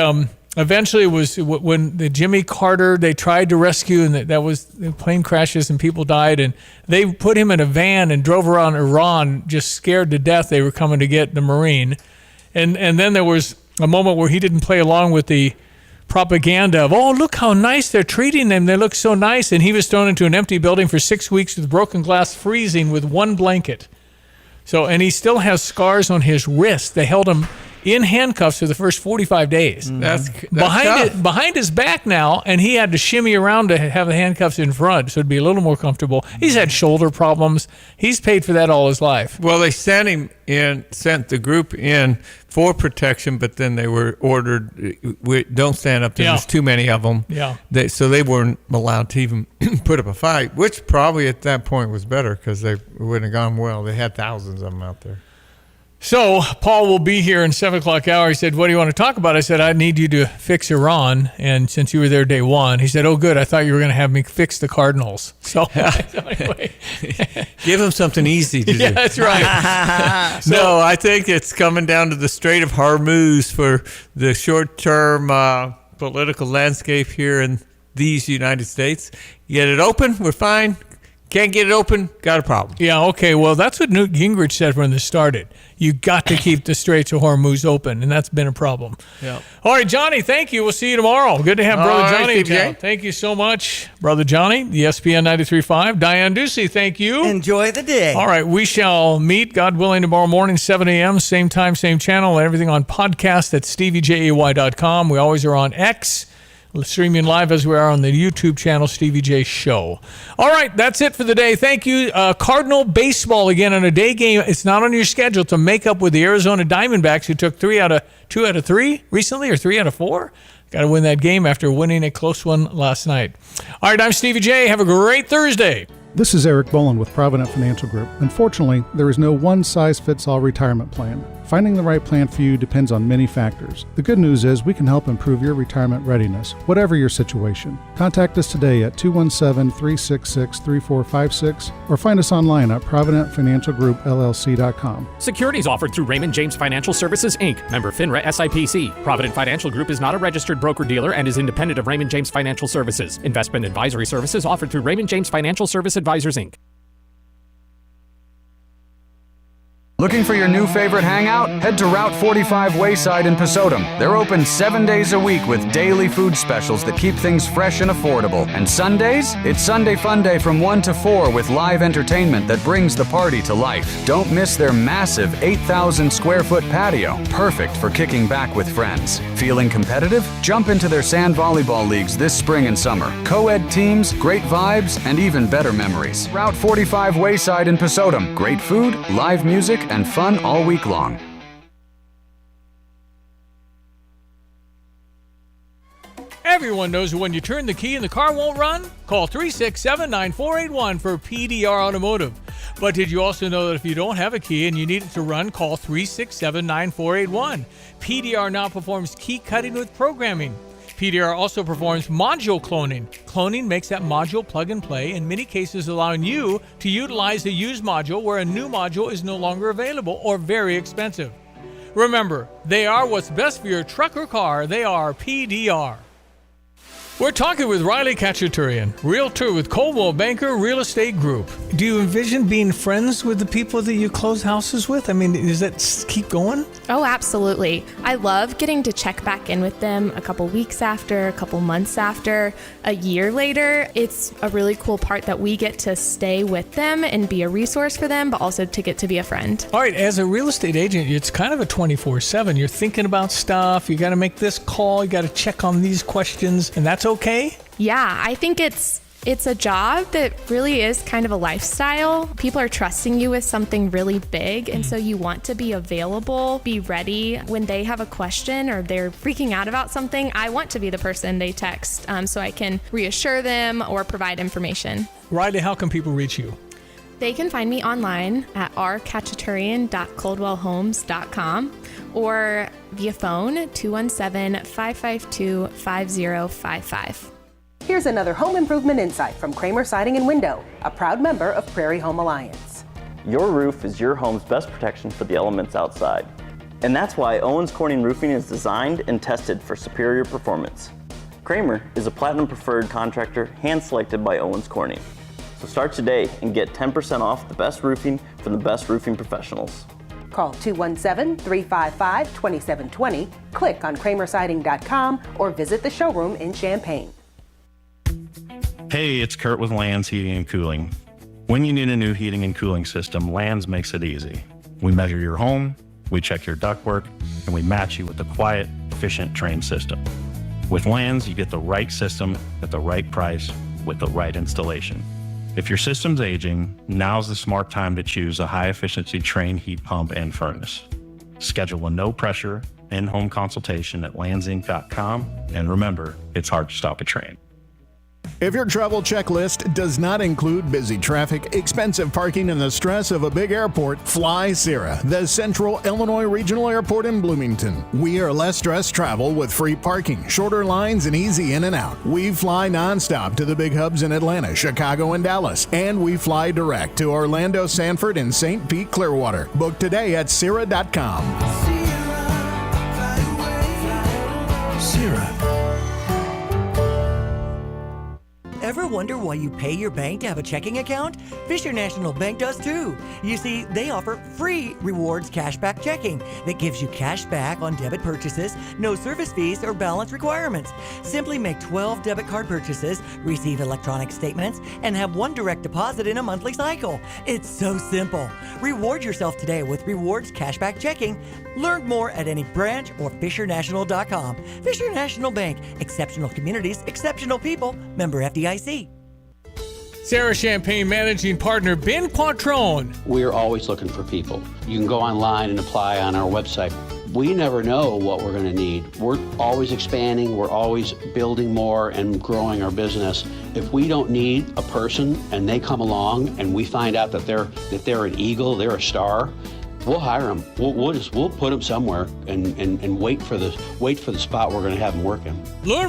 eventually was, when the Jimmy Carter, they tried to rescue, and that was the plane crashes and people died. And they put him in a van and drove around Iran, just scared to death they were coming to get the Marine. And then there was a moment where he didn't play along with the propaganda of, oh, look how nice they're treating them. They look so nice. And he was thrown into an empty building for 6 weeks with broken glass, freezing with one blanket. So, and he still has scars on his wrist. They held him in handcuffs for the first 45 days. That's behind his back now, and he had to shimmy around to have the handcuffs in front, so it'd be a little more comfortable. He's had shoulder problems. He's paid for that all his life. Well, they sent the group in for protection, but then they were ordered, don't stand up. There's too many of them. Yeah. So they weren't allowed to even put up a fight, which probably at that point was better because they wouldn't have gone well. They had thousands of them out there. So Paul will be here in 7 o'clock hour. He said, what do you want to talk about? I said, I need you to fix Iran. And since you were there day one, he said, oh, good. I thought you were going to have me fix the Cardinals. So anyway. Give him something easy to do. Yeah, that's right. No, I think it's coming down to the Strait of Hormuz for the short-term political landscape here in these United States. Get it open, we're fine. Can't get it open, got a problem. Yeah, okay. Well, that's what Newt Gingrich said when this started. You got to keep the Straits of Hormuz open, and that's been a problem. Yeah. All right, Johnny, thank you. We'll see you tomorrow. Good to have Brother All right, Johnny in CJ. town. Thank you so much, Brother Johnny, ESPN 93.5. Diane Ducey, thank you. Enjoy the day. All right, we shall meet, God willing, tomorrow morning, 7 a.m., same time, same channel, and everything on podcast at StevieJay.com. We always are on X, streaming live as we are on the YouTube channel, Stevie J Show. All right, that's it for the day. Thank you. Cardinal baseball again on a day game. It's not on your schedule to make up with the Arizona Diamondbacks, who took 2 out of 3 recently, or 3 out of 4. Got to win that game after winning a close one last night. All right, I'm Stevie J. Have a great Thursday. This is Eric Boland with Provident Financial Group. Unfortunately, there is no one-size-fits-all retirement plan. Finding the right plan for you depends on many factors. The good news is we can help improve your retirement readiness, whatever your situation. Contact us today at 217-366-3456 or find us online at providentfinancialgroupllc.com. Securities offered through Raymond James Financial Services, Inc., member FINRA SIPC. Provident Financial Group is not a registered broker-dealer and is independent of Raymond James Financial Services. Investment advisory services offered through Raymond James Financial Service Advisors, Inc. Looking for your new favorite hangout? Head to Route 45 Wayside in Pesotum. They're open 7 days a week with daily food specials that keep things fresh and affordable. And Sundays? It's Sunday Fun Day from 1 to 4 with live entertainment that brings the party to life. Don't miss their massive 8,000 square foot patio, perfect for kicking back with friends. Feeling competitive? Jump into their sand volleyball leagues this spring and summer. Co-ed teams, great vibes, and even better memories. Route 45 Wayside in Pesotum. Great food, live music, and fun all week long. Everyone knows when you turn the key and the car won't run? Call 367-9481 for PDR Automotive. But did you also know that if you don't have a key and you need it to run, call 367-9481. PDR now performs key cutting with programming. PDR also performs module cloning. Cloning makes that module plug and play, in many cases allowing you to utilize a used module where a new module is no longer available or very expensive. Remember, they are what's best for your truck or car. They are PDR. We're talking with Riley Kachaturian, realtor with Coldwell Banker Real Estate Group. Do you envision being friends with the people that you close houses with? I mean, does that keep going? Oh, absolutely. I love getting to check back in with them a couple weeks after, a couple months after, a year later. It's a really cool part that we get to stay with them and be a resource for them, but also to get to be a friend. All right, as a real estate agent, it's kind of a 24/7. You're thinking about stuff. You got to make this call. You got to check on these questions, and that's okay? Yeah, I think it's a job that really is kind of a lifestyle. People are trusting you with something really big, and so you want to be available, be ready when they have a question or they're freaking out about something. I want to be the person they text so I can reassure them or provide information. Riley, how can people reach you? They can find me online at rkachaturian.coldwellhomes.com or via phone 217-552-5055. Here's another home improvement insight from Kramer Siding and Window, a proud member of Prairie Home Alliance. Your roof is your home's best protection for the elements outside. And that's why Owens Corning Roofing is designed and tested for superior performance. Kramer is a platinum preferred contractor hand-selected by Owens Corning. So start today and get 10% off the best roofing from the best roofing professionals. Call 217-355-2720, click on kramersiding.com, or visit the showroom in Champaign. Hey, it's Kurt with Lands Heating and Cooling. When you need a new heating and cooling system, Lands makes it easy. We measure your home, we check your ductwork, and we match you with a quiet, efficient, trained system. With Lands, you get the right system at the right price with the right installation. If your system's aging, now's the smart time to choose a high-efficiency trained heat pump and furnace. Schedule a no-pressure in-home consultation at landsinc.com, and remember, it's hard to stop a train. If your travel checklist does not include busy traffic, expensive parking, and the stress of a big airport, fly CIRA, the Central Illinois Regional Airport in Bloomington. We are less stress travel with free parking, shorter lines, and easy in and out. We fly nonstop to the big hubs in Atlanta, Chicago, and Dallas, and we fly direct to Orlando, Sanford, and St. Pete, Clearwater. Book today at CIRA.com. CIRA. Ever wonder why you pay your bank to have a checking account? Fisher National Bank does too. You see, they offer free rewards cashback checking that gives you cash back on debit purchases, no service fees or balance requirements. Simply make 12 debit card purchases, receive electronic statements, and have one direct deposit in a monthly cycle. It's so simple. Reward yourself today with rewards cashback checking. Learn more at any branch or FisherNational.com. Fisher National Bank. Exceptional communities, exceptional people. Member FDIC. Sarah Champagne Managing Partner Ben Quattrone. We're always looking for people. You can go online and apply on our website. We never know what we're going to need. We're always expanding. We're always building more and growing our business. If we don't need a person and they come along and we find out that they're an eagle, they're a star, we'll hire them. We'll put them somewhere and wait for the spot we're going to have them working. Learn